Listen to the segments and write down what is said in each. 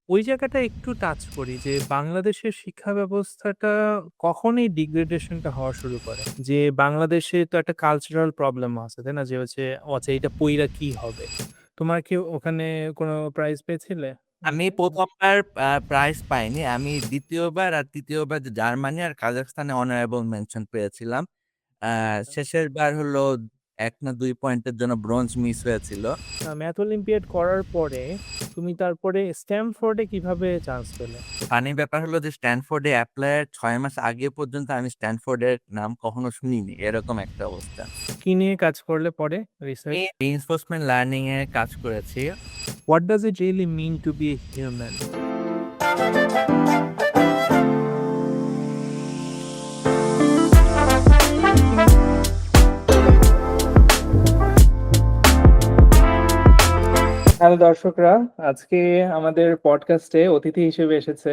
ওই জায়গাটা একটু টাচ করি যে বাংলাদেশের শিক্ষা ব্যবস্থাটা কখনই ডিগ্রেডেশনটা হওয়া শুরু করে। যে বাংলাদেশে তো একটা কালচারাল প্রবলেম আছে, তাই না? যে হচ্ছে ও আচ্ছা এটা পইড়া কি হবে? তোমার কি ওখানে কোনো প্রাইজ পেয়েছিলে? আমি ওকে। প্রথমবার প্রাইজ পাইনি। আমি দ্বিতীয়বার আর তৃতীয়বার যে জার্মানি আর কাজাখস্তানে অনারেবল মেনশন পেয়েছিলাম। শেষের বার হলো ১ না ২ পয়েন্টের জন্য ব্রোঞ্জ মিস হয়েছিল। ম্যাথ অলিম্পিয়াড করার পরে তুমি তারপরে স্ট্যামফোর্ডে কিভাবে চান্স পেলে? ফানি ব্যাপার হলো যে স্ট্যানফোর্ডে অ্যাপ্লাইয়ের ৬ মাস আগে পর্যন্ত আমি স্ট্যানফোর্ডের নাম কখনো শুনিনি। এরকম একটা অবস্থা। কি নিয়ে কাজ করলে পরে আমি রিসার্চ? রিইনফোর্সমেন্ট লার্নিং এ কাজ করেছি। What does it really mean to be a human? Hello দর্শকরা, আজকে আমাদের পডকাস্টে অতিথি হিসেবে এসেছে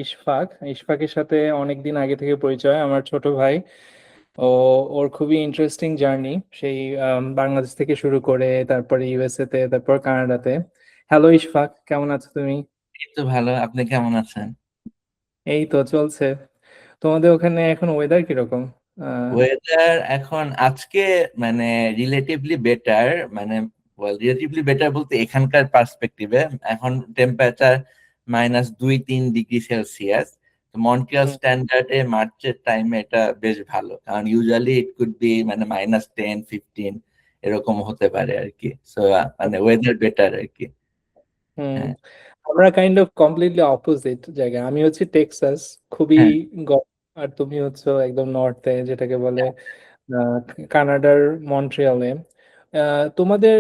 ইশফাক। ইশফাকের সাথে অনেকদিন আগে থেকে পরিচয়, আমার ছোট ভাই। ও ওর খুবই ইন্টারেস্টিং জার্নি, সেই বাংলাদেশ থেকে শুরু করে তারপরে ইউএসএ তে, তারপর কানাডাতে। হ্যালো ইশফাক, কেমন আছো তুমি? এই তো ভালো। আপনি কেমন আছেন? এই তো চলছে। তোমাদের ওখানে এখন ওয়েদার কিরকম? আহ ওয়েদার এখন আজকে মানে রিলেটিভলি বেটার, মানে রিলেটিভলি বেটার বলতে এখানকার পার্সপেক্টিভে এখন টেম্পারেচার -২-৩ ডিগ্রি সেলসিয়াস। মন্ট্রিয়াল হুম, স্ট্যান্ডার্ডে মার্চের টাইমে এটা বেশ ভালো, কারণ ইউজুয়ালি ইট কুড বি মানে -১০, ১৫ এরকম হতে পারে আর কি। সো মানে ওয়েদার বেটার আর কি। হুম। হ্যাঁ, আমরা কাইন্ড অফ কমপ্লিটলি অপোজিট জায়গায়। আমি হচ্ছি টেক্সাস, খুবই হ্যাঁ, গরম। আর তুমি হচ্ছে একদম নর্থে, যেটাকে বলে আহ, কানাডার মন্ট্রিয়ালে। তোমাদের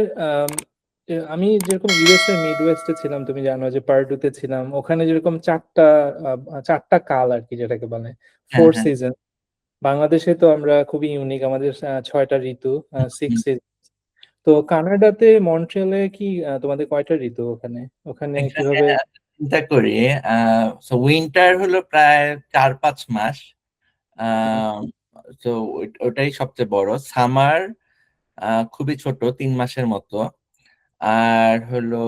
আমি যেরকম ইউএস এর মিড ওয়েস্টে ছিলাম, তুমি জানো যে পার্ডুতে ছিলাম, ওখানে যেরকম চারটা কাল আর কি, যেটাকে বলে হ্যাঁ, ফোর হ্যাঁ। সিজন। বাংলাদেশে তো আমরা খুবই ইউনিক, আমাদের ছয়টা ঋতু, সিক্স হুম। সিজন। তো কানাডাতে মন্ট্রিয়ালে কি তোমাদের কয়টা ঋতু ওখানে? ওখানে এখানে কিভাবে? চিন্তা করি, উইন্টার হলো প্রায় ৪-৫ মাস। হুম, তো ওটাই সবচেয়ে বড়। সামার খুবই ছোট, ৩ মাসের মতো। আর হলো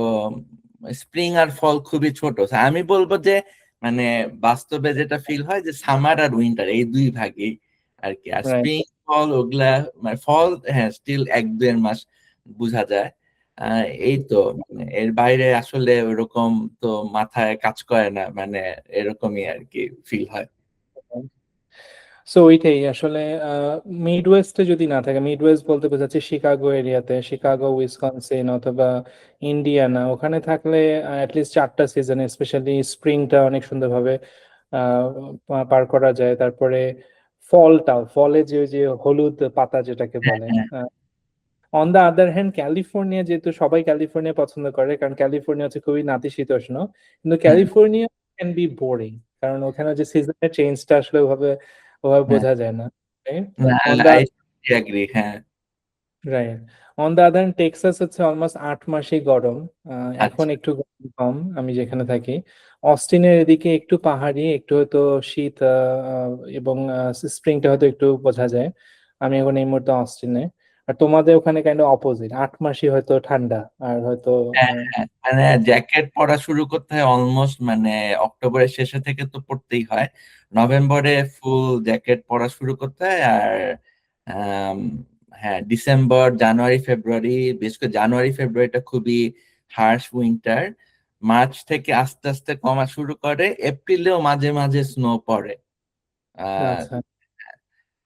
স্প্রিং আর ফল খুবই ছোট। So, আমি বলবো যে মানে বাস্তবে যেটা ফিল হয় যে সামার আর উইন্টার এই দুই ভাগেই আর কি। আর রাইট। স্প্রিং ফল ওগুলা মানে ফল, হ্যাঁ, স্টিল ১-২ মাস বোঝা যায়। এই তো মানে এর বাইরে আসলে ওরকম তো মাথায় কাজ করে না, মানে এরকমই আর কি ফিল হয়। সো ওইটাই আসলে, মিড ওয়েস্টে যদি না থাকে, মিড ওয়েস্ট বলতে বোঝাচ্ছে শিকাগো এরিয়াতে, শিকাগো, উইসকনসিন অথবা ইন্ডিয়ানা, ওখানে থাকলে অ্যাটলিস্ট চারটা সিজন, স্পেশালি স্প্রিংটা অনেক সুন্দরভাবে পার করা যায়। তারপরে ফলে যে ওই যে হলুদ পাতা যেটাকে হ্যাঁ, বলে। হ্যাঁ, on the other hand California, যেহেতু সবাই ক্যালিফোর্নিয়া পছন্দ করে, কারণ ক্যালিফোর্নিয়া হচ্ছে খুবই নাতিশীতোষ্ণ, কিন্তু হ্যাঁ, ক্যালিফোর্নিয়া ক্যান বি বোরিং, কারণ ওখানে যে সিজনের চেঞ্জটা আসলে ওভাবে ওভাবে হ্যাঁ। বোঝা যায় না। না, অন দা আই এগ্রি, হ্যাঁ। Right, on the other Texas হচ্ছে অলমোস্ট ৮ মাসই গরম। এখন আচ্ছা। একটু গরম কম, আমি যেখানে থাকি। অস্টিনের এদিকে একটু পাহাড়ি, একটু হয়তো শীত, এবং স্প্রিংটা হয়তো একটু বোঝা যায়। আমি এখন এই মুহূর্তে অস্টিনে। আর তোমাদের ওখানে কাইন্ড অপোজিট, ৮ মাসই হয়তো ঠান্ডা, আর হয়তো হ্যাঁ, আহ, হ্যাঁ, মানে জ্যাকেট পরা শুরু করতে হয় অলমোস্ট মানে অক্টোবরের শেষে থেকে তো পড়তেই হয়। নভেম্বরে ফুল জ্যাকেট পরা শুরু করতে হয়। আর আম, হ্যাঁ, ডিসেম্বর, জানুয়ারি, ফেব্রুয়ারি, বিশেষ করে জানুয়ারি ফেব্রুয়ারিটা খুবই হার্শ উইন্টার। মার্চ থেকে আস্তে আস্তে কমা শুরু করে, এপ্রিলেও মাঝে মাঝে স্নো পড়ে। আহ আচ্ছা,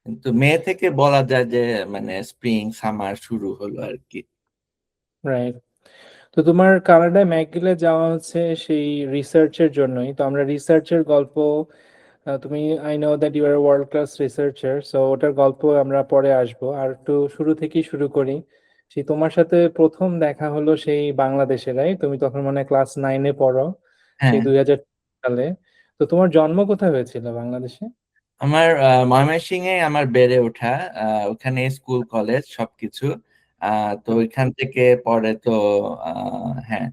কিন্তু মে থেকে বলা যায় যে মানে স্প্রিং সামার শুরু হলো আর কি। রাইট। তো তোমার কানাডায় ম্যাকগিলে যাওয়া হচ্ছে সেই রিসার্চের জন্যই। তো আমরা রিসার্চের গল্প, তুমি, I know that you are world class researcher, so ওটার গল্প আমরা পরে আসবো। আর একটু শুরু থেকেই শুরু করি। সেই তোমার সাথে প্রথম দেখা হলো সেই বাংলাদেশে, রাইট? তুমি তখন মানে ক্লাস 9-এ পড়ো, সেই হ্যাঁ, 2000 সালে। তো তোমার জন্ম কোথায় হয়েছিল বাংলাদেশে? আমার ময়মনসিংহে আমার বেড়ে ওঠা। ওখানে স্কুল কলেজ সবকিছু। তো ওইখান থেকে পরে তো হ্যাঁ,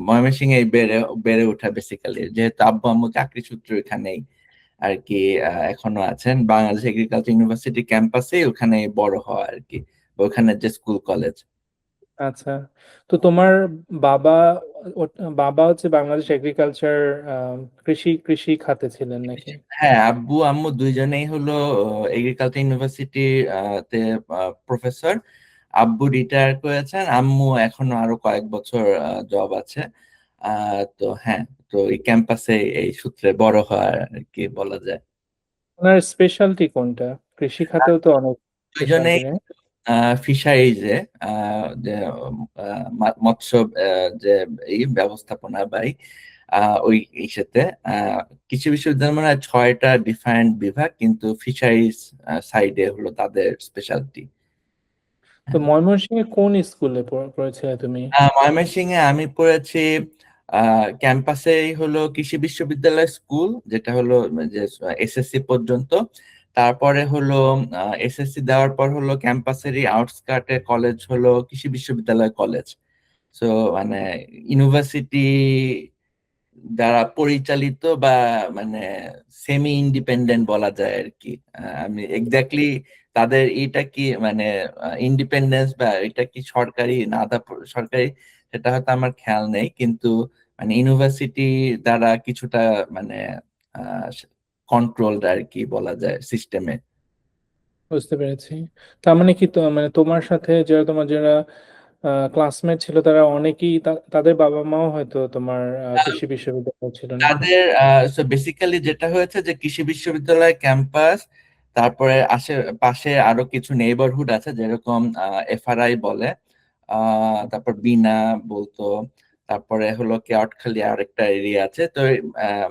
ময়মনসিংহে বেড়ে বেড়ে ওঠা বেসিক্যালি, যেহেতু আব্বু আম্মু চাকরি সূত্রে ওখানেই আর কি এখনো আছেন। বাংলাদেশ এগ্রিকালচার ইউনিভার্সিটি ক্যাম্পাসে ওখানে বড় হওয়া আর কি, ওখানে যে স্কুল কলেজ। আচ্ছা, তো তোমার বাবা বাবা হচ্ছে বাংলাদেশ এগ্রিকালচার, কৃষি কৃষি খাতে ছিলেন নাকি? হ্যাঁ, আব্বু আম্মু দুইজনেই হলো এগ্রিকালচার ইউনিভার্সিটি তে প্রফেসর। আব্বু রিটায়ার করেছেন, আম্মু এখনো আরো কয়েক বছর জব আছে। তো হ্যাঁ, তো এই ক্যাম্পাসে এই সূত্রে বড় হওয়া আর কি বলা যায়। ওনার স্পেশালিটি কোনটা? কৃষি খাতেও তো অনেক দুইজনেই স্পেশালিটি নেই? ফিশারিজে যে মৎস্য যে এই ব্যবস্থাপনা ওই ইসেতে কৃষি বিশ্ববিদ্যালয় মানে 6টা ডিফারেন্ট বিভাগ, কিন্তু ফিশারিজ সাইডে হলো তাদের স্পেশালিটি। তো ময়মনসিংহে কোন স্কুলে পড়েছিলে তুমি? ময়মনসিংহে আমি পড়েছি ক্যাম্পাসেই হলো কৃষি বিশ্ববিদ্যালয় স্কুল, যেটা হলো যে এসএসসি পর্যন্ত। তারপরে হলো এসএসসি দেওয়ার পর হলো ক্যাম্পাসেরই আউটস্কার্টে কলেজ হলো কৃষি বিশ্ববিদ্যালয় কলেজ। সো মানে ইউনিভার্সিটি দ্বারা পরিচালিত বা মানে সেমি ইন্ডিপেন্ডেন্ট বলা যায় আর কি। আমি এক্স্যাক্টলি তাদের এটা কি মানে ইন্ডিপেন্ডেন্স বা এটা কি সরকারি না আধা সরকারি সেটা হয়তো আমার খেয়াল নেই, কিন্তু মানে ইউনিভার্সিটি দ্বারা কিছুটা মানে কন্ট্রোলড আর কি বলা যায় সিস্টেমে। বুঝতে পেরেছি। তার মানে কি, তো মানে তোমার সাথে যারা তোমার যারা ক্লাসমেট ছিল তারা অনেকেই তাদের বাবা মাও হয়তো তোমার কৃষি বিশ্ববিদ্যালয় ছিল নাকি? তাদের বেসিক্যালি যেটা হয়েছে যে কৃষি বিশ্ববিদ্যালয় ক্যাম্পাস, তারপরে পাশে আরো কিছু নেইবারহুড আছে, যেরকম এফআরআই বলে, তারপর বিনা বলতো, তারপরে হলো কেওটখালী আরেকটা এরিয়া আছে। তো আহ,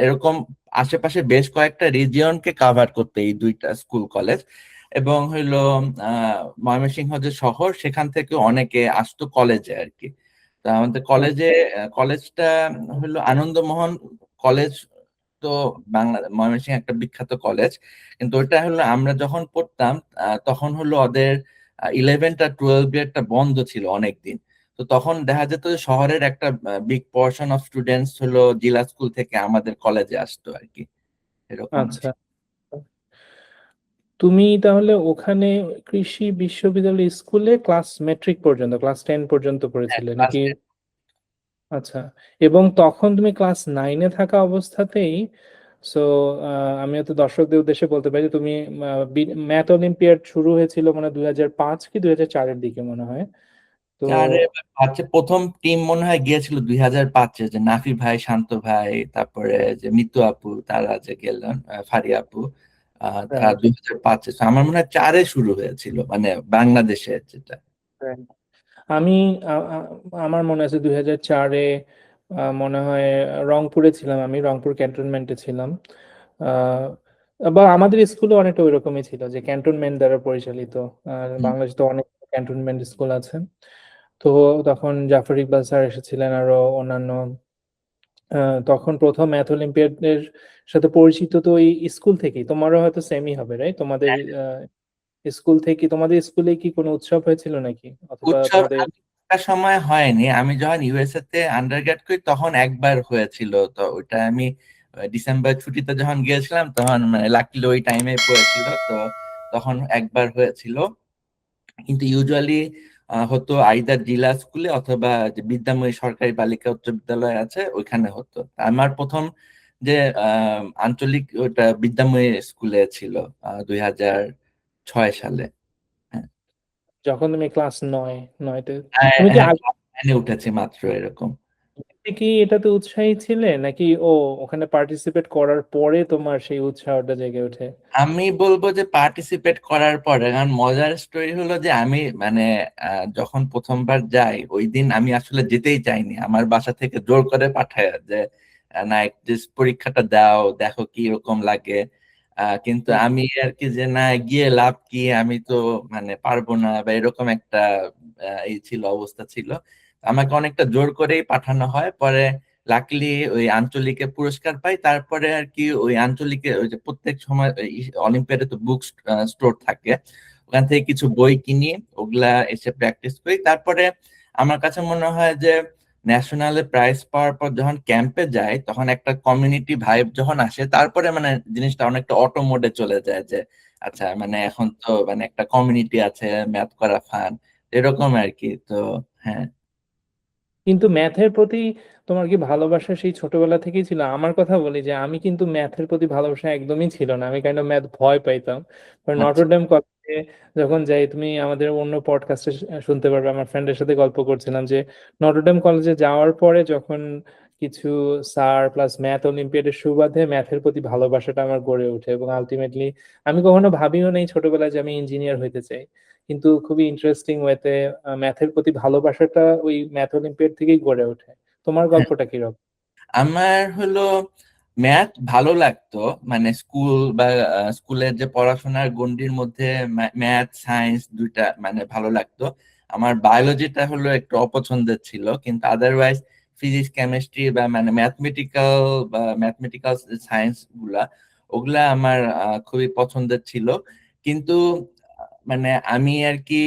এরকম আশেপাশে বেশ কয়েকটা রিজিয়নকে কাভার করতে এই দুইটা স্কুল কলেজ। এবং হইলো ময়মনসিংহ যে শহর, সেখান থেকে অনেকে আসতো কলেজে আর কি। তো আমাদের কলেজটা হলো আনন্দমোহন কলেজ। তো ময়মনসিংহ একটা বিখ্যাত কলেজ, কিন্তু ওটা হলো আমরা যখন পড়তাম তখন হলো ওদের 11 আর 12 গ্রেডটা বন্ধ ছিল অনেকদিন। তো তখন দেখা যেত যে শহরের একটা বিগ পোর্শন অফ স্টুডেন্টস হলো জিলা স্কুল থেকে আমাদের কলেজে আসতো আর কি, এরকম আচ্ছা, ছিল। তুমি তাহলে ওখানে কৃষি বিশ্ববিদ্যালয় স্কুলে ক্লাস মেট্রিক পর্যন্ত, ক্লাস 10 পর্যন্ত হ্যাঁ, পড়েছিলে ক্লাস নাকি? আচ্ছা, এবং তখন তুমি ক্লাস 9-এ থাকা অবস্থাতেই, সো আমি তো দর্শকদের উদ্দেশ্যে বলতে পারি যে তুমি ম্যাথ অলিম্পিয়াড শুরু হয়েছিল মানে 2005 কি 2004-এর দিকে মনে হয়। তো চারে বা পাঁচে প্রথম টিম মনে হয় গিয়েছিল 2005-এ, যে নাফি ভাই, শান্ত ভাই, তারপরে যে মিতু আপু, তারা যে গেলেন, ফারিয়া আপু, তারা right, 2005-এ। So আমার মনে হয় চারে শুরু হয়েছিল, মানে বাংলাদেশে যেটা। right. আমি আমার মনে আছে 2004-এ মনে হয় রংপুরে ছিলাম, আমি রংপুর ক্যান্টনমেন্টে ছিলাম। বা আমাদের স্কুলে অনেকটা ওইরকমই ছিল যে ক্যান্টনমেন্ট দ্বারা পরিচালিত। আর হুম। বাংলাদেশে তো অনেক ক্যান্টনমেন্ট স্কুল আছে। তো তখন জাফর ইকবাল স্যার এসেছিলেন, আরো অন্যান্য। তখন প্রথম ম্যাথ অলিম্পিয়াডের সাথে পরিচিত তো এই স্কুল থেকেই। তোমারও হয়তো সেমই হবে, রাইট? তোমাদের স্কুল থেকে, তোমাদের স্কুলে কি কোনো উৎসব হয়েছিল নাকি, অথবা উৎসব তোমাদের? আমি একটা সময় হয়নি, আমি যখন ইউএসএ তে আন্ডারগ্রেড করি তখন একবার হয়েছিল। তো ওইটা আমি ডিসেম্বর ছুটিতে যখন গিয়েছিলাম তখন মানে লাকিলি ওই টাইমে পড়েছিল। তো তখন একবার হয়েছিল, কিন্তু ইউজুয়ালি হতো আইদার জিলা স্কুলে অথবা যে বিদ্যাময়ী সরকারি বালিকা উচ্চ বিদ্যালয় আছে ওইখানে হতো। আমার প্রথম যে আঞ্চলিক ওটা বিদ্যাময়ী স্কুলে ছিল 2006 সালে। হ্যাঁ, যখন তুমি ক্লাস 9-তে, তুমি কি হ্যাঁ, আগে ক্লাস 9-এ উঠেছি মাত্র এরকম। কি এটাতে উৎসাহী ছিলে, নাকি ওখানে পার্টিসিপেট করার পরে তোমার সেই উৎসাহটা জেগে ওঠে? আমি বলবো যে পার্টিসিপেট করার পরে, কারণ মজার স্টোরি হলো যে আমি মানে যখন প্রথমবার যাই ওই দিন আমি আসলে যেতেই চাইনি, আমার বাসা থেকে জোর করে পাঠায় যে না just পরীক্ষাটা দাও, দেখো কি রকম লাগে। কিন্তু হুম। আমি আর কি যে না গিয়ে লাভ কি, আমি তো মানে পারবো না বা এরকম একটা এই ছিল, অবস্থা ছিল। আমাকে অনেকটা জোর করেই পাঠানো হয়। পরে লাকিলি ওই আঞ্চলিকে পুরস্কার পাই। তারপরে আর কি ওই আঞ্চলিকে ওই যে প্রত্যেক সময় অলিম্পিয়াডে তো বুক স্টোর থাকে, ওখান থেকে কিছু বই কিনি, ওগুলা এসে প্র্যাকটিস করি। তারপরে আমার কাছে মনে হয় যে ন্যাশনালে প্রাইজ পাওয়ার পর যখন ক্যাম্পে যাই তখন একটা কমিউনিটি ভাইব যখন আসে, তারপরে মানে জিনিসটা অনেকটা অটো মোডে চলে যায় যে আচ্ছা মানে এখন তো মানে একটা কমিউনিটি আছে, ম্যাথ করা ফান। এরকম আর কি। তো হ্যাঁ। কিন্তু ম্যাথের প্রতি তোমার কি ভালোবাসা সেই ছোটবেলা থেকেই ছিল? আমার কথা বলি যে আমি কিন্তু ম্যাথের প্রতি ভালোবাসা একদমই ছিল না, আমি কাইন্ড অফ ম্যাথ ভয় পাইতাম। আচ্ছা। নটরডেম কলেজে যখন যাই, তুমি আমাদের অন্য পডকাস্টে শুনতে পারবে, আমার ফ্রেন্ডের সাথে গল্প করছিলাম যে নটরডেম কলেজে যাওয়ার পরে যখন কিছু স্যার প্লাস ম্যাথ অলিম্পিয়াডের সুবাদে ম্যাথের প্রতি ভালোবাসাটা আমার গড়ে ওঠে, এবং আলটিমেটলি আমি কখনো ভাবিও নেই ছোটবেলায় যে আমি ইঞ্জিনিয়ার হইতে চাই। কিন্তু খুবই ইন্টারেস্টিং ওয়েতে ম্যাথের প্রতি ভালোবাসাটা ওই ম্যাথ অলিম্পিয়াড থেকেই গড়ে ওঠে। তোমার গল্পটা কিরকম? আমার হলো ম্যাথ ভালো লাগতো, মানে স্কুল বা স্কুলের যে পড়াশোনার গণ্ডির মধ্যে ম্যাথ সায়েন্স দুইটা মানে ভালো লাগতো। আমার বায়োলজিটা হলো একটু অপছন্দের ছিল, কিন্তু আদারওয়াইজ ফিজিক্স কেমিস্ট্রি বা মানে ম্যাথমেটিক্যাল সায়েন্স গুলা, ওগুলা আমার খুবই পছন্দের ছিল। কিন্তু মানে আমি আর কি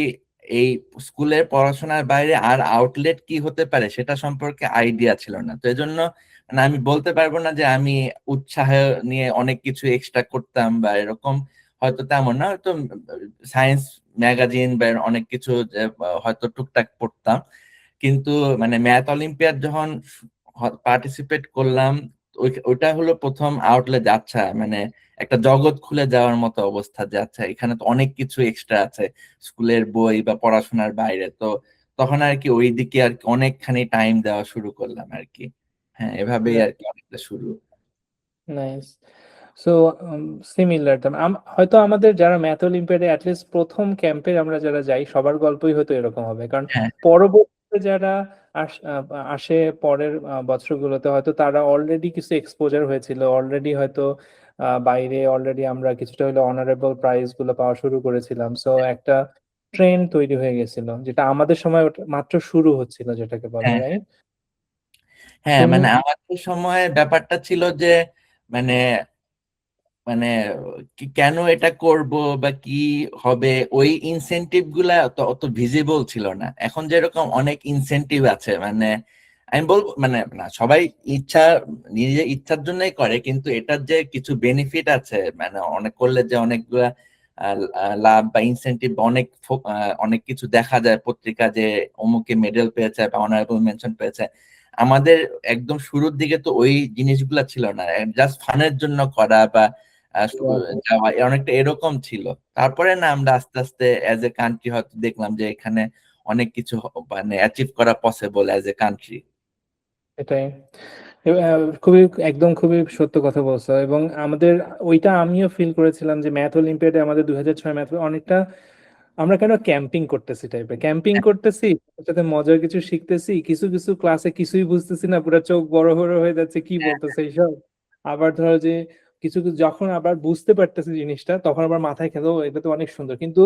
এই স্কুলের পড়াশোনার বাইরে আর আউটলেট কি হতে পারে সেটা সম্পর্কে আইডিয়া ছিল না। তো এজন্য মানে আমি বলতে পারবো না যে আমি উৎসাহ নিয়ে অনেক কিছু এক্সট্রা করতাম বা এরকম, হয়তো তেমন না, হয়তো সায়েন্স ম্যাগাজিন বা অনেক কিছু যে হয়তো টুকটাক পড়তাম। কিন্তু মানে ম্যাথ অলিম্পিয়াড যখন পার্টিসিপেট করলাম, ওইটা হলো প্রথম আউটলেট। আচ্ছা মানে একটা জগৎ খুলে যাওয়ার মতো অবস্থা, যে আচ্ছা এখানে তো অনেক কিছু এক্সট্রা আছে স্কুলের বই বা পড়াশোনার বাইরে। তো তখন আর কি ওই দিকে আর কি অনেকখানি টাইম দেওয়া শুরু করলাম আর কি। হ্যাঁ, এভাবেই আর কি অনেকটা শুরু। নাইস। সো সিমিলার, হয়তো আমাদের যারা ম্যাথ অলিম্পিয়াডে অ্যাটলিস্ট প্রথম ক্যাম্পে আমরা যারা যাই সবার গল্পই হয়তো এরকম হবে, কারণ হ্যাঁ, পরবর্তীতে যারা আসে পরের বছরগুলোতে হয়তো তারা অলরেডি কিছু এক্সপোজার হয়েছিল, অলরেডি হয়তো বাইরে অলরেডি আমরা কিছুটা হলে অনারেবল প্রাইজ গুলো পাওয়া শুরু করেছিলাম। সো একটা ট্রেন্ড তৈরি হয়ে গেছিল, যেটা আমাদের সময় মাত্র শুরু হচ্ছিল, যেটাকে বলে, হ্যাঁ, রাইট? হ্যাঁ, তুমি মানে আমাদের সময় ব্যাপারটা ছিল যে মানে মানে কেন এটা করব বা কি হবে, ওই ইনসেনটিভ গুলা অত অত ভিজিবল ছিল না। এখন যেরকম অনেক ইনসেনটিভ আছে, মানে আমি বলবো মানে না সবাই ইচ্ছা, নিজের ইচ্ছার জন্যই করে, কিন্তু এটার যে কিছু বেনিফিট আছে, মানে অনেক করলে যে অনেকগুলা লাভ বা ইনসেনটিভ, অনেক কিছু দেখা যায় পত্রিকা যে অমুকে মেডেল পেয়েছে বা অনারেবল মেনশন পেয়েছে। আমাদের একদম শুরুর দিকে তো ওই জিনিসগুলা ছিল না, জাস্ট ফানের জন্য করা বা যাওয়া অনেকটা এরকম ছিল। তারপরে না আমরা আস্তে আস্তে অ্যাজ এ কান্ট্রি হয়তো দেখলাম যে এখানে অনেক কিছু মানে অ্যাচিভ করা পসিবল অ্যাজ এ কান্ট্রি। এটাই খুবই একদম খুবই সত্য কথা বলছো। এবং আমাদের ওইটা আমিও ফিল করেছিলাম যে ম্যাথ অলিম্পিয়াডে আমাদের 2006 ম্যাথ অনেকটা আমরা কেন ক্যাম্পিং করতেছি টাইপের, ক্যাম্পিং করতেছি সাথে মজার কিছু শিখতেছি, কিছু কিছু ক্লাসে কিছুই বুঝতেছি না, পুরো চোখ বড় বড় হয়ে যাচ্ছে কি বলতেছে এইসব। আবার ধরো যে কিছু কিছু যখন আবার বুঝতে পারতেছি জিনিসটা, তখন আবার মাথায় খেলো এটা তো অনেক সুন্দর, কিন্তু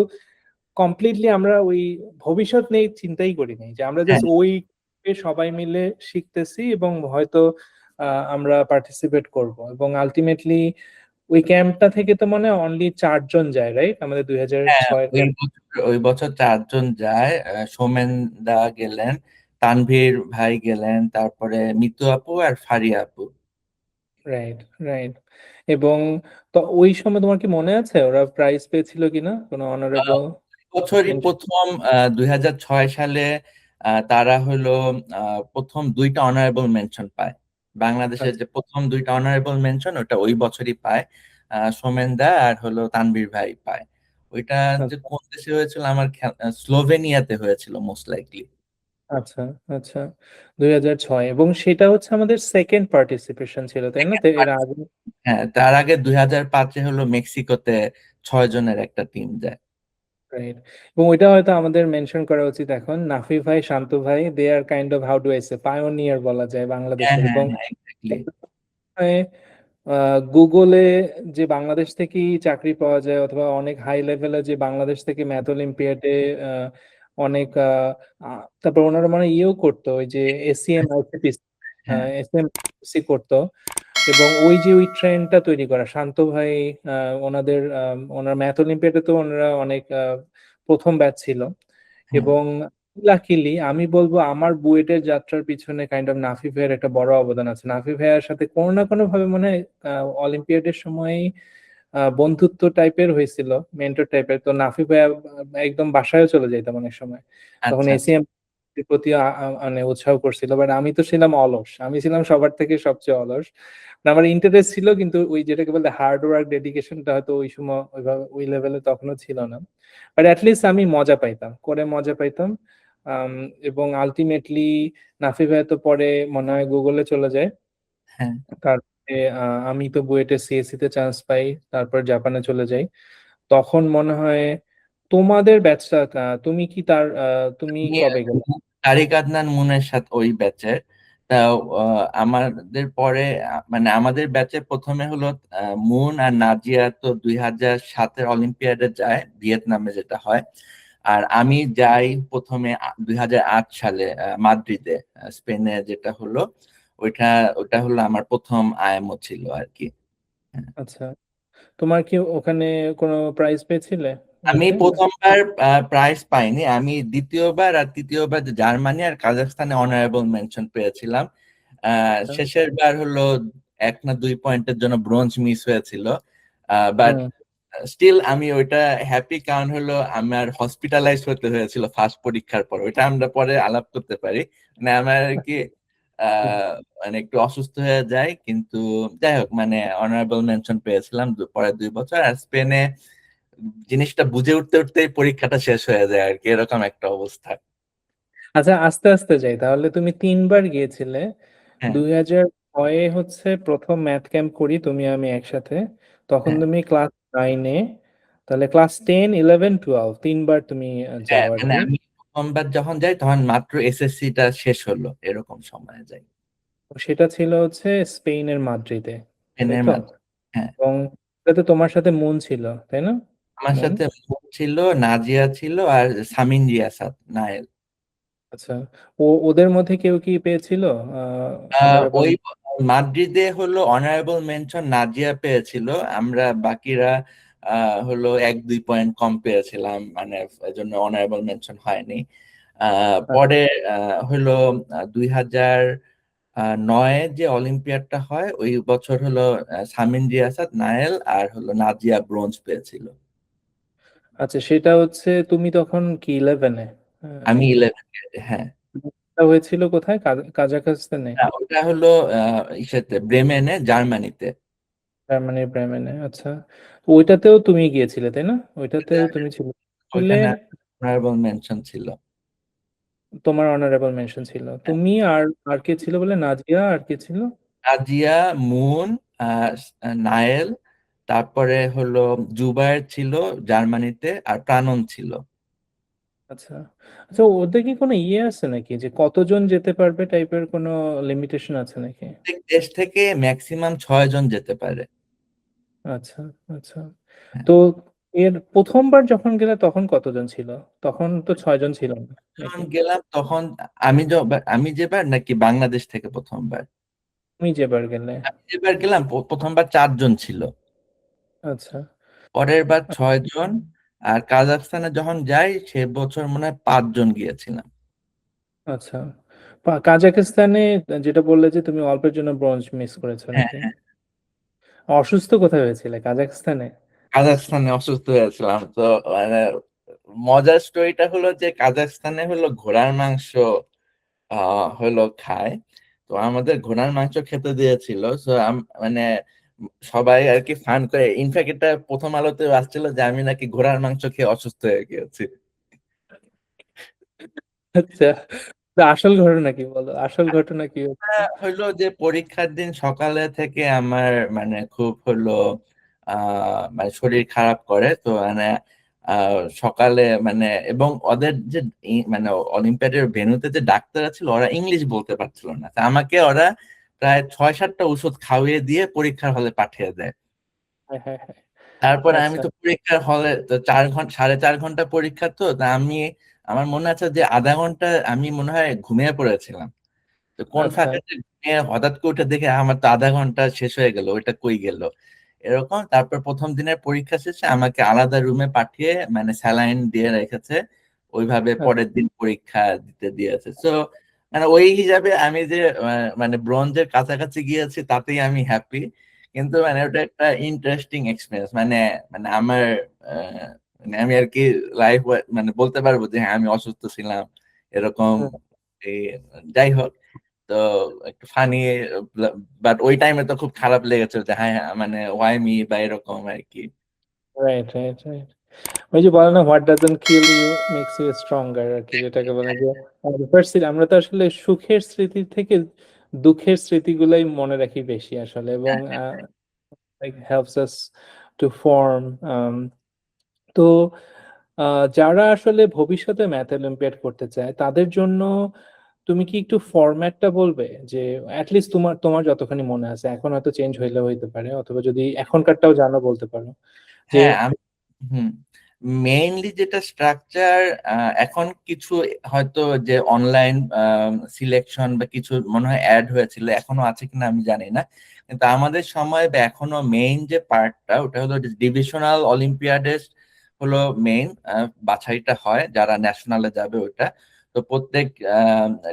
কমপ্লিটলি আমরা ওই ভবিষ্যৎ নিয়ে চিন্তাই করি নাই, যে আমরা হ্যাঁ, জাস্ট ওই সবাই মিলে শিখতেছি এবং হয়তো আমরা পার্টিসিপেট করব। এবং আলটিমেটলি ওই ক্যাম্পটা থেকে তো মনে অনলি 4 জন যায়, রাইট? আমাদের দুই হাজার হ্যাঁ, ছয়ের ক্যাম্প। ওই বছর 4 জন যায়। সৌমেন দা গেলেন, তানভীর ভাই গেলেন, তারপরে মিতু আপু আর ফারিয়া আপু। Right, right. এবং তো ওই সময় তোমার কি মনে আছে ওরা প্রাইজ পেয়েছিল কিনা, কোনো আহ, অনারেবল বছরই মেনশন? প্রথম 2006 সালে তারা হলো প্রথম 2টা অনারেবল মেনশন পায়। বাংলাদেশের আচ্ছা, যে প্রথম 2টা অনারেবল মেনশন ওটা ওই বছরই পায়। সোমেন দা আর হলো তানভীর ভাই পায়। ওইটা যে আচ্ছা, কোন দেশে হয়েছিল আমার স্লোভেনিয়াতে হয়েছিল মোস্ট লাইকলি। আচ্ছা, আচ্ছা। 2006, এবং সেটা হচ্ছে আমাদের সেকেন্ড পার্টিসিপেশন ছিল, তাই না? তো এর আগে, হ্যাঁ, তার আগে 2005-এ হলো মেক্সিকোতে 6 জনের একটা টিম যায়। রাইট। এবং ওইটা হয়তো আমাদের মেনশন করা উচিত এখন, নাফি ভাই, শান্ত ভাই, they are kind of how do I say pioneer বলা যায় হ্যাঁ, বাংলাদেশের। হ্যাঁ, এবং হ্যাঁ, এক্স্যাক্টলি। গুগলে যে বাংলাদেশ থেকেই চাকরি পাওয়া যায়, অথবা অনেক হাই লেভেলে যে বাংলাদেশ থেকে ম্যাথ অলিম্পিয়াডে অনেক তারপর ওনারা মানে ইয়েও করতো, ওই যে এসিএম আইসিপিসি, হ্যাঁ, এসএমসি করতো। এবং ওই যে ওই ট্রেন্ডটা তৈরি করা শান্ত ভাই, ওনাদের ওনার ম্যাথ অলিম্পিয়াডে তো ওনারা অনেক প্রথম ব্যাচ ছিল। হ্যাঁ, এবং লাকিলি আমি বলবো আমার বুয়েটের যাত্রার পিছনে কাইন্ড অফ নাফি ভাইয়ের একটা বড় অবদান আছে। নাফি ভাইয়ের সাথে কোনো না কোনো ভাবে মনে হয় অলিম্পিয়াডের সময় বন্ধুত্ব টাইপের হয়েছিল, মেন্টর টাইপের। তো নাফি ভাইয়া একদম বাসায় চলে যাইতাম অনেক সময়। তখন আচ্ছা আচ্ছা। এসিএম প্রতি মানে উৎসাহ করছিল, বাট আমি তো ছিলাম অলস, আমি ছিলাম সবার থেকে সবচেয়ে অলস। না, আমার ইন্টারেস্ট ছিল, কিন্তু ওই যেটাকে বলে হার্ড ওয়ার্ক ডেডিকেশনটা হয়তো ওই সময় ওইভাবে ওই লেভেলে তখনও ছিল না। বাট অ্যাটলিস্ট আমি মজা পাইতাম, করে মজা পাইতাম। আম, এবং আলটিমেটলি নাফি ভাইয়া তো পরে মনে হয় গুগলে চলে যায়। হ্যাঁ তারপরে আমি তো বুয়েটে সিএসসি তে চান্স পাই, তারপর জাপানে চলে যাই। তখন মনে হয় তোমাদের ব্যাচটা, তুমি কি তার তুমি আমি কবে গেলে? তারিক আদনান মুনের সাথে ওই ব্যাচের। তা আমাদের পরে মানে আমাদের ব্যাচে প্রথমে হলো মুন আর নাজিয়া তো 2007-এর অলিম্পিয়াডে যায় ভিয়েতনামে যেটা হয়। আর আমি যাই প্রথমে 2008 সালে মাদ্রিদে, স্পেনে যেটা হলো ওইটা। ওটা হলো আমার প্রথম আইএমও ছিল আর কি। আচ্ছা, তোমার কি ওখানে কোনো প্রাইজ পেয়েছিলে আমি ইয়াতে? প্রথমবার প্রাইজ পাইনি, আমি দ্বিতীয়বার আর তৃতীয়বার জার্মানি আর কাজাখস্তানে অনারেবল মেনশন পেয়েছিলাম। শেষের বার হলো 1 না 2 পয়েন্টের জন্য ব্রোঞ্জ মিস হয়েছিল। But hmm. স্টিল আমি ওইটা হ্যাপি, কারণ হলো আমার হসপিটালাইজ হতে হয়েছিল ফার্স্ট পরীক্ষার পর, ওইটা আমরা পরে আলাপ করতে পারি। মানে আমার আর কি মানে একটু অসুস্থ হয়ে যায়, কিন্তু যাই হোক মানে অনারেবল মেনশন পেয়েছিলাম পরের 2 বছর। আর স্পেনে জিনিসটা বুঝে উঠতে উঠতেই পরীক্ষাটা শেষ হয়ে যায় আর কি, এরকম একটা অবস্থা। আচ্ছা, আস্তে আস্তে যাই তাহলে। তুমি 3বার গিয়েছিলে। হ্যাঁ 2006-এ হচ্ছে প্রথম ম্যাথ ক্যাম্প করি তুমি আমি একসাথে, তখন হ্যাঁ তুমি ক্লাস 9-এ। তাহলে ক্লাস 10, 11, 12 3বার তুমি হ্যাঁ, যাও আর মানে কি। আমি প্রথমবার যখন যাই তখন মাত্র এসএসসি টা শেষ হলো, এরকম সময় যাই। সেটা ছিল হচ্ছে স্পেনের মাদ্রিদে, তাই ট্রেনের তো? মাধ্যমে। হ্যাঁ, এবং এটাতে তোমার সাথে মুন ছিল, তাই না? আমার মুন। সাথে মুন ছিল, নাজিয়া ছিল, আর সামিন রিয়াসাত নাইল। আচ্ছা, ওদের মধ্যে কেউ কি পেয়েছিল অনারেবল? ওই মাদ্রিদে হলো অনারেবল মেনশন নাজিয়া পেয়েছিল, আমরা বাকিরা হলো 1-2 পয়েন্ট কম পেয়েছিলাম, মানে এজন্য অনারেবল মেনশন হয়নি। পরে হলো 2009-এ যে অলিম্পিয়াডটা হয় ওই বছর হলো সামিন রিয়াসাত নাইল আর হলো নাজিয়া ব্রোঞ্জ পেয়েছিল। আচ্ছা, সেটা হচ্ছে তুমি তখন কি 11-এ আমি নাকি? 11। হ্যাঁ। এটা হয়েছিল কোথায়, কাজাখস্তানে? ওটা হলো ইসেতে ব্রেমেনে, জার্মানিতে। জার্মানির ব্রেমেনে, আচ্ছা। ওইটাতেও তুমি গিয়েছিলে, তাই না? ওইটাতেও তুমি ছিলে ছিলে ওইখানে অনারেবল মেনশন ছিল। তোমার অনারেবল মেনশন ছিল তুমি আর আর কে ছিল বলে, নাজিয়া, আর কে ছিল? নাজিয়া, মুন, আহ, নায়েল, তারপরে হলো জুবায়ের ছিল জার্মানিতে, আর প্রাণন ছিল। আচ্ছা। আচ্ছা, ওদের কি কোনো ইয়ে আছে নাকি, যে কতজন যেতে পারবে টাইপের কোনো লিমিটেশন আছে নাকি? প্রত্যেক দেশ থেকে ম্যাক্সিমাম 6 জন যেতে পারে। আচ্ছা, আচ্ছা। তো এর প্রথমবার যখন গেলে তখন কতজন ছিল? তখন তো 6 জন ছিল না যখন নাকি? গেলাম তখন আমি যেবার নাকি বাংলাদেশ থেকে প্রথমবার? তুমি যেবার গেলে। আমি যেবার গেলাম প্রথমবার 4 জন ছিল, আচ্ছা, পরের বার 6 জন। আর কাজাখস্তানে যখন যাই সে বছর মনে হয় 5 জন গিয়েছিলাম। আচ্ছা। কাজাকিস্তানে যেটা বললে যে তুমি অল্পের জন্য ব্রোঞ্জ মিস করেছো হ্যাঁ নাকি? হ্যাঁ, অসুস্থ কোথায় হয়েছিলে, কাজাকিস্তানে? কাজাখস্তানে অসুস্থ হয়েছিলাম তো। মানে মজার স্টোরিটা হলো যে কাজাখস্তানে হলো ঘোড়ার মাংস হলো খায়। তো আমাদের ঘোড়ার মাংস খেতে দিয়েছিল, তো মানে সবাই আর কি ফান করে, ইনফ্যাক্ট এটা প্রথম আলোতে আসছিল যে আমি নাকি ঘোড়ার মাংস খেয়ে অসুস্থ হয়ে গিয়েছি। আচ্ছা, তো আসল ঘটনা কি, বলো আসল ঘটনা কি হচ্ছে? হইলো যে পরীক্ষার দিন সকালে থেকে আমার মানে খুব হলো মানে শরীর খারাপ করে তো, মানে সকালে মানে, এবং ওদের যে মানে অলিম্পিয়াডের ভেন্যুতে যে ডাক্তার ছিল ওরা ইংলিশ বলতে পারছিল না, তা আমাকে ওরা প্রায় 6-7টা ওষুধ খাওয়িয়ে দিয়ে পরীক্ষার হলে পাঠিয়ে দেয়। হ্যাঁ, হ্যাঁ, হ্যাঁ। তারপরে আমি আচ্ছা, তো পরীক্ষার হলে তো 4 ঘন্টা 4.5 ঘন্টা পরীক্ষা, তো তা আমি আমার মনে আছে যে আধা ঘন্টা আমি মনে হয় ঘুমিয়ে পড়েছিলাম। তো কোন আচ্ছা, ফাঁকে যে ঘুমিয়ে হঠাৎ করে উঠে দেখে আমার তো আধা ঘন্টা শেষ হয়ে গেল, ওইটা কই গেল এরকম। তারপর প্রথম দিনের পরীক্ষা শেষে আমাকে আলাদা রুমে পাঠিয়ে মানে স্যালাইন দিয়ে রেখেছে, ওইভাবে আচ্ছা। পরের দিন পরীক্ষা দিতে দিয়েছে। তো মানে ওই হিসাবে আমি যে মানে ব্রোঞ্জের কাছাকাছি গিয়েছি তাতেই আমি হ্যাপি। কিন্তু মানে ওটা একটা ইন্টারেস্টিং এক্সপিরিয়েন্স, মানে মানে আমার আহ, মানে আমি আর কি লাইফ মানে বলতে পারবো যে হ্যাঁ আমি অসুস্থ ছিলাম এরকম। এই যাই হোক, তো একটু ফানি, বাট ওই টাইমে তো খুব খারাপ লেগেছে যে হ্যাঁ হ্যাঁ, মানে ওয়াই মি বা এরকম আর কি। Right, right, right. ওই যে বলে না, what doesn't kill you makes you stronger আর কি, যেটাকে বলে যে আমরা তো আসলে সুখের স্মৃতি থেকে দুঃখের স্মৃতিগুলাই মনে রাখি বেশি আসলে, এবং হেল্পস আস টু ফর্ম। তো যারা আসলে ভবিষ্যতে ম্যাথ অলিম্পিয়াড করতে চায় তাদের জন্য তুমি কি একটু ফরম্যাটটা বলবে, যে অ্যাটলিস্ট তোমার তোমার যতখানি মনে আছে, এখন হয়তো চেঞ্জ হইলেও হইতে পারে, অথবা যদি এখনকারটাও জানো বলতে পারো যে। হ্যাঁ আমি হুম মেইনলি যেটা স্ট্রাকচার, এখন কিছু হয়তো যে অনলাইন সিলেকশন বা কিছু মনে হয় অ্যাড হয়েছিল, এখনো আছে কিনা আমি জানি না, কিন্তু আমাদের সময় বা এখনো মেইন যে পার্টটা ওটা হলো ডিভিশনাল অলিম্পিয়াডে হলো মেইন বাছাইটা হয় যারা ন্যাশনালে যাবে ওটা। তো প্রত্যেক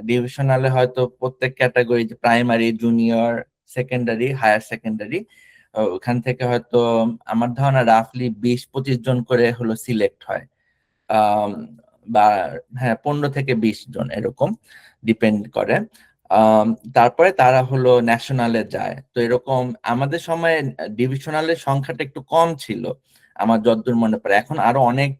ডিভিশনালে হয়তো প্রত্যেক category, primary, junior, secondary, higher secondary, ওখান থেকে হয়তো আমার ধারণা রাফলি 20-25 জন করে হলো সিলেক্ট হয়। আম, বা হ্যাঁ 15 থেকে 20 জন এরকম ডিপেন্ড করে। আম, তারপরে তারা হলো ন্যাশনালে যায়। তো এরকম আমাদের সময় ডিভিশনালের সংখ্যাটা একটু কম ছিল আমার যতদূর মনে পড়ে, এখন আরো অনেক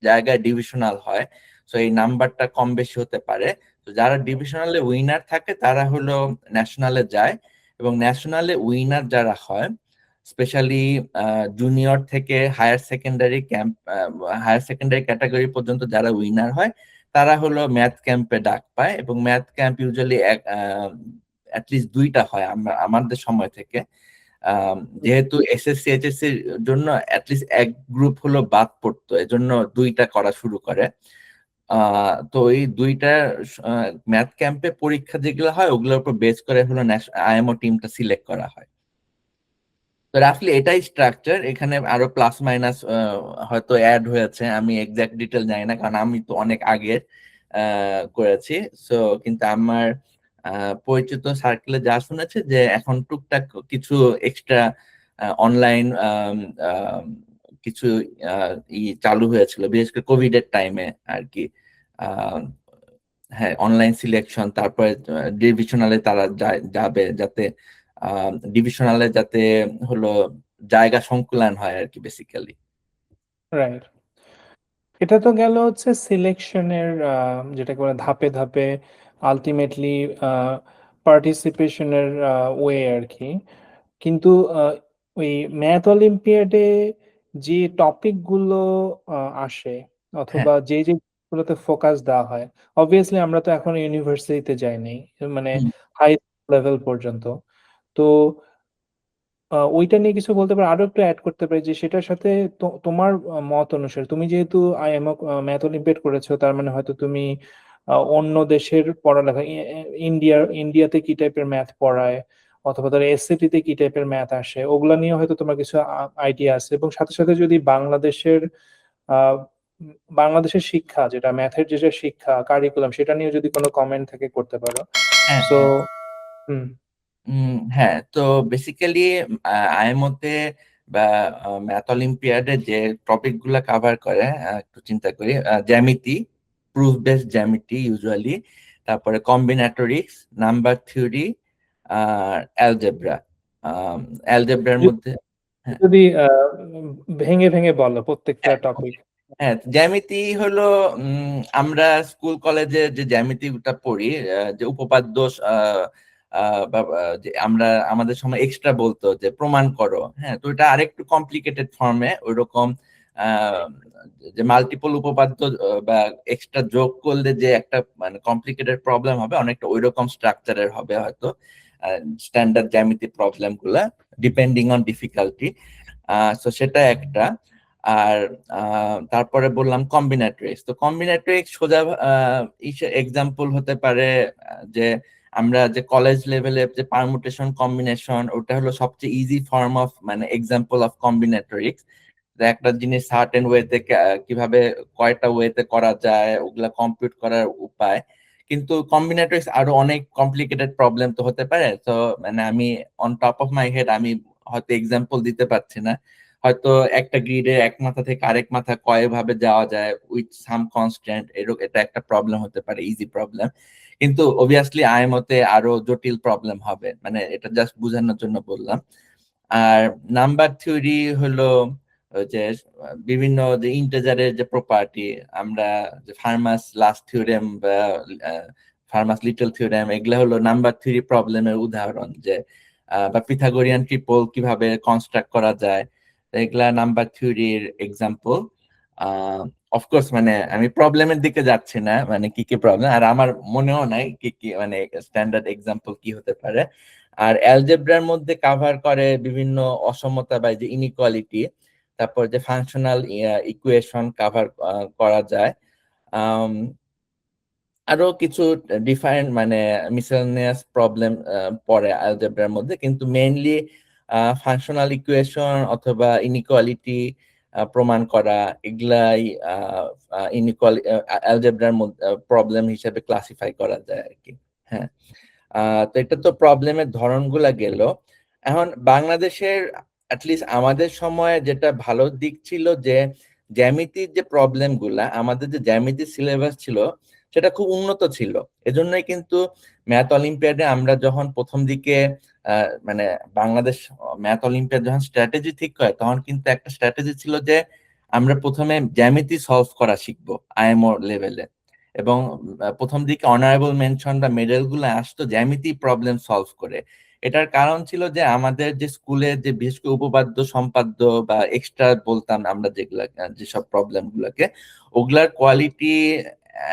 জায়গায় ডিভিশনাল হয়, তো এই নাম্বারটা কম বেশি হতে পারে। তো যারা ডিভিশনালে উইনার থাকে তারা হলো ন্যাশনালে যায়, এবং ন্যাশনালে উইনার যারা হয় স্পেশালি জুনিয়র থেকে হায়ার সেকেন্ডারি ক্যাটাগরি পর্যন্ত যারা উইনার হয় তারা হলো ম্যাথ ক্যাম্পে ডাক পায়, এবং ম্যাথ ক্যাম্প ইউজুয়ালি অ্যাটলিস্ট 2টা হয় আমাদের সময় থেকে। যেহেতু এসএসসি এইচএসসি এর জন্য অ্যাটলিস্ট এক গ্রুপ হলো বাদ পড়তো, এজন্য 2টা করা শুরু করে। তো এই 2টা ম্যাথ ক্যাম্পে পরীক্ষা যেগুলো হয় ওগুলোর উপর বেস করে হলো আইএমও টিমটা সিলেক্ট করা হয়। তো রাফলি এটাই স্ট্রাকচার, এখানে আরো প্লাস মাইনাস হয়তো অ্যাড হয়েছে, আমি এক্সাক্ট ডিটেল জানি না কারণ আমি তো অনেক আগে করেছি। সো কিন্তু আমার পরিচিত সার্কেলে যা শুনেছে যে এখন টুকটাক কিছু এক্সট্রা অনলাইন কিছু চালু হয়েছিল বিশেষ করে কোভিড এর টাইমে আর কি। আহ, হ্যাঁ অনলাইন সিলেকশন, তারপরে ডিভিশনালে তারা যাবে যাতে ডিভিশনালে যাতে হলো জায়গা সংকুলান হয় আর কি বেসিক্যালি। রাইট। এটা তো গেল হচ্ছে সিলেকশনের, যেটাকে বলে ধাপে ধাপে আলটিমেটলি পার্টিসিপেশনের ওয়ে আর কি। কিন্তু ওই ম্যাথ অলিম্পিয়াডে যে টপিক গুলো আসে, হ্যাঁ অথবা যে যে গুলোতে ফোকাস দেওয়া হয়, অবভিয়াসলি আমরা তো এখন ইউনিভার্সিটিতে যাই নাই, মানে হুম, হাই লেভেল পর্যন্ত। তো ওইটা নিয়ে কিছু বলতে পারো, আরো একটু অ্যাড করতে পারি যে সেটার সাথে তোমার মত অনুসারে, তুমি যেহেতু আইএমও ম্যাথ অলিম্পিয়াড করেছো, তার মানে হয়তো তুমি অন্য দেশের পড়ালেখা, ইন্ডিয়াতে কি টাইপের ম্যাথ পড়ায়, অথবা ধরো এসসিটি তে কি টাইপের ম্যাথ আসে, ওগুলা নিয়ে হয়তো তোমার কিছু আইডিয়া আছে, এবং সাথে সাথে যদি আহ বাংলাদেশের শিক্ষা, যেটা ম্যাথের যেটা শিক্ষা কারিকুলাম, সেটা নিয়ে যদি কোনো কমেন্ট থাকে করতে পারো। হ্যাঁ সো হ্যাঁ। হুম। হ্যাঁ তো বেসিক্যালি আইএমওতে বা ম্যাথ অলিম্পিয়াডে যে টপিক গুলা কাভার করে একটু চিন্তা করি, জ্যামিতি, প্রুফ বেসড জ্যামিতি ইউজুয়ালি, তারপরে কম্বিনেটরিক্স, নাম্বার থিওরি, আর অ্যালজেব্রা। অ্যালজেব্রার মধ্যে হ্যাঁ যদি ভেঙে ভেঙে বলো প্রত্যেকটা হ্যাঁ টপিক। হ্যাঁ জ্যামিতি হলো আমরা স্কুল কলেজে যে জ্যামিতিটা পড়ি, যে উপপাদ্য, যে আমরা আমাদের সময় এক্সট্রা বলতো যে প্রমাণ করো, হ্যাঁ তো এটা আরেকটু কমপ্লিকেটেড ফর্মে ওইরকম, আহ, যে মাল্টিপল উপপাদ্য বা এক্সট্রা যোগ করলে যে একটা মানে কমপ্লিকেটেড প্রবলেম হবে, অনেকটা ওইরকম স্ট্রাকচারের হবে হয়তো স্ট্যান্ডার্ড জ্যামিতি প্রবলেম গুলা, ডিপেন্ডিং অন ডিফিকাল্টি। তো সেটা একটা। আর তারপরে বললাম কম্বিনেটরিক্স। তো কম্বিনেটরিক্স সোজা এক্সাম্পল হতে পারে যে আমরা যে কলেজ লেভেলে যে পারমুটেশন কম্বিনেশন, ওটা হলো সবচেয়ে ইজি ফর্ম অফ মানে এক্সাম্পল অফ কম্বিনেটরিক্স। একটা জিনিস সার্টেন ওয়েতে কিভাবে কয়টা ওয়েতে করা যায় ওগুলা কম্পিউট করার উপায়। কিন্তু কম্বিনেটরিক্স আরো অনেক কমপ্লিকেটেড প্রবলেম তো হতে পারে, তো মানে আমি on top of my head আমি হয়তো এক্সাম্পল দিতে পারছি না, হয়তো একটা গ্রিডে এক মাথা থেকে আরেক মাথা কয় ভাবে যাওয়া যায় উইথ সাম কনস্ট্যান্ট, এটা একটা প্রবলেম হতে পারে, ইজি প্রবলেম। কিন্তু অবভিয়াসলি আইএমওতে আরো জটিল প্রবলেম হবে, মানে এটা জাস্ট বোঝানোর জন্য বললাম। আর নাম্বার থিওরি হলো ওই যে বিভিন্ন যে ইন্টিজারের যে প্রপার্টি, আমরা যে ফার্মাস লাস্ট থিওরেম বা ফার্মাস লিটল থিওরেম, এগুলা হলো নাম্বার থিওরি প্রবলেমের উদাহরণ, যে বা পিথাগোরিয়ান ট্রিপল কিভাবে কনস্ট্রাক্ট করা যায়, এগুলা নাম্বার থিওরির এক্সাম্পল। অফকোর্স মানে আমি প্রবলেমের দিকে যাচ্ছি না, মানে কি কি প্রবলেম, আর আমার মনেও নাই কি কি মানে স্ট্যান্ডার্ড এক্সাম্পল কি হতে পারে। আর অ্যালজেব্রার মধ্যে কাভার করে বিভিন্ন অসমতা বা যে ইনইকুয়ালিটি, তারপর যে ফাংশনাল ইকুয়েশন কাভার করা যায়। আম, আরো কিছু ডিফারেন্ট মানে মিসেলেনিয়াস প্রবলেম পড়ে অ্যালজেব্রার মধ্যে, কিন্তু মেইনলি ফাংশনাল ইকুয়েশন অথবা ইনইকুয়ালিটি প্রমাণ করা, এগুলাই ইনইকুয়ালিটি অ্যালজেব্রার প্রবলেম হিসেবে ক্লাসিফাই করা যায় আর কি। হ্যাঁ, তো এটা তো প্রবলেমের ধরনগুলা গেল। এখন বাংলাদেশের অ্যাটলিস্ট আমাদের সময়ে যেটা ভালো দিক ছিল যে জ্যামিতির যে প্রবলেম গুলা, আমাদের যে জ্যামিতির সিলেবাস ছিল সেটা খুব উন্নত ছিল। এজন্যই কিন্তু ম্যাথ অলিম্পিয়াডে আমরা যখন প্রথম দিকে মানে বাংলাদেশ ম্যাথ অলিম্পিয়াড যখন স্ট্র্যাটেজি ঠিক করে, তখন কিন্তু একটা স্ট্র্যাটেজি ছিল যে আমরা প্রথমে জ্যামিতি সলভ করা শিখবো আইএমও লেভেলে, এবং প্রথম দিকে অনারেবল মেনশন বা মেডেল গুলো আসতো জ্যামিতি প্রবলেম সলভ করে। এটার কারণ ছিল যে আমাদের যে স্কুলে যে বিশেষ করে উপপাদ্য সম্পাদ্য বা এক্সট্রা বলতাম আমরা যেগুলা যেসব প্রবলেম গুলাকে, ওগুলার কোয়ালিটি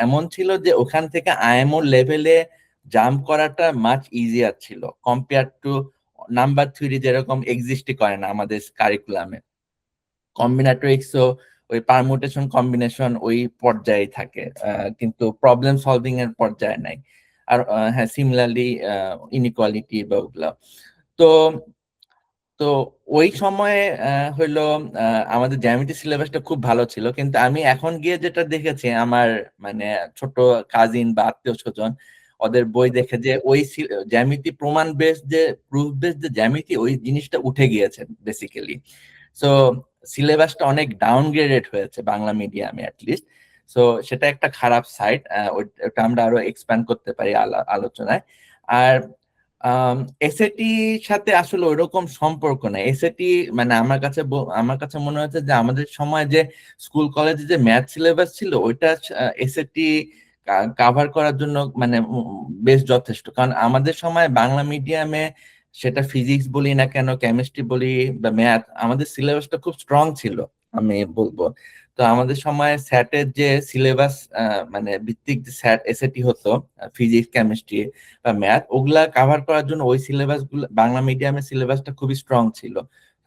এমন ছিল যে ওখান থেকে আইএমও লেভেলে জাম্প করাটা মাচ ইজিয়ার ছিল কম্পেয়ার টু নাম্বার থিওরি, যেরকম এক্সিস্টই করে না আমাদের কারিকুলামে। কম্বিনেটরিক্সও ওই পারমুটেশন কম্বিনেশন ওই পর্যায়ে থাকে, কিন্তু প্রবলেম সলভিং এর পর্যায়ে নাই। আর হ্যাঁ, সিমিলারলি ইনইকুয়ালিটি বা ওগুলা। তো তো ওই সময়ে হইলো আমাদের জ্যামিতি সিলেবাসটা খুব ভালো ছিল, কিন্তু আমি এখন গিয়ে যেটা দেখেছি আমার মানে ছোট কাজিন বা আত্মীয় স্বজন ওদের বই দেখে যে ওই জ্যামিতি প্রমাণ বেস যে প্রুফ বেস যে জ্যামিতি, ওই জিনিসটা উঠে গিয়েছে বেসিক্যালি। সো সিলেবাসটা অনেক ডাউনগ্রেডেড হয়েছে বাংলা মিডিয়ামে অ্যাটলিস্ট। সো সেটা একটা খারাপ সাইড, ওটা আমরা আরো এক্সপ্যান্ড করতে পারি আলোচনায়। আর এসএটি সাথে আসলে ওইরকম সম্পর্ক নাই। এসএটি মানে আমার কাছে মনে হচ্ছে যে আমাদের সময় যে স্কুল কলেজে যে ম্যাথ সিলেবাস ছিল ওইটা এসএটি কাভার করার জন্য মানে বেশ যথেষ্ট, কারণ আমাদের সময় বাংলা মিডিয়ামে সেটা ফিজিক্স বলি না কেন, কেমিস্ট্রি বলি বা ম্যাথ, আমাদের সিলেবাসটা খুব স্ট্রং ছিল আমি বলবো। তো আমাদের সময় স্যাটের যে সিলেবাস মানে ভিত্তিক যে স্যাট এসএটি হতো, ফিজিক্স কেমিস্ট্রি বা ম্যাথ, ওগুলা কাভার করার জন্য ওই সিলেবাস গুলো বাংলা মিডিয়ামের সিলেবাসটা খুবই স্ট্রং ছিল।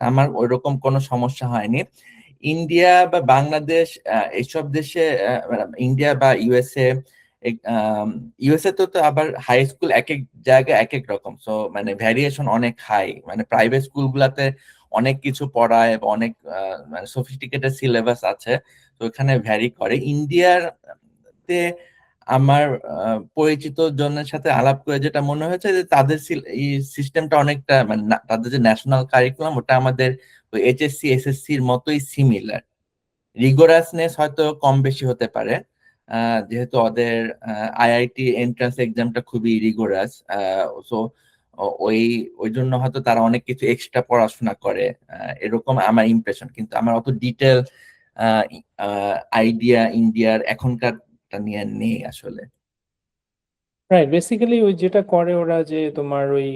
আমার ওইরকম কোনো সমস্যা হয়নি। ইন্ডিয়া বা বাংলাদেশ এইসব দেশে ইন্ডিয়া বা ইউএসএ, ইউএসএ তো আবার হাই স্কুল এক এক জায়গায় এক এক রকম, সো মানে ভ্যারিয়েশন অনেক হাই, মানে প্রাইভেট স্কুল গুলাতে অনেক কিছু পড়ায় বা অনেক মানে সফিস্টিকেটেড সিলেবাস আছে, তো এখানে ভ্যারি করে। ইন্ডিয়ার তে আমার পরিচিত জনের সাথে আলাপ করে যেটা মনে হয়েছে যে তাদের এই সিস্টেমটা অনেকটা মানে তাদের যে ন্যাশনাল কারিকুলাম ওটা আমাদের এইচএসসি এসএসসির মতোই সিমিলার। রিগোরাসনেস হয়তো কম বেশি হতে পারে, যেহেতু ওদের আইআইটি এন্ট্রান্স এক্সামটা খুবই রিগোরাস। সো ওই ওই জন্য হয়তো তারা অনেক কিছু এক্সট্রা পড়াশোনা করে, এরকম আমার ইমপ্রেশন, কিন্তু আমার অত ডিটেল আইডিয়া ইন্ডিয়ার এখনকারটা নিয়ে নেই আসলে। রাইট, বেসিক্যালি ওই যেটা করে ওরা যে তোমার ওই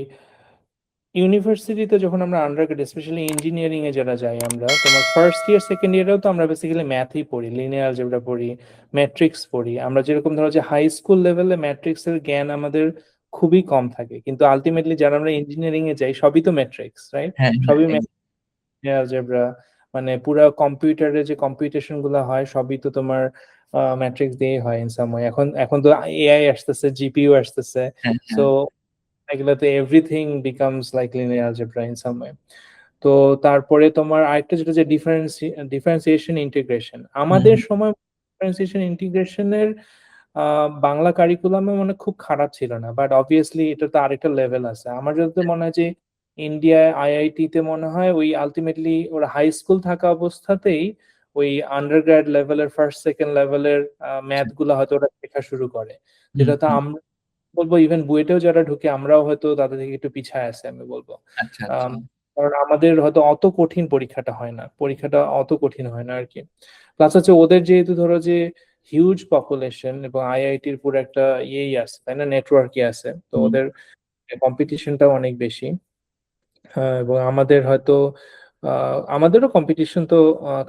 ইউনিভার্সিটিতে যখন আমরা আন্ডারগ্রেড স্পেশালি ইঞ্জিনিয়ারিং এ যারা যাই, আমরা তোমার ফার্স্ট ইয়ার সেকেন্ড ইয়ারেও তো আমরা বেসিক্যালি ম্যাথই পড়ি, লিনিয়ার অলজেব্রা পড়ি, ম্যাট্রিক্স পড়ি। আমরা যেরকম ধরো যে হাই স্কুল লেভেলে ম্যাট্রিক্স এর জ্ঞান আমাদের খুবই কম থাকে, কিন্তু আলটিমেটলি যারা আমরা ইঞ্জিনিয়ারিং এ যাই সবই তো ম্যাট্রিক্স, রাইট? হ্যাঁ, সবই হ্যাঁ, অলজেব্রা, মানে পুরা কম্পিউটারে যে কম্পিউটেশন গুলো হয় সবই তো তোমার ম্যাট্রিক্স দিয়ে হয় ইন সাম ওয়ে। এখন এখন তো এআই আসতেছে, জিপিইউ আসতেছে, হ্যাঁ, সো হ্যাঁ। এগুলাতে everything becomes like linear algebra in some way. তো তারপরে তোমার আরেকটা যেটা যে ডিফারেন্সিয়েশন ইন্টিগ্রেশন, হুম, আমাদের সময় ডিফারেন্সিয়েশন ইন্টিগ্রেশনের বাংলা কারিকুলামে মানে খুব খারাপ ছিল না, বাট অবভিয়াসলি এটা তো আরেকটা লেভেল আছে। আমার যত মনে হয় যে ইন্ডিয়ায় আইআইটি তে মনে হয় ওই আলটিমেটলি ওরা হাই স্কুল থাকা অবস্থাতেই ওই আন্ডারগ্র্যাড লেভেলের ফার্স্ট সেকেন্ড লেভেলের ম্যাথ গুলা হয়তো ওরা শেখা শুরু করে, হুম যেটা তো হুম আমরা বলবো ইভেন বুয়েটেও যারা ঢুকে আমরাও হয়তো তাদের থেকে একটু পিছায় আছে আমি বলবো। আচ্ছা আচ্ছা। কারণ আমাদের হয়তো অত কঠিন পরীক্ষাটা হয় না, পরীক্ষাটা অত কঠিন হয় না আর কি। প্লাস হচ্ছে ওদের যেহেতু ধরো যে হিউজ পপুলেশন এবং আইআইটির পুরো একটা ইয়েই আছে তাই না, নেটওয়ার্কই আছে, তো হুম ওদের কম্পিটিশনটাও অনেক বেশি। এবং আমাদের হয়তো আমাদেরও কম্পিটিশন তো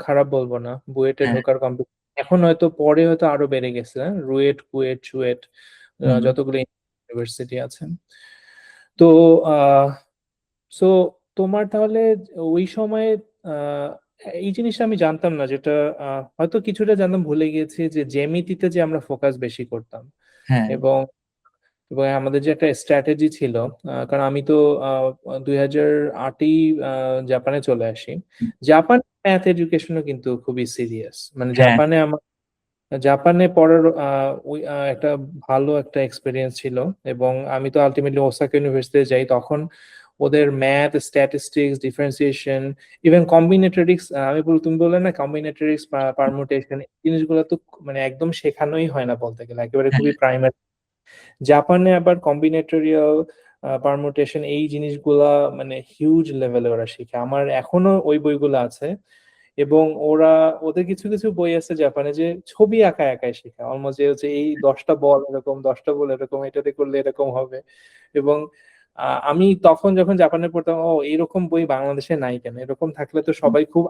খারাপ বলবো না, বুয়েটে হ্যাঁ ঢোকার কম্পিটিশন এখন হয়তো পরে হয়তো আরো বেড়ে গেছে, হ্যাঁ? রুয়েট, কুয়েট, চুয়েট, হুম যতগুলো ইউনিভার্সিটি আছে। তো আহ সো তোমার তাহলে ওই সময়ে আহ, এই জিনিসটা আমি জানতাম না, যেটা হয়তো কিছুটা জানতাম, ভুলে গিয়েছি যে জ্যামিতিতে যে আমরা ফোকাস বেশি করতাম। হ্যাঁ এবং এবং আমাদের যে একটা স্ট্র্যাটেজি ছিল, কারণ আমি তো 2008-ই জাপানে চলে আসি। জাপান ম্যাথ এডুকেশনও কিন্তু খুবই সিরিয়াস, মানে হ্যাঁ জাপানে পড়ার ওই একটা ভালো একটা এক্সপিরিয়েন্স ছিল। এবং আমি তো আলটিমেটলি ওসাকা ইউনিভার্সিটিতে যাই, তখন ওদের ম্যাথ, স্ট্যাটিস্টিক্স, ডিফারেন্সিয়েশন, ইভেন কম্বিনেটরিক্স, আমি বল তুমি বললে না কম্বিনেটরিক্স, পারমুটেশন, এই জিনিসগুলো তো মানে একদম শেখানোই হয় না বলতে গেলে, একেবারে হ্যাঁ খুবই প্রাইমারি। জাপানে আবার কম্বিনেটোরিয়াল, পারমুটেশন, এই জিনিসগুলা মানে হিউজ লেভেলে ওরা শিখে, আমার এখনো ওই বইগুলো আছে। এবং ওদের কিছু কিছু বই আছে জাপানে যে ছবি আঁকা একাই শেখা, অলমোস্ট যে হচ্ছে এই 10টা বল এরকম, 10টা বল এরকম, এটাতে করলে এরকম হবে। এবং আমি তখন যখন জাপানে পড়তাম, ও এরকম বই বাংলাদেশে নাই কেন, এরকম থাকলে তো সবাই খুব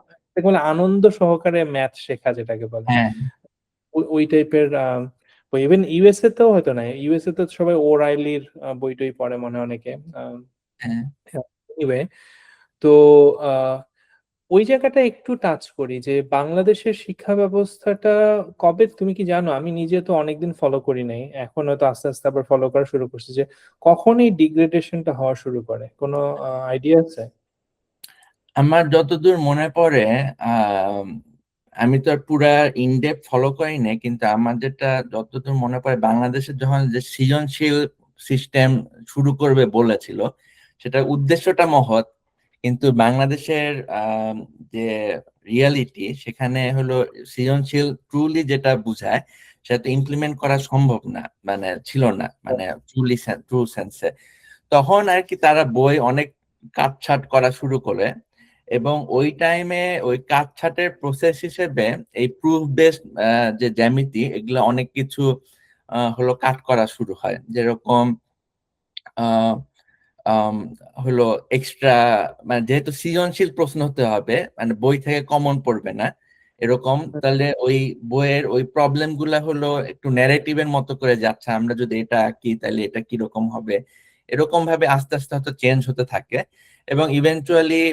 বলে আনন্দ সহকারে ম্যাথ শেখা যেটাকে বলে, হ্যাঁ ওই টাইপের বই। ইভেন ইউএসএ তেও হয়তো নাই, ইউএসএ তে সবাই ওরাইলির বই টই পড়ে মনে হয় অনেকে। হ্যাঁ এনিওয়ে, তো আহ, ওই জায়গাটা একটু টাচ করি যে বাংলাদেশের শিক্ষা ব্যবস্থাটা কবে, তুমি কি জানো? আমি নিজে তো অনেকদিন ফলো করি নাই, এখন হয়তো আস্তে আস্তে আবার ফলো করা শুরু করছি, যে কখন এই ডিগ্রেডেশনটা হওয়া শুরু করে, কোনো আইডিয়া আছে? আমার যতদূর মনে পড়ে, আম, আমি তো আর পুরা ইনডেপথ ফলো করি না, কিন্তু আমার যেটা যতদূর মনে পড়ে, বাংলাদেশের যখন যে সৃজনশীল সিস্টেম শুরু করবে বলেছিল, সেটার উদ্দেশ্যটা মহৎ, কিন্তু বাংলাদেশের যে রিয়ালিটি সেখানে হলো সৃজনশীল ট্রুলি যেটা বোঝায় সেটা ইমপ্লিমেন্ট করা সম্ভব না, মানে ছিল না, মানে ট্রুলি ট্রু সেন্সে। তখন আর কি তারা বই অনেক কাটছাঁট করা শুরু করে, এবং ওই টাইমে ওই কাটছাঁটের প্রসেস হিসেবে এই প্রুফ বেসড যে জ্যামিতি, এগুলো অনেক কিছু হলো কাট করা শুরু হয়, যেরকম আহ, আম, হলো এক্সট্রা, মানে যেহেতু সৃজনশীল প্রশ্ন হতে হবে, মানে বই থেকে কমন পড়বে না এরকম, তাহলে ওই বইয়ের ওই প্রবলেম গুলা হলো একটু ন্যারেটিভের মতো করে যাচ্ছে, আমরা যদি এটা আঁকি তাহলে এটা কিরকম হবে, এরকম ভাবে আস্তে আস্তে হয়তো চেঞ্জ হতে থাকে। এবং ইভেনচুয়ালি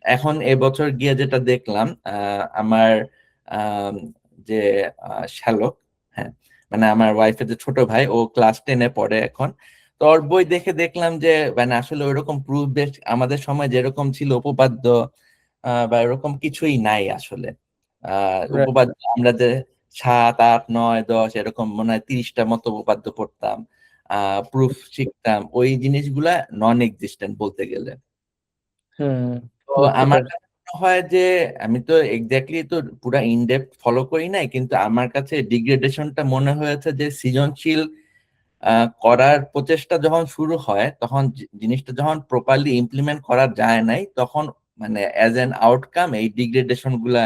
এখন এবছর গিয়ে যেটা দেখলাম, আমার আম, যে শ্যালক, হ্যাঁ, মানে আমার ওয়াইফের যে ছোট ভাই, ও ক্লাস 10-এ পড়ে এখন। তো ওর বই দেখে দেখলাম যে মানে আসলে ওইরকম প্রুফ বেসড আমাদের সময় যেরকম ছিল উপপাদ্য, বা এরকম কিছুই নাই আসলে। Right. উপপাদ্য আমরা যে 7, 8, 9, 10 এরকম মনে হয় 30টা মতো উপপাদ্য পড়তাম, প্রুফ শিখতাম, ওই জিনিসগুলা নন এক্সিস্টেন্ট বলতে গেলে। হুম, তো বুঝতে আমার পারছি। কাছে মনে হয় যে, আমি তো এক্স্যাক্টলি তো পুরা ইনডেপথ ফলো করি নাই, কিন্তু আমার কাছে ডিগ্রেডেশনটা মনে হয়েছে যে সৃজনশীল করার প্রচেষ্টা যখন শুরু হয়, তখন জিনিসটা যখন প্রপারলি ইমপ্লিমেন্ট করা যায় নাই, তখন মানে অ্যাজ এন আউটকাম এই ডিগ্রেডেশন গুলা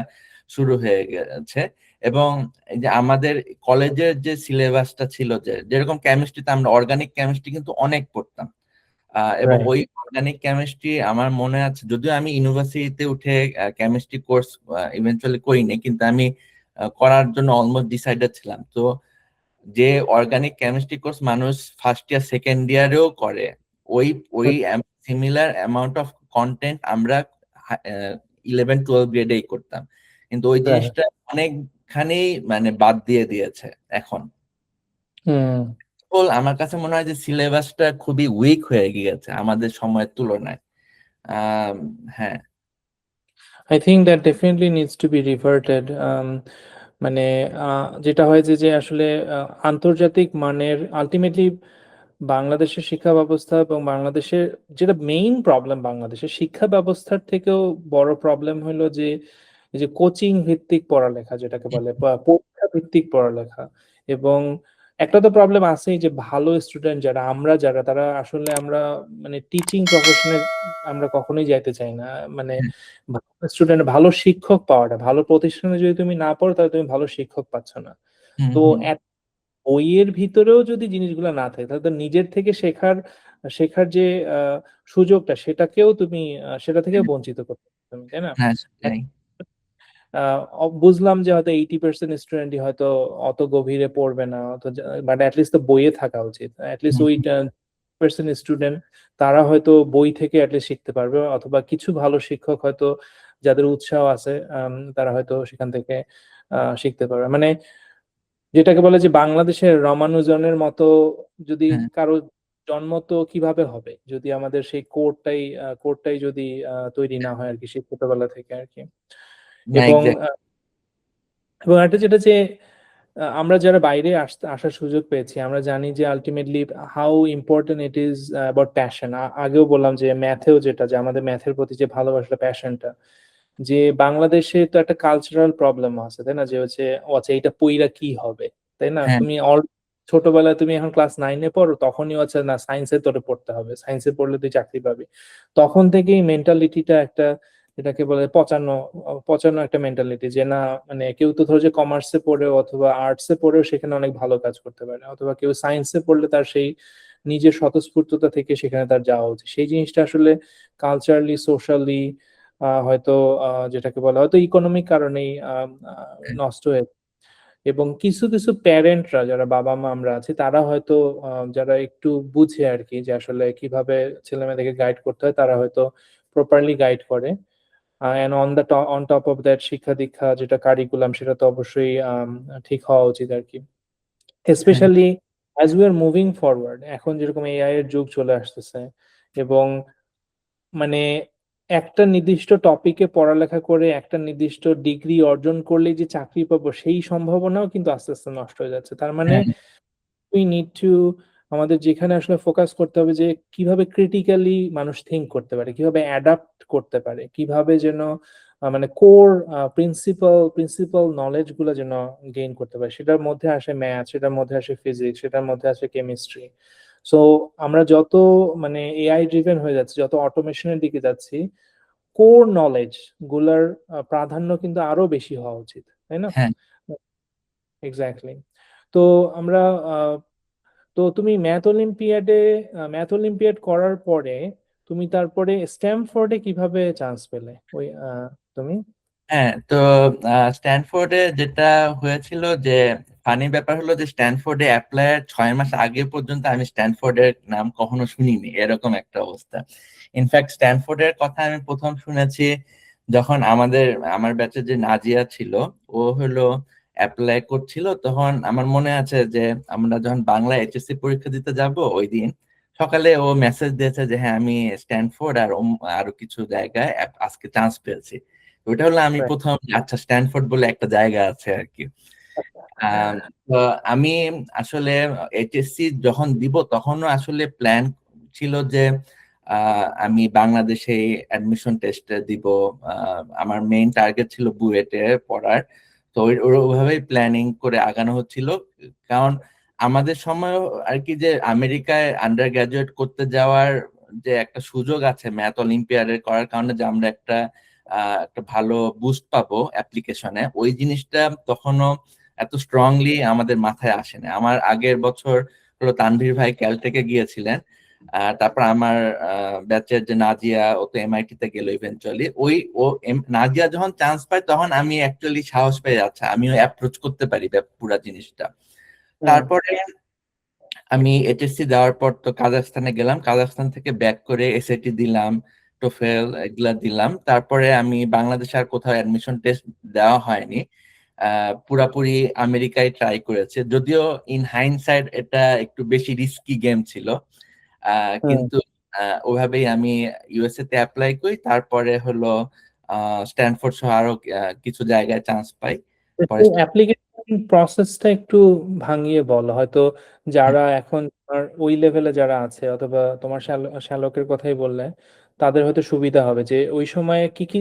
শুরু হয়ে গেছে। এবং এই যে আমাদের কলেজের যে সিলেবাসটা ছিল, যে যেরকম কেমিস্ট্রিতে আমরা অর্গানিক কেমিস্ট্রি কিন্তু অনেক পড়তাম, এবং রাইট। ওই অর্গানিক কেমিস্ট্রি আমার মনে আছে, যদিও আমি ইউনিভার্সিটিতে উঠে কেমিস্ট্রি কোর্স ইভেন্চুয়ালি করিনি, কিন্তু আমি করার জন্য অলমোস্ট ডিসাইডেড ছিলাম। তো যে অর্গানিক কেমিস্ট্রি কোর্স মানুষ ফার্স্ট ইয়ার সেকেন্ড ইয়ারেও করে, ওই ওই সিমিলার অ্যামাউন্ট অফ কন্টেন্ট আমরা 11, 12 গ্রেডেই করতাম, কিন্তু ওই রাইট। জিনিসটা অনেকখানি মানে বাদ দিয়ে দিয়েছে এখন। হুম। আমার কাছে মনে হয় যে সিলেবাসটা খুবই উইক হয়ে গিয়েছে আমাদের সময়ের তুলনায়। আম, হ্যাঁ I think that definitely needs to be reverted. মানে যেটা হয় যে যে আসলে আন্তর্জাতিক মানের আলটিমেটলি বাংলাদেশের শিক্ষা ব্যবস্থা এবং বাংলাদেশের যেটা মেইন প্রবলেম, বাংলাদেশের শিক্ষা ব্যবস্থার থেকেও বড় প্রবলেম হলো যে এই যে কোচিং ভিত্তিক পড়ালেখা যেটাকে বলে, বা পরীক্ষা ভিত্তিক পড়ালেখা। এবং একটা তো প্রবলেম আছেই যে ভালো স্টুডেন্ট যারা, আমরা যারা, তারা আসলে আমরা মানে টিচিং প্রফেশনে আমরা কখনোই যাইতে চাই না। মানে ভালো স্টুডেন্ট, ভালো শিক্ষক পাওয়াটা, ভালো প্রতিষ্ঠানে যদি তুমি না পড়ো তাহলে তুমি ভালো শিক্ষক পাচ্ছ না। হুম তো হুম। বইয়ের ভিতরেও যদি জিনিসগুলো না থাকে তাহলে তো নিজের থেকে শেখার শেখার যে আহ, সুযোগটা, সেটাকেও তুমি সেটা থেকে বঞ্চিত করতে পারো তুমি, তাই না? হ্যাঁ সেটাই। বুঝলাম যে হয়তো 80% স্টুডেন্টই হয়তো অত গভীরে পড়বে না, অত, বাট অ্যাটলিস্ট তো বইয়ে থাকা উচিত। অ্যাটলিস্ট হুম ওই হুম। 20% স্টুডেন্ট তারা হয়তো বই থেকে অ্যাটলিস্ট শিখতে পারবে, অথবা কিছু ভালো শিক্ষক হয়তো যাদের উৎসাহ আছে, তারা হয়তো সেখান থেকে শিখতে পারবে। মানে যেটাকে বলে যে বাংলাদেশের রমানুজনের মতো যদি হ্যাঁ কারো জন্ম, তো কিভাবে হবে যদি আমাদের সেই কোডটাই যদি তৈরি না হয় আর কি, সেই ছোটবেলা থেকে আর কি। না এবং এক্স্যাক্ট। এবং একটা যেটা যে আমরা যারা বাইরে আসার সুযোগ পেয়েছি, আমরা জানি যে ultimately how important it is about passion. আগেও বললাম যে ম্যাথেও যেটা, যে আমাদের ম্যাথের প্রতি যে ভালোবাসাটা, প্যাশনটা, যে বাংলাদেশে তো একটা কালচারাল প্রবলেম আছে, তাই না? যে হচ্ছে ও আচ্ছা এটা পইরা কি হবে, তাই না? হ্যাঁ তুমি অল ছোটবেলায় তুমি এখন ক্লাস 9-এ পড়ো, তখনই হচ্ছে না সায়েন্সে তোরে পড়তে হবে, সায়েন্সে পড়লে তুই চাকরি পাবি। তখন থেকেই মেন্টালিটিটা একটা, এটাকে বলে পচানো, পচানো একটা মেন্টালিটি, যে না মানে কেউ তো ধরো যে কমার্সে পড়েও অথবা আর্টসে পড়েও সেখানে অনেক ভালো কাজ করতে পারে, অথবা কেউ সায়েন্সে পড়লে তার সেই নিজের স্বতঃস্ফূর্ততা থেকে সেখানে তার যাওয়া উচিত। সেই জিনিসটা আসলে কালচারালি, সোশ্যালি, হয়তো যেটাকে বলা হয়তো ইকোনমিক কারণেই নষ্ট হয়ে। এবং কিছু কিছু প্যারেন্টরা, যারা বাবা মা আমরা আছি, তারা হয়তো যারা একটু বুঝে আর কি, যে আসলে কিভাবে ছেলে মেয়েদেরকে গাইড করতে হয়, তারা হয়তো প্রপারলি গাইড করে। And on top of that, শিক্ষা দীক্ষা যেটা কারিকুলাম, সেটা তো অবশ্যই ঠিক হওয়া উচিত আর কি। হ্যাঁ specially as we are moving forward, এখন যেরকম এআই এর যুগ চলে আসতেছে, এবং মানে একটা নির্দিষ্ট টপিকে পড়ালেখা করে একটা নির্দিষ্ট ডিগ্রি অর্জন করলেই যে চাকরি পাবো, সেই সম্ভাবনাও কিন্তু আস্তে আস্তে নষ্ট হয়ে যাচ্ছে। তার মানে হ্যাঁ উই নিড টু, আমাদের যেখানে আসলে ফোকাস করতে হবে যে কিভাবে ক্রিটিক্যালি মানুষ থিঙ্ক করতে পারে, কিভাবে অ্যাডাপ্ট করতে পারে, কিভাবে যেন মানে কোর প্রিন্সিপাল নলেজ গুলো যেন গেইন করতে পারে। সেটার মধ্যে আসে ম্যাথ, সেটার মধ্যে আসে ফিজিক্স, সেটার মধ্যে আসে কেমিস্ট্রি। সো আমরা যত মানে এআই ড্রিভেন হয়ে যাচ্ছি, যত অটোমেশনের দিকে যাচ্ছি, কোর নলেজ গুলার প্রাধান্য কিন্তু আরো বেশি হওয়া উচিত, তাই না? হ্যাঁ। এক্স্যাক্টলি। তো আমরা তো তুমি ম্যাথ অলিম্পিয়াড করার পরে তুমি তারপরে স্ট্যামফোর্ডে কিভাবে চান্স পেলে ওই তুমি? হ্যাঁ তো স্ট্যানফোর্ডে যেটা হয়েছিল যে ফানি ব্যাপার হলো যে স্ট্যানফোর্ডে অ্যাপ্লাইয়ের 6 মাস আগে পর্যন্ত আমি স্ট্যানফোর্ডের নাম কখনো শুনিনি, এরকম একটা অবস্থা। ইনফ্যাক্ট স্ট্যানফোর্ডের কথা আমি প্রথম শুনেছি যখন আমার ব্যাচে যে নাজিয়া ছিল, ও হলো অ্যাপ্লাই করছিল। তখন আমার মনে আছে যে আমরা যখন বাংলা এইচএসসি পরীক্ষা দিতে যাব ওই দিন সকালে ও মেসেজ দিয়েছে যে হ্যাঁ আমি স্ট্যানফোর্ড আর আরো কিছু জায়গায় আজকে চান্স পেয়েছি। ওইটা হলো আমি Right. প্রথম, আচ্ছা স্ট্যানফোর্ড বলে একটা জায়গা আছে আর কি। আম, তো আমি আসলে এইচএসসি যখন দিব তখনও আসলে প্ল্যান ছিল যে আমি বাংলাদেশে অ্যাডমিশন টেস্ট দিব। আমার মেইন টার্গেট ছিল বুয়েটে পড়ার। তো ওইভাবেই প্ল্যানিং করে আগানো হচ্ছিল। কারণ আমাদের সময় আর কি যে আমেরিকায় আন্ডার গ্রাজুয়েট করতে যাওয়ার যে একটা সুযোগ আছে ম্যাথ অলিম্পিয়াডের করার কারণে, যে আমরা একটা ভালো বুস্ট পাবো অ্যাপ্লিকেশনে, ওই জিনিসটা তখনও এত স্ট্রংলি আমাদের মাথায় আসে না। আমার আগের বছর হলো তানভীর ভাই ক্যালটেকে গিয়েছিলেন। তারপর আমার ব্যাচের যে নাজিয়া, ও তো এমআইটি তে গেল ইভেন্চুয়ালি। নাজিয়া যখন চান্স পায় তখন আমি অ্যাকচুয়ালি সাহস পেয়ে যাচ্ছে, আমিও অ্যাপ্রোচ করতে পারি পুরা জিনিসটা। হুম। তারপরে আমি এইচএসসি দেওয়ার পর তো কাজাখস্তানে গেলাম, কাজাখস্তান থেকে ব্যাক করে এসএটি দিলাম, টোফেল এগুলা দিলাম। তারপরে আমি বাংলাদেশে আর কোথাও অ্যাডমিশন টেস্ট দেওয়া হয়নি। পুরাপুরি আমেরিকায় ট্রাই করেছে, যদিও ইন হাইন্ডসাইড এটা একটু বেশি রিস্কি গেম ছিল। হুম। কিন্তু ওভাবেই আমি ইউএসএ তে অ্যাপ্লাই করি। তারপরে হলো স্ট্যানফোর্ড সহ আরো কিছু জায়গায় চান্স পাই পরে। প্রসেসটা একটু ভাঙিয়ে বলো, হয়তো যারা এখন তোমার ওই লেভেলে যারা আছে, অথবা তোমার শ্যালকের কথাই বললে, তাদের হয়তো সুবিধা হবে যে ওই সময়ে কি কি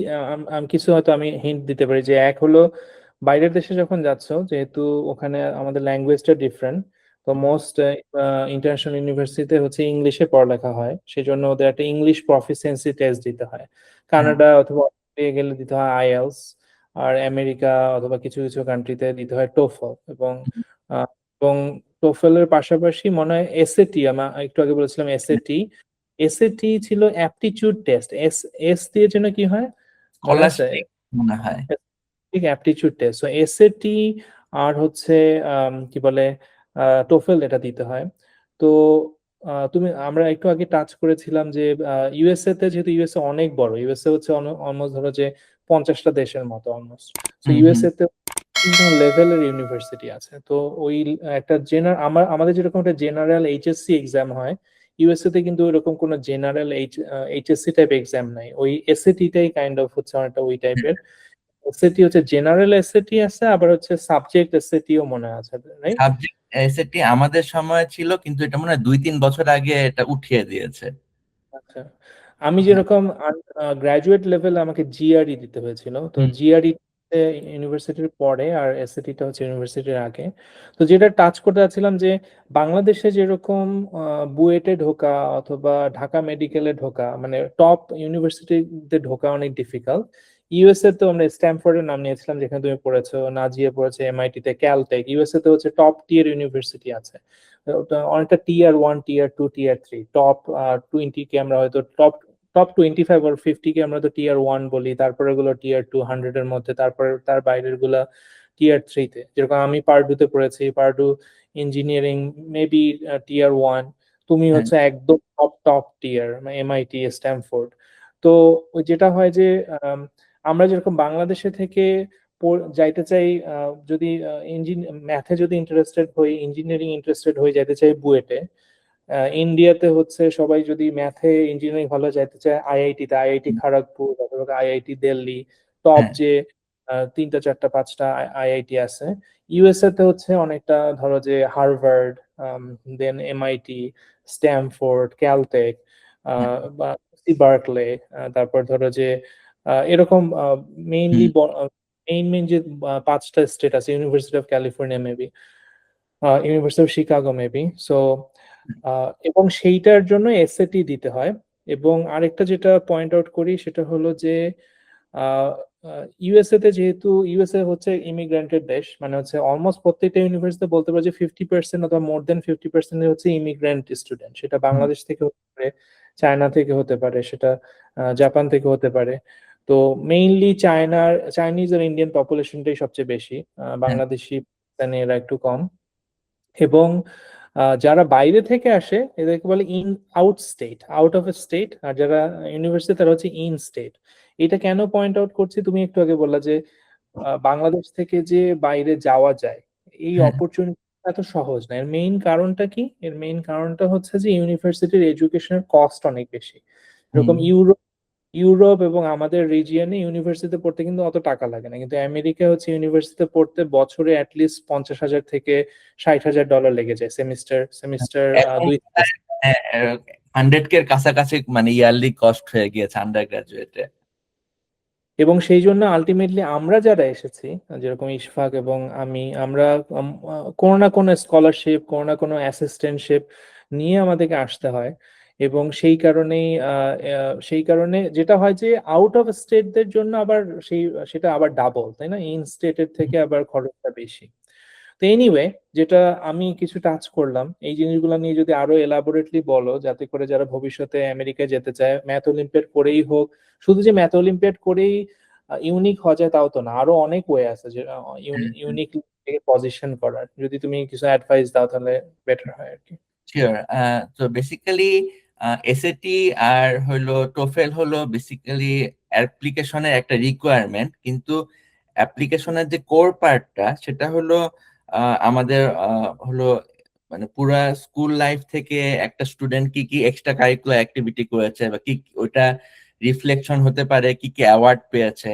আমি কিছু হয়তো আমি হিন্ট দিতে পারি। যে এক হলো, বাইরের দেশে যখন যাচ্ছ, যেহেতু ওখানে আমাদের ল্যাঙ্গুয়েজটা ডিফারেন্ট, তো মোস্ট ইন্টারন্যাশনাল ইউনিভার্সিটিতে হচ্ছে ইংলিশে পড়ালেখা হয়, সেজন্য ওদের একটা ইংলিশ প্রফিসিয়েন্সি টেস্ট দিতে হয়। হ্যাঁ, কানাডা অথবা অস্ট্রেলিয়া গেলে দিতে হয় আইএলস, আর আমেরিকা অথবা কিছু কিছু কান্ট্রিতে দিতে হয় টোফল। এবং আহ, এবং টোফেলের পাশাপাশি মনে হয় এসএটি, আমি একটু আগে বলেছিলাম এসএটি। এসএটি ছিল অ্যাপটিটিউড টেস্ট, এস এস দিয়ে জন্য কি হয় মনে আছে? স্কলাস্টিক মনে হয়। ঠিক, অ্যাপটিটিউড টেস্ট। সো এসএটি আর হচ্ছে কি বলে টোফেল, এটা দিতে হয়। তো আমরা একটু আগে টাচ করেছিলাম যে ইউএসএ তে, যেহেতু ইউএসএ অনেক বড়, ইউএসএ হচ্ছে অলমোস্ট ধরো যে 50টা দেশের মতো অলমোস্ট। তো হুম হুম। ইউএসএ তে বিভিন্ন লেভেলের ইউনিভার্সিটি আছে। তো ওই একটা আমাদের যেরকম একটা জেনারেল এইচএসসি এক্সাম হয়, ইউএসএ তে কিন্তু ওইরকম কোনো জেনারেল এইচএসসি টাইপ এক্সাম নাই। ওই এসএটি টাই কাইন্ড অফ হচ্ছে অনেকটা ওই টাইপের। এসএটি হচ্ছে জেনারেল এসএটি আছে, আবার হচ্ছে সাবজেক্ট এসএটিও মনে আছে, রাইট? সাবজেক্ট এসএটি আমাদের সময় ছিল, কিন্তু এটা মনে হয় 2-3 বছর আগে এটা উঠিয়ে দিয়েছে। আচ্ছা, আমি হ্যাঁ। যেরকম গ্রাজুয়েট লেভেলে আমাকে জিআরই দিতে হয়েছিল, তো হুম জিআরই ইউনিভার্সিটির পরে, আর এসএটিটা হচ্ছে ইউনিভার্সিটির আগে। তো যেটা টাচ করতে চাচ্ছিলাম যে বাংলাদেশে যেরকম বুয়েটে ঢোকা অথবা ঢাকা মেডিকেলে ঢোকা, মানে টপ ইউনিভার্সিটিতে ঢোকা অনেক ডিফিকাল্ট। ইউএসএ তো আমরা স্ট্যামফোর্ডের নাম নিয়েছিলাম, যেখানে তুমি পড়েছো, নাজিয়া পড়েছে এমআইটি তে, ক্যালটেক। ইউএসএ তে হচ্ছে টপ টিয়ার ইউনিভার্সিটি আছে, ওটা অনেকটা টিয়ার 1, টিয়ার 2, টিয়ার 3, টপ 20 কে আমরা হয়তো টপ টপ 25 or 50 কে আমরা তো টিয়ার 1 বলি, তারপরে গুলো টিয়ার 2, 100-এর মধ্যে, তারপরে তার বাইরের গুলা টিয়ার 3 তে। যেরকম আমি পার্ডুতে পড়েছি, পার্ডু ইঞ্জিনিয়ারিং মেবি টিয়ার 1। তুমি হ্যাঁ। হচ্ছে একদম টপ টপ টিয়ার, এমআইটি, স্ট্যামফোর্ড। তো ওই যেটা হয় যে আমরা যেরকম বাংলাদেশে থেকে যাইতে চাই, যদি ম্যাথে যদি ইন্টারেস্টেড হই, ইঞ্জিনিয়ারিং ইন্টারেস্টেড হয়ে যাইতে চাই বুয়েটে। ইন্ডিয়াতে হচ্ছে সবাই যদি ম্যাথে ইঞ্জিনিয়ারিং ভালো যাইতে চায় আইআইটিতে, আইআইটি খড়গপুর অথবা আইআইটি দিল্লি, টপ হ্যাঁ। যে 3টা 4টা 5টা আইআইটি আছে। ইউএসএ তে হচ্ছে অনেকটা, ধরো যে হার্ভার্ড, দেন এমআইটি, স্ট্যামফোর্ড, ক্যালটেক, হ্যাঁ। বা বার্কলে, তারপর ধরো যে এরকম মেইনলি হুম মেইন মেইন যে 5টা স্টেট আছে, university of California maybe, university of Chicago maybe. So এবং সেইটার জন্য এসএটি দিতে হয়। এবং আরেকটা যেটা পয়েন্ট আউট করি সেটা হলো যে ইউএসএ তে, যেহেতু ইউএসএ হচ্ছে ইমিগ্রেন্টের দেশ, মানে হচ্ছে অলমোস্ট প্রত্যেকটা ইউনিভার্সিটিতে বলতে পারো যে 50% অথবা মোর দেন 50% হচ্ছে ইমিগ্রেন্ট স্টুডেন্ট। সেটা হুম। বাংলাদেশ থেকে হতে পারে, চায়না থেকে হতে পারে, সেটা জাপান থেকে হতে পারে। তো মেইনলি চাইনিজ আর ইন্ডিয়ান পপুলেশনটাই সবচেয়ে বেশি, হ্যাঁ। বাংলাদেশি পাকিস্তানি এরা একটু কম। এবং যারা বাইরে থেকে আসে এদেরকে বলে in out state, out of state. আর যারা ইউনিভার্সিটি তারা হচ্ছে ইন স্টেট। এটা কেন পয়েন্ট আউট করছি, তুমি একটু আগে বললা যে বাংলাদেশ থেকে যে বাইরে যাওয়া যায়, এই হ্যাঁ। অপরচুনিটি এত সহজ না। এর মেইন কারণটা কি? এর মেইন কারণটা হচ্ছে যে ইউনিভার্সিটির এডুকেশনের কস্ট অনেক বেশি। হুম। এরকম ইউরোপ ইউরোপ এবং আমাদের রিজিয়নে ইউনিভার্সিটিতে পড়তে কিন্তু অত টাকা লাগে না, কিন্তু আমেরিকা হচ্ছে ইউনিভার্সিটিতে পড়তে বছরে অ্যাটলিস্ট 50,000 থেকে $60,000 লেগে যায়, সেমিস্টার সেমিস্টার এখন 2 semester। 100K এর কাছাকাছি মানে ইয়ারলি কস্ট হয়ে গিয়েছে আন্ডার গ্রাজুয়েটে। এবং সেই জন্য আলটিমেটলি আমরা যারা এসেছি, যেরকম ইশফাক এবং আমি, আমরা কোনো না কোনো স্কলারশিপ, কোনো না কোনো অ্যাসিস্ট্যান্টশিপ নিয়ে আমাদেরকে আসতে হয়। এবং সেই কারণে যেটা হয় যে আউট অফ স্টেটদের জন্য আবার সেই সেটা আবার ডাবল, তাই না? ইন স্টেটের থেকে আবার খরচটা বেশি। তো এনিওয়ে, যেটা আমি কিছু টাচ করলাম, এই জিনিসগুলো নিয়ে যদি আরো এলাবোরেটলি বলো, যাতে করে যারা ভবিষ্যতে আমেরিকায় যেতে চায়, ম্যাথ অলিম্পিয়াড করেই হোক। শুধু যে ম্যাথ অলিম্পিয়াড করেই ইউনিক হওয়া যায় তাও তো না, আরো অনেক ওয়ে আছে যে ইউনিক পজিশন করার। যদি তুমি কিছু অ্যাডভাইস দাও তাহলে বেটার হয় আর কি। শিওর। তো বেসিক্যালি এসএটি আর হলো টোফেল হলো বেসিক্যালি অ্যাপ্লিকেশনের একটা রিকোয়ারমেন্ট, কিন্তু অ্যাপ্লিকেশনের যে কোর পার্টটা সেটা হলো আমাদের হলো মানে পুরা স্কুল লাইফ থেকে একটা স্টুডেন্ট কি কি এক্সট্রা কারিকুলার অ্যাক্টিভিটি করেছে, বা কি ওইটা রিফ্লেকশন হতে পারে, কি কি অ্যাওয়ার্ড পেয়েছে,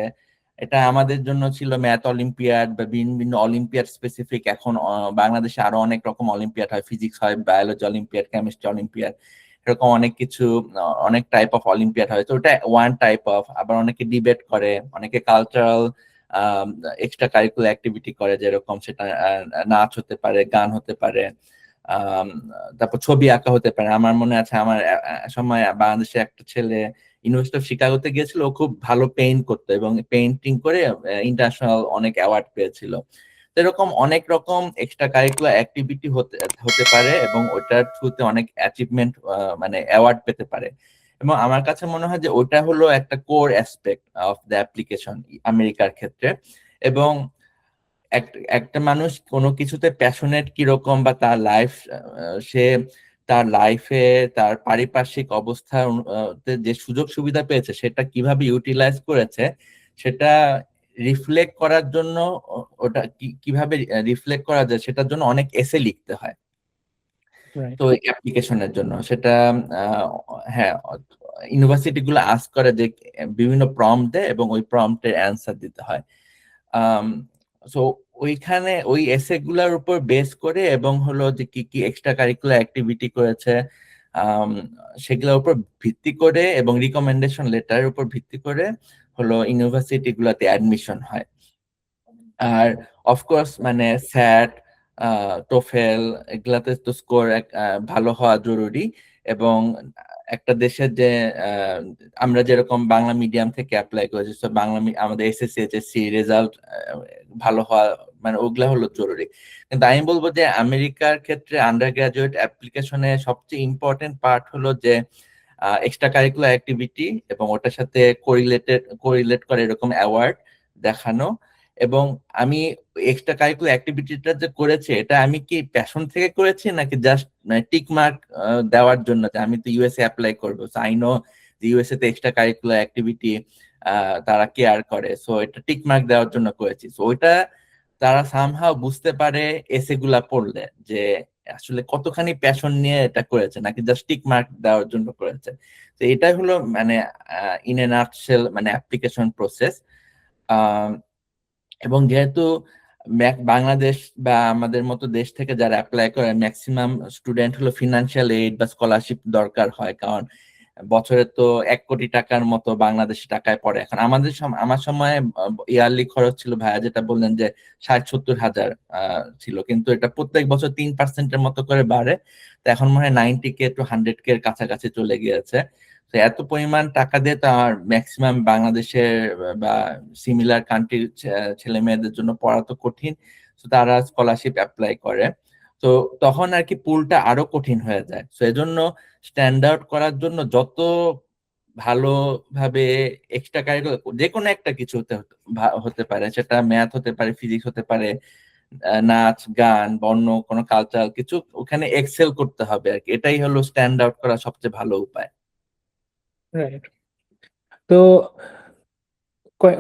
এটা আমাদের জন্য ছিল ম্যাথ অলিম্পিয়াড বা ভিন্ন ভিন্ন অলিম্পিয়াড স্পেসিফিক। এখন বাংলাদেশে আরো অনেক রকম অলিম্পিয়াড হয়, ফিজিক্স হয়, বায়োলজি অলিম্পিয়াড, কেমিস্ট্রি অলিম্পিয়াড, এরকম অনেক কিছু, অনেক টাইপ অফ অলিম্পিয়াড হয়। তো ওটা ওয়ান টাইপ অফ। আবার অনেকে ডিবেট করে, অনেকে কালচারাল এক্সট্রা কারিকুলার অ্যাক্টিভিটি করে, যেরকম সেটা নাচ হতে পারে, গান হতে পারে, আম, তারপর ছবি আঁকা হতে পারে। আমার মনে আছে আমার সময় বাংলাদেশে একটা ছেলে ইউনিভার্সিটি অফ শিকাগোতে গিয়েছিল, ও খুব ভালো পেইন্ট করতো এবং পেইন্টিং করে ইন্টারন্যাশনাল অনেক অ্যাওয়ার্ড পেয়েছিল। তো এরকম অনেক রকম এক্সট্রা কারিকুলার অ্যাক্টিভিটি হতে হতে পারে এবং ওটার থ্রুতে অনেক অ্যাচিভমেন্ট মানে অ্যাওয়ার্ড পেতে পারে। এবং আমার কাছে মনে হয় যে ওটা হলো একটা core aspect of the application আমেরিকার ক্ষেত্রে। এবং একটা মানুষ কোনো কিছুতে প্যাশনেট কিরকম বা তার লাইফ, সে তার লাইফে তার পারিপার্শ্বিক অবস্থা যে সুযোগ সুবিধা পেয়েছে সেটা কিভাবে ইউটিলাইজ করেছে সেটা রিফ্লেক্ট করার জন্য, ওটা কিভাবে রিফ্লেক্ট করা যায় সেটার জন্য অনেক এসে লিখতে হয়। রাইট। তো অ্যাপ্লিকেশনের জন্য সেটা আহ, হ্যাঁ, ইউনিভার্সিটি গুলো আস্ক করে যে বিভিন্ন প্রম্পট দেয় এবং ওই প্রম্পটের অ্যান্সার দিতে হয়। সো ওইখানে ওই এসে গুলার উপর বেস করে এবং হলো যে কি কি এক্সট্রা কারিকুলার অ্যাক্টিভিটি করেছে আম, সেগুলোর উপর ভিত্তি করে এবং রিকমেন্ডেশন লেটারের উপর ভিত্তি করে হলো ইউনিভার্সিটি গুলাতে অ্যাডমিশন হয়। আর অফকোর্স মানে স্যাট, টোফেল, এগুলাতে তো স্কোর ভালো হওয়া জরুরি। এবং একটা দেশের যে আহ, আমরা যেরকম বাংলা মিডিয়াম থেকে অ্যাপ্লাই করেছি, তো বাংলা আমাদের এসএসসি এইচএসসি রেজাল্ট ভালো হওয়া, মানে ওগুলা হলো জরুরি। কিন্তু আমি বলবো যে আমেরিকার ক্ষেত্রে আন্ডার গ্রাজুয়েট অ্যাপ্লিকেশনে সবচেয়ে ইম্পর্টেন্ট পার্ট হলো যে এক্সট্রা কারিকুলার অ্যাক্টিভিটি এবং ওটার সাথে কোরিলেট করে এরকম অ্যাওয়ার্ড দেখানো। এবং আমি এক্সট্রা কারিকুলার অ্যাক্টিভিটিটা যে করেছি এটা আমি কি প্যাশন থেকে করেছি নাকি জাস্ট টিক মার্ক দেওয়ার জন্য যে আমি তো ইউএসএ অ্যাপ্লাই করবো, আই নো যে ইউএসএ তে এক্সট্রা কারিকুলার অ্যাক্টিভিটি তারা কেয়ার করে, সো এটা টিক মার্ক দেওয়ার জন্য করেছি। সো ওইটা তারা সামহাও বুঝতে পারে এসে গুলা পড়লে যে আসলে কতখানি প্যাশন নিয়ে এটা করেছে নাকি জাস্ট টিক মার্ক দেওয়ার জন্য করেছে। তো এটাই হলো মানে ইন এ নাটশেল মানে অ্যাপ্লিকেশন প্রসেস। এবং যেহেতু বাংলাদেশ বা আমাদের মতো দেশ থেকে যারা অ্যাপ্লাই করে ম্যাক্সিমাম স্টুডেন্ট হলো ফিনান্সিয়াল এইড বা স্কলারশিপ দরকার হয়, কারণ বছরে তো 1 কোটি টাকার মতো বাংলাদেশি টাকায় পড়ে। এখন আমাদের আমার সময় ইয়ারলি খরচ ছিল ভাইয়া যেটা বললেন যে 60-70 হাজার ছিল, কিন্তু এটা প্রত্যেক বছর 3%-এর মতো করে বাড়ে। তো এখন মনে হয় 90K to 100K এর কাছাকাছি চলে গিয়েছে। তো এত পরিমাণ টাকা দিয়ে তো আমার ম্যাক্সিমাম বাংলাদেশের বা সিমিলার কান্ট্রির ছেলে মেয়েদের জন্য পড়া তো কঠিন। তো তারা স্কলারশিপ অ্যাপ্লাই করে। তো তখন আর কি পুলটা আরো কঠিন হয়ে যায়। তো এজন্য স্ট্যান্ড আউট করার জন্য যত ভালোভাবে এক্সট্রা কারিকুলার যে কোনো একটা কিছু হতে পারে, সেটা ম্যাথ হতে পারে, ফিজিক্স হতে পারে, নাচ গান বা অন্য কোনো কালচারাল কিছু, ওখানে এক্সেল করতে হবে আর কি। এটাই হলো স্ট্যান্ড আউট করার সবচেয়ে ভালো উপায়। রাইট। তো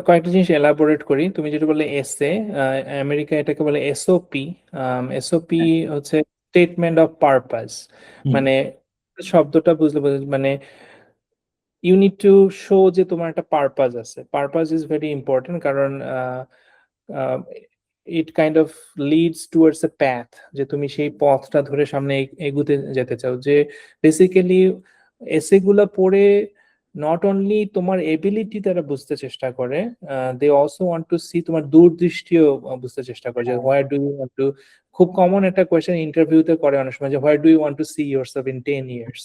কয়েকটা জিনিস এলাবোরেট করি। তুমি যেটা বললে এসএ, আমেরিকা এটাকে বলে এসওপি। এসওপি হ্যাঁ। হচ্ছে স্টেটমেন্ট অফ পারপাস। হুম। মানে শব্দটা বুঝলে মানে ইউ নিড টু শো যে তোমার একটা পারপাস আছে। পারপাস ইজ ভেরি ইম্পর্টেন্ট, কারণ it kind of leads towards a path, যে তুমি সেই পথটা ধরে সামনে এগুতে যেতে চাও। যে বেসিক্যালি এসে গুলা পড়ে নট অনলি তোমার এবিলিটি তারা বুঝতে চেষ্টা করে, they also want to see তোমার দূরদৃষ্টিও বুঝতে চেষ্টা করে, যে where do you want to. খুব কমন একটা কোয়েশ্চেন ইন্টারভিউতে করে অনেক সময়, যে where do you want to see yourself in 10 years,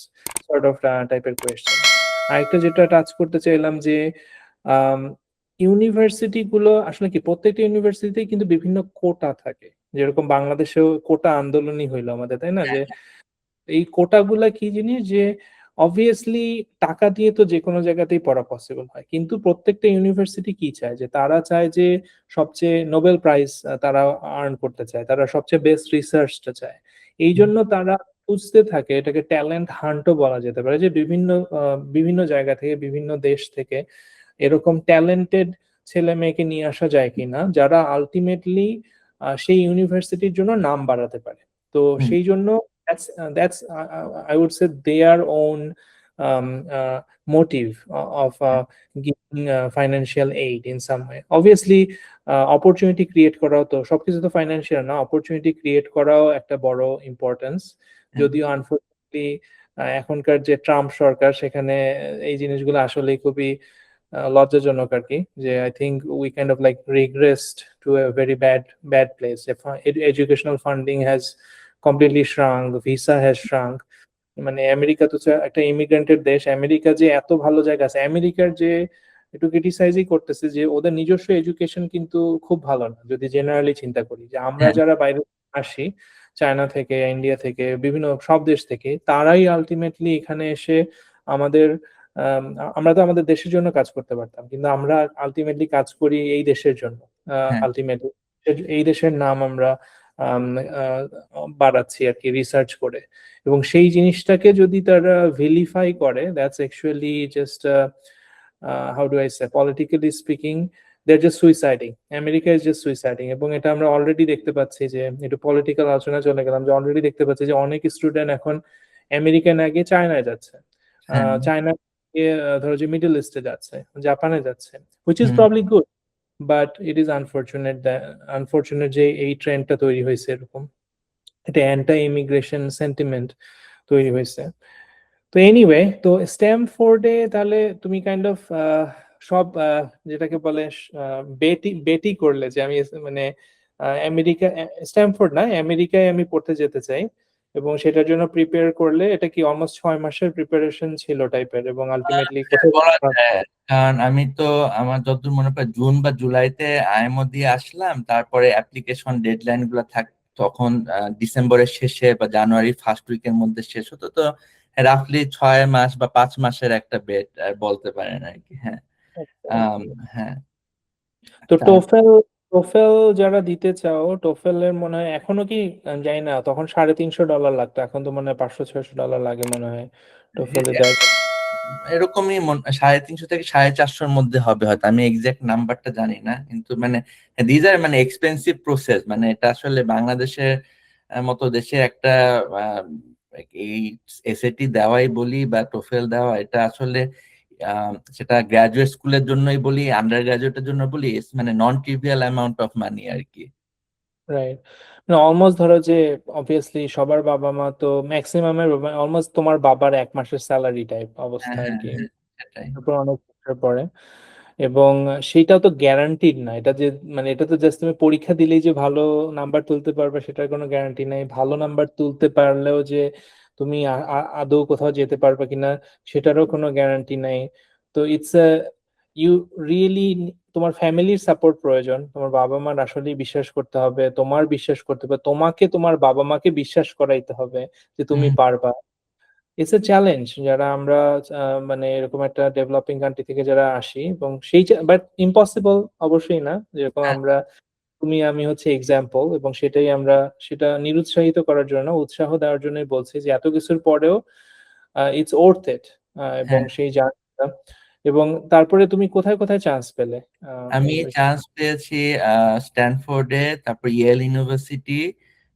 sort of টাইপের কোয়েশ্চেন। আরেকটা যেটা টাচ করতে চাইলাম যে ইউনিভার্সিটি গুলো আসলে কি, প্রত্যেকটা ইউনিভার্সিটিতেই কিন্তু বিভিন্ন কোটা থাকে। যেরকম বাংলাদেশেও কোটা আন্দোলনই হইলো আমাদের, তাই না? যে এই কোটাগুলা কি জিনিস, যে অবভিয়াসলি টাকা দিয়ে তো যে কোনো জায়গাতেই পড়া পসিবল হয়, কিন্তু প্রত্যেকটা ইউনিভার্সিটি কি চায়, যে তারা চায় যে সবচেয়ে নোবেল প্রাইজ তারা আর্ন করতে চায়, তারা সবচেয়ে বেস্ট রিসার্চটা চায়। এই জন্য তারা খুঁজতে থাকে, এটাকে ট্যালেন্ট হান্টও বলা যেতে পারে, যে বিভিন্ন জায়গা থেকে, বিভিন্ন দেশ থেকে এরকম ট্যালেন্টেড ছেলে মেয়েকে নিয়ে আসা যায় কিনা, যারা আলটিমেটলি সেই ইউনিভার্সিটির জন্য নাম বাড়াতে পারে। তো হুম। সেই জন্য that's I would say their own motive of giving financial aid in some way. Obviously, opportunity create করাও তো সবকিছু তো ফাইন্যান্সিয়াল না, অপরচুনিটি ক্রিয়েট করাও একটা বড় ইম্পর্টেন্স। হ্যাঁ যদিও আনফরচুনেটলি এখনকার যে ট্রাম্প সরকার সেখানে এই জিনিসগুলো আসলে খুবই লজ্জাজনক আর কি, যে I think we kind of like regressed to a very bad place. Educational funding has completely shrunk, visa has shrunk. মানে আমেরিকা তো একটা ইমিগ্রেন্টের দেশ, আমেরিকা যে এত ভালো জায়গা আছে, আমেরিকার যে একটু ক্রিটিসাইজই করতেছে যে ওদের নিজস্ব এডুকেশন কিন্তু খুব ভালো না, যদি জেনারেলি চিন্তা করি যে আমরা হ্যাঁ যারা বাইরে আসি, চায়না থেকে, ইন্ডিয়া থেকে, বিভিন্ন সব দেশ থেকে, তারাই আলটিমেটলি এখানে এসে আমাদের আম, আমরা তো আমাদের দেশের জন্য কাজ করতে পারতাম, কিন্তু আমরা আলটিমেটলি কাজ করি এই দেশের জন্য। হ্যাঁ আলটিমেটলি এই দেশের নাম আমরা আম, আহ, বাড়াচ্ছি আর কি রিসার্চ করে। এবং সেই জিনিসটাকে যদি তারা ভিলিফাই করে, that's actually just how do I say, politically speaking they're just suiciding. America is just suiciding. এবং এটা আমরা অলরেডি দেখতে পাচ্ছি, যে একটু পলিটিক্যাল আলোচনা চলে গেলাম, যে অলরেডি দেখতে পাচ্ছি যে অনেক স্টুডেন্ট এখন আমেরিকা না গিয়ে চায়নায় যাচ্ছে, হ্যাঁ চায়না গিয়ে ধরো যে মিডল ইস্টে যাচ্ছে, জাপানে যাচ্ছে, which is hmm probably good. But it is unfortunate যে এই ট্রেন্ডটা তৈরি হয়েছে এরকম, এটা অ্যান্টি ইমিগ্রেশন সেন্টিমেন্ট তৈরি হয়েছে। তো এনিওয়ে, তো স্ট্যামফোর্ডে তাহলে তুমি কাইন্ড অফ সব যেটাকে বলে বেটি বেটি করলে যে আমি মানে আমেরিকা, স্ট্যামফোর্ড না, আমেরিকায় আমি পড়তে যেতে চাই, এবং সেটার জন্য প্রিপেয়ার করলে এটা কি অলমোস্ট 6 মাসের প্রিপারেশন ছিল টাইপের, এবং আলটিমেটলি হ্যাঁ, কোথায় বলা যায়। কারণ আমি তো আমার যতদূর মনে পড়ে জুন বা জুলাইতে আইএমও দিয়ে আসলাম, তারপরে অ্যাপ্লিকেশন ডেডলাইন গুলো তখন ডিসেম্বরের শেষে বা জানুয়ারি ফার্স্ট উইকের মধ্যে শেষ হতো। তো রাফলি 6 মাস বা 5 মাসের একটা বেড বলতে পারেন আর কি। হ্যাঁ আম, হ্যাঁ তো তার টোফেল, টোফেল যারা দিতে চাও, টোফেলের মনে হয় এখনো কি, জানি না, তখন $350 লাগতো, এখন তো মনে হয় $500-600 লাগে মনে হয় টোফেলে দেয়। এরকমই 350 থেকে 450 মধ্যে হবে হয়তো, আমি এক্সাক্ট নাম্বারটা জানি না, কিন্তু মানে দিজ আর মানে এক্সপেন্সিভ প্রসেস। মানে এটা আসলে বাংলাদেশের মতো দেশে একটা আহ, এই এসএটি দেওয়াই বলি বা টোফেল দেওয়া, এটা আসলে সেটা গ্রাজুয়েট স্কুলের জন্যই বলি, আন্ডার গ্রাজুয়েটের জন্য বলি, মানে non trivial amount of money আর কি। রাইট, মানে অলমোস্ট ধরো যে অবভিয়াসলি সবার বাবা মা তো, ম্যাক্সিমামের অলমোস্ট তোমার বাবার 1 মাসের স্যালারি টাইপ হ্যাঁ অবস্থা আর হ্যাঁ কি, হ্যাঁ সেটাই। তারপর অনেক বছর পরে। এবং সেটাও তো গ্যারান্টিড না, এটা যে মানে এটা তো জাস্ট তুমি পরীক্ষা দিলেই যে ভালো নাম্বার তুলতে পারবে সেটার কোনো গ্যারান্টি নাই, ভালো নাম্বার তুলতে পারলেও যে তুমি আদৌ কোথাও যেতে পারবে কিনা সেটারও কোনো গ্যারান্টি নাই। তো ইটস ইউ রিয়েলি, তোমার ফ্যামিলির সাপোর্ট প্রয়োজন, তোমার বাবা মার আসলে বিশ্বাস করতে হবে, তোমার বিশ্বাস করতে হবে, তোমাকে তোমার বাবা মাকে বিশ্বাস করাইতে হবে যে তুমি হুম পারবা। ইটস এ চ্যালেঞ্জ যারা আমরা মানে এরকম একটা ডেভেলপিং কান্ট্রি থেকে যারা আসি, এবং সেই, বাট ইম্পসিবল অবশ্যই না, যেরকম হ্যাঁ আমরা, তুমি আমি হচ্ছে এক্সাম্পল, এবং সেটাই আমরা, সেটা নিরুৎসাহিত করার জন্য না, উৎসাহ দেওয়ার জন্যই বলছি যে এত কিছুর পরেও ইটস ওর্থ ইট। এবং হ্যাঁ। সেই জার্নিটা, এবং তারপরে তুমি কোথায় কোথায় চান্স পেলে আমি এইসব? চান্স পেয়েছি স্ট্যানফোর্ডে, তারপর ইয়েল ইউনিভার্সিটি,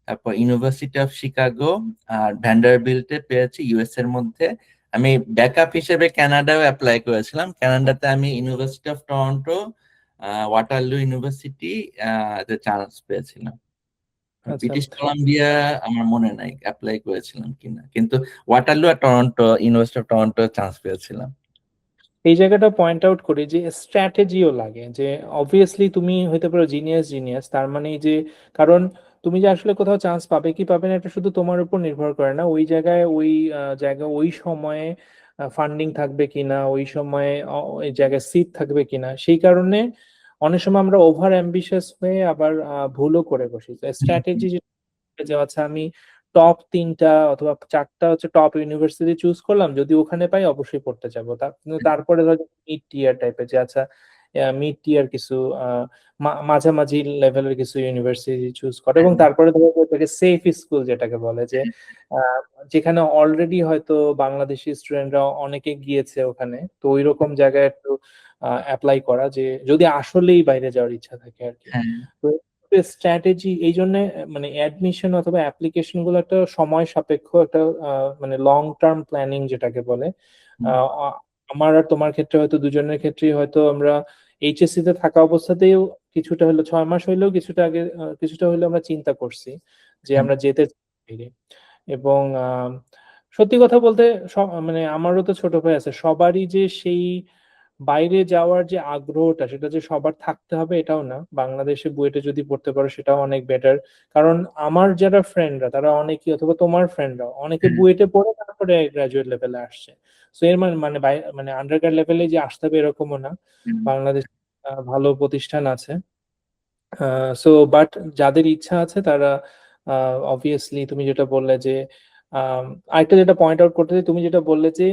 তারপর ইউনিভার্সিটি অফ শিকাগো, আর ভ্যান্ডারবিল্টে পেয়েছি ইউএস এর মধ্যে। আমি ব্যাকআপ হিসেবে কানাডাও অ্যাপ্লাই করেছিলাম। কানাডাতে আমি university of Toronto, Waterloo university তে চান্স পেয়েছিলাম। আচ্ছা, ব্রিটিশ কলাম্বিয়া আমার মনে নাই অ্যাপ্লাই করেছিলাম কিনা, কিন্তু ওয়াটারলু আর Toronto, university of Toronto chance পেয়েছিলাম। এই জায়গাটা পয়েন্ট আউট করি যে স্ট্র্যাটেজিও লাগে, যে অবভিয়াসলি তুমি হইতে পারো জিনিয়াস জিনিয়াস, তার মানে এই যে, কারণ তুমি যে আসলে কোথাও চান্স পাবে কি পাবে না এটা শুধু তোমার উপর নির্ভর করে না, ওই জায়গায় ওই সময়ে ফান্ডিং থাকবে কিনা, ওই সময়ে ওই জায়গায় সিট থাকবে কিনা, সেই কারণে অনেক সময় আমরা ওভার অ্যাম্বিশিয়াস হয়ে আবার ভুলও করে বসি। হুম, হুম, স্ট্র্যাটেজি যে আচ্ছা আমি টপ 3টা অথবা 4টা হচ্ছে টপ ইউনিভার্সিটি চুজ করলাম, যদি ওখানে পাই অবশ্যই পড়তে যাবো, কিন্তু তারপরে ধরো মিড টিয়ার টাইপের, যে আচ্ছা মিড টিয়ার কিছু আহ, মাঝামাঝি লেভেলের কিছু ইউনিভার্সিটি চুজ করে, এবং তারপরে ধরো সেফ স্কুল যেটাকে বলে, যে আহ, যেখানে অলরেডি হয়তো বাংলাদেশি স্টুডেন্টরা অনেকে গিয়েছে ওখানে, তো ওই রকম জায়গায় একটু অ্যাপ্লাই করা, যে যদি আসলেই বাইরে যাওয়ার ইচ্ছা থাকে আর কি। হ্যাঁ তো স্ট্র্যাটেজি এই জন্য, মানে অ্যাডমিশন অথবা অ্যাপ্লিকেশন গুলো একটা সময় সাপেক্ষ, একটা মানে লং টার্ম প্ল্যানিং যেটাকে বলে, আমার আর তোমার ক্ষেত্রে হয়তো দুজনের ক্ষেত্রেই হয়তো আমরা এইচএসসি তে থাকা অবস্থাতেই কিছুটা হলো 6 মাস হইলেও কিছুটা আগে কিছুটা হইলেও আমরা চিন্তা করছি যে আমরা যেতে চাই। এবং সত্যি কথা বলতে মানে আমারও তো ছোট ভাই আছে, সবারই যে সেই বাইরে যাওয়ার যে আগ্রহটা সেটা যে সবার থাকতে হবে এটাও না। বাংলাদেশে বুয়েটে যদি পড়তে পারো সেটাও অনেক বেটার। কারণ আমার যারা ফ্রেন্ডরা তারা অনেকেই, অথবা তোমার ফ্রেন্ডরা অনেকে বুয়েটে পড়ে তারপরে গ্রাজুয়েট লেভেলে আসছে। সো এর মানে মানে মানে আন্ডারগ্রেড লেভেলে যে আসতে হবে এরকমও না। বাংলাদেশ ভালো প্রতিষ্ঠান আছে। সো বাট যাদের ইচ্ছা আছে তারা অবভিয়াসলি তুমি যেটা বললে যে আরেকটা যেটা পয়েন্ট আউট করতে চাই, তুমি যেটা বললে যে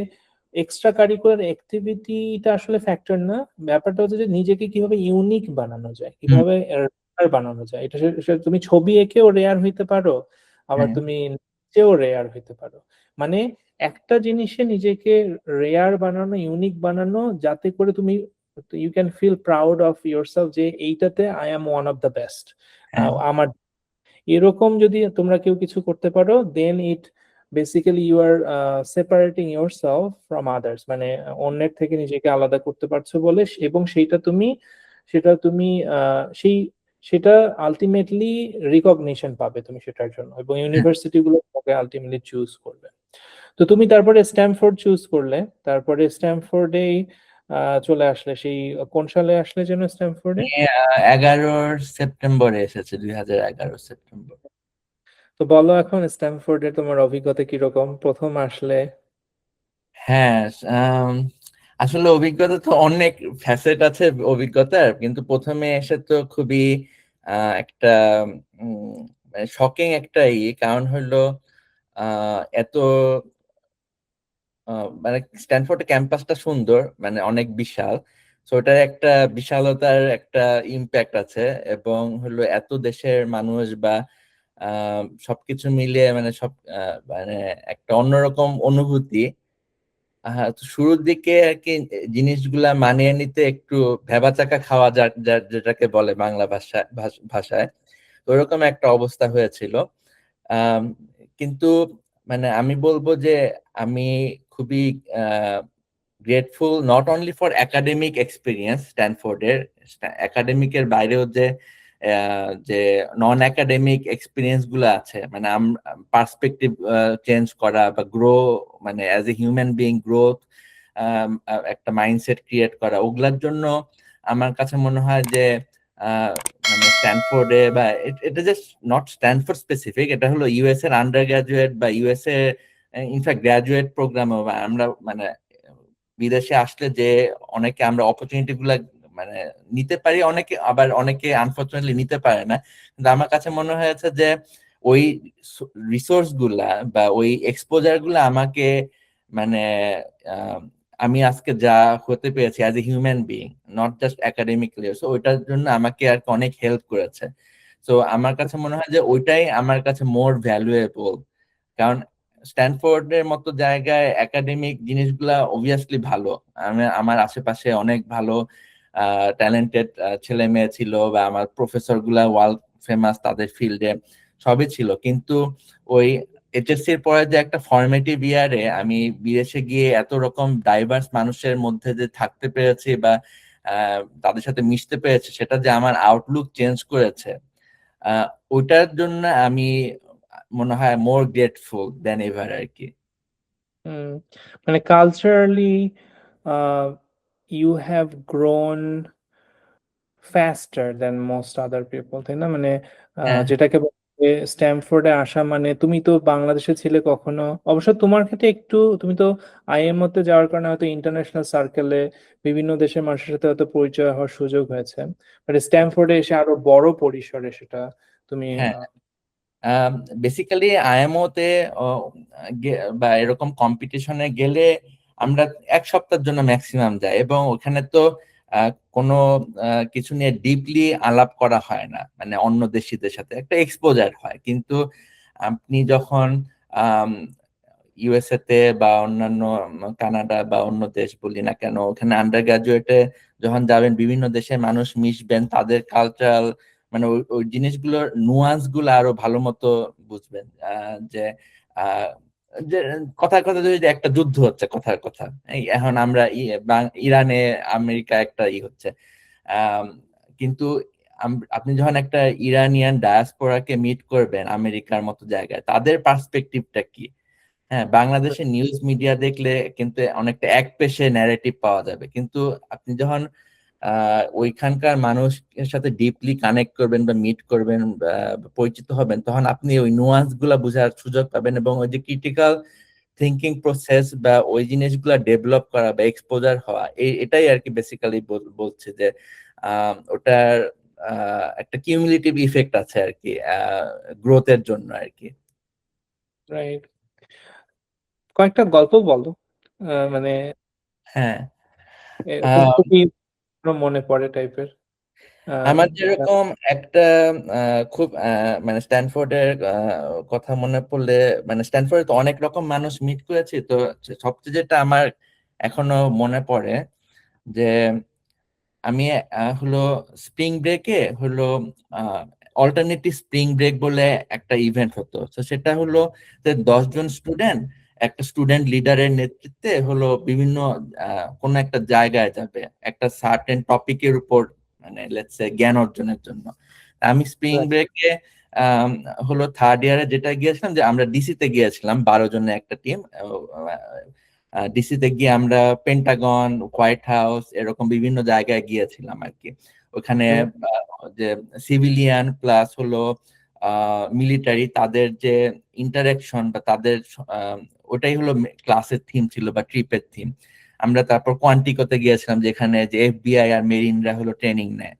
এক্সট্রা কারিকুলার অ্যাক্টিভিটিটা আসলে ফ্যাক্টর না, ব্যাপারটা হচ্ছে যে নিজেকে কিভাবে ইউনিক বানানো যায়, কিভাবে রেয়ার বানানো যায়। এটা সেটা তুমি ছবি এঁকেও রেয়ার হইতে পারো, আবার তুমি নিচেও রেয়ার হইতে পারো। মানে একটা জিনিসে নিজেকে রেয়ার বানানো, ইউনিক বানানো, যাতে করে তুমি you can feel proud of yourself যে এইটাতে I am one of the best. আমার এরকম যদি তোমরা কেউ কিছু করতে পারো, then it basically you are separating yourself from others, মানে অন্যের থেকে নিজেকে আলাদা করতে পারছো বলে, এবং সেটা তুমি সেই সেটা আলটিমেটলি রিকগনিশন পাবে তুমি সেটার জন্য, এবং ইউনিভার্সিটি গুলো তোমাকে আলটিমেটলি চুজ করবে। তো তুমি তারপরে স্ট্যামফোর্ড চুজ করলে, তারপরে স্ট্যামফোর্ডে চলে আসলে। সেই কোন সালে আসলে যেন স্ট্যামফোর্ডে? 11 সেপ্টেম্বরে এসেছে, 2011 সেপ্টেম্বর। তো বলো এখন স্ট্যামফোর্ডে তোমার অভিজ্ঞতা কিরকম প্রথম আসলে? হ্যাঁ, আসলে অভিজ্ঞতা তো অনেক ফ্যাসেট আছে অভিজ্ঞতার, কিন্তু প্রথমে এসে তো খুবই একটা শকিং একটা কারণ হলো এত মানে স্ট্যানফোর্ড ক্যাম্পাসটা সুন্দর, মানে অনেক বিশাল। তো ওটার একটা বিশালতার একটা ইম্প্যাক্ট আছে, এবং হলো এত দেশের মানুষ বা সবকিছু মিলিয়ে মানে মানে একটা অন্যরকম অনুভূতি। হ্যাঁ, তো শুরুর দিকে আর কি জিনিসগুলা মানিয়ে নিতে একটু ভেবাচাকা খাওয়া, যেটাকে বলে বাংলা ভাষায়, তো ওরকম একটা অবস্থা হয়েছিল। আম, কিন্তু মানে আমি বলবো যে আমি খুবই grateful, not only for academic experience স্ট্যানফোর্ডের, একাডেমিকের বাইরেও যে নন একাডেমিক এক্সপিরিয়েন্স গুলো আছে, মানে পার্সপেক্টিভ চেঞ্জ করা বা গ্রো, মানে as a human being growth, একটা মাইন্ডসেট ক্রিয়েট করা, ওগুলার জন্য আমার কাছে মনে হয় যে মানে স্ট্যানফোর্ডে বা এটা জাস্ট নট স্ট্যানফোর্ড স্পেসিফিক, এটা হলো ইউএস এর আন্ডার গ্রাজুয়েট বা ইউএস এ ইনফ্যাক্ট গ্রাজুয়েট প্রোগ্রামে আমরা মানে বিদেশে আসলে যে অনেকে আমরা অপরচুনিটি গুলা মানে নিতে পারি, অনেকে আবার অনেকে আনফরচুনেটলি নিতে পারে না। কিন্তু আমার কাছে মনে হয়েছে যে ওই রিসোর্স গুলা বা ওই এক্সপোজার গুলা আমাকে মানে আমি আজকে যা হতে পেরেছি as a human being, not just academically, so ওইটার জন্য আমাকে আর কি অনেক হেল্প করেছে। তো আমার কাছে মনে হয় যে ওইটাই আমার কাছে মোর ভ্যালুয়েবল। কারণ স্ট্যানফোর্ডের মতো জায়গায় একাডেমিক জিনিসগুলা অবভিয়াসলি ভালো, আমার আশেপাশে অনেক ভালো ট্যালেন্টেড ছেলে মেয়ে ছিল, বা আমার প্রফেসর গুলা ওয়ার্ল্ড ফেমাস তাদের ফিল্ডে, সবই ছিল। কিন্তু ওই এইচএসসির পরে যে একটা ফর্মেটিভ ইয়ারে আমি বিদেশে গিয়ে এত রকম ডাইভার্স মানুষের মধ্যে যে থাকতে পেরেছি বা তাদের সাথে মিশতে পেরেছি, সেটা যে আমার আউটলুক চেঞ্জ করেছে, আহ ওইটার জন্য আমি মনে হয় মোর গ্রেটফুল দেন এভার আর কি। হুম, মানে culturally you have grown faster than most other people, তাই না? মানে হ্যাঁ, যেটাকে বলে স্ট্যামফোর্ডে আসা, মানে তুমি তো বাংলাদেশে ছিলে কখনো, অবশ্য তোমার ক্ষেত্রে একটু, তুমি তো আইএমও তে যাওয়ার কারণে হয়তো ইন্টারন্যাশনাল সার্কেলে বিভিন্ন দেশের মানুষের সাথে হয়তো পরিচয় হওয়ার সুযোগ হয়েছে, বাট স্ট্যামফোর্ডে এসে আরো বড় পরিসরে সেটা তুমি হ্যাঁ, বেসিক্যালি আইএমও তে বা এরকম কম্পিটিশনে গেলে আমরা 1 সপ্তাহের জন্য ম্যাক্সিমাম যাই, এবং ওখানে তো কোনো কিছু নিয়ে ডিপলি আলাপ করা হয় না, মানে অন্য দেশিদের সাথে একটা এক্সপোজার হয়। কিন্তু আপনি যখন ইউএসএ তে বা অন্যান্য কানাডা বা অন্য দেশ বলি না কেন, ওখানে আন্ডার গ্রাজুয়েটে যখন যাবেন, বিভিন্ন দেশের মানুষ মিশবেন, তাদের কালচারাল মানে ওই জিনিসগুলোর নুয়ান্স গুলো আরো ভালো মতো বুঝবেন। যে যে কথার কথা যদি একটা যুদ্ধ হচ্ছে, কথার কথা এই এখন আমরা ইরানে আমেরিকা একটা হচ্ছে, আম, কিন্তু আপনি যখন একটা ইরানিয়ান ডায়াসপোরাকে মিট করবেন আমেরিকার মতো জায়গায়, তাদের পার্সপেক্টিভটা কি? হ্যাঁ, বাংলাদেশের নিউজ মিডিয়া দেখলে কিন্তু অনেকটা একপেশে ন্যারেটিভ পাওয়া যাবে, কিন্তু আপনি যখন ওইখানকার মানুষের সাথে ডিপলি কানেক্ট করবেন বা মিট করবেন, পরিচিত হবেন, তখন আপনি ওই নুয়ান্স গুলা বোঝার সুযোগ পাবেন, এবং ওই যে ক্রিটিক্যাল থিঙ্কিং প্রসেস বা ওই জিনিসগুলা ডেভেলপ করা বা এক্সপোজার হওয়া, এটাই আর কি বেসিক্যালি বলছে যে ওটার একটা কিউমুলেটিভ ইফেক্ট আছে আর কি গ্রোথের জন্য আর কি। রাইট। কয়েকটা গল্প বলো, মানে হ্যাঁ, এরকম খুবই মনে পড়ে টাইপের। আমার যেরকম একটা খুব মানে স্ট্যানফোর্ডের কথা মনে পড়লে, মানে স্ট্যানফোর্ডে তো অনেক রকম মানুষ মিট করেছি, তো সবচেয়ে যেটা আমার এখনো মনে পড়ে যে আমি হলো স্প্রিং ব্রেকে হলো অল্টারনেটিভ স্প্রিং ব্রেক বলে একটা ইভেন্ট হতো, তো সেটা হলো যে 10 জন স্টুডেন্ট একটা স্টুডেন্ট লিডারের নেতৃত্বে হলো বিভিন্ন কোন একটা জায়গায় যাবে একটা সার্টেন টপিকের উপর, মানে লেটস সে জ্ঞান অর্জনের জন্য। আমি স্প্রিং ব্রেকে হলো থার্ড ইয়ারে যেটা গিয়েছিলাম, যে আমরা ডিসিতে গিয়েছিলাম 12 জনের একটা টিম। ডিসিতে গিয়ে আমরা পেন্টাগন, হোয়াইট হাউস, এরকম বিভিন্ন জায়গায় গিয়েছিলাম আর কি। ওখানে যে সিভিলিয়ান প্লাস হলো মিলিটারি, তাদের যে ইন্টারাকশন বা তাদের ওটাই হলো ক্লাসের থিম ছিল বা ট্রিপের থিম। আমরা তারপর কোয়ান্টিকোতে গিয়েছিলাম, যেখানে যে এফবিআই আর মেরিনরা হলো ট্রেনিং নেয়।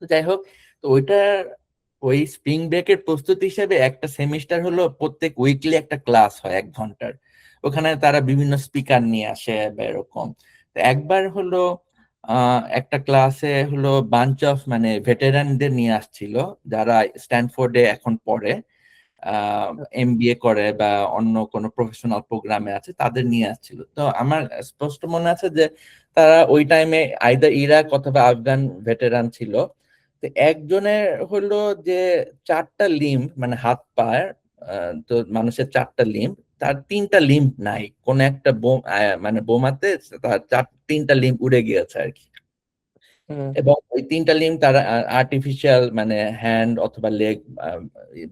তো যাই হোক, তো ওই স্প্রিং ব্রেকের প্রস্তুতি হিসেবে একটা সেমিস্টার হলো প্রত্যেক উইকলি একটা ক্লাস হয় 1 ঘন্টার। ওখানে তারা বিভিন্ন স্পিকার নিয়ে আসে বা এরকম। তো একবার হলো একটা ক্লাসে হলো বাঞ্চ অফ মানে ভেটেরানদের নিয়ে আসছিল, যারা স্ট্যানফোর্ডে এখন পড়ে, এমবিএ করে বা অন্য কোনো প্রফেশনাল প্রোগ্রামে আছে, তাদের নিয়ে আসছিল। তো আমার স্পষ্ট মনে আছে যে তারা ওই টাইমে আইদার ইরাক অথবা আফগান ভেটেরান ছিল। তো একজনের হলো যে 4টা লিম্ব, মানে হাত পায়ের, তো মানুষের 4টা লিম্ব, তার 3টা লিম্ব নাই, কোন একটা মানে বোমাতে তার 3টা লিম্ব উড়ে গিয়েছে আর কি। এবং ওই 3টা লিম্ব তারা আর্টিফিশিয়াল মানে হ্যান্ড অথবা লেগ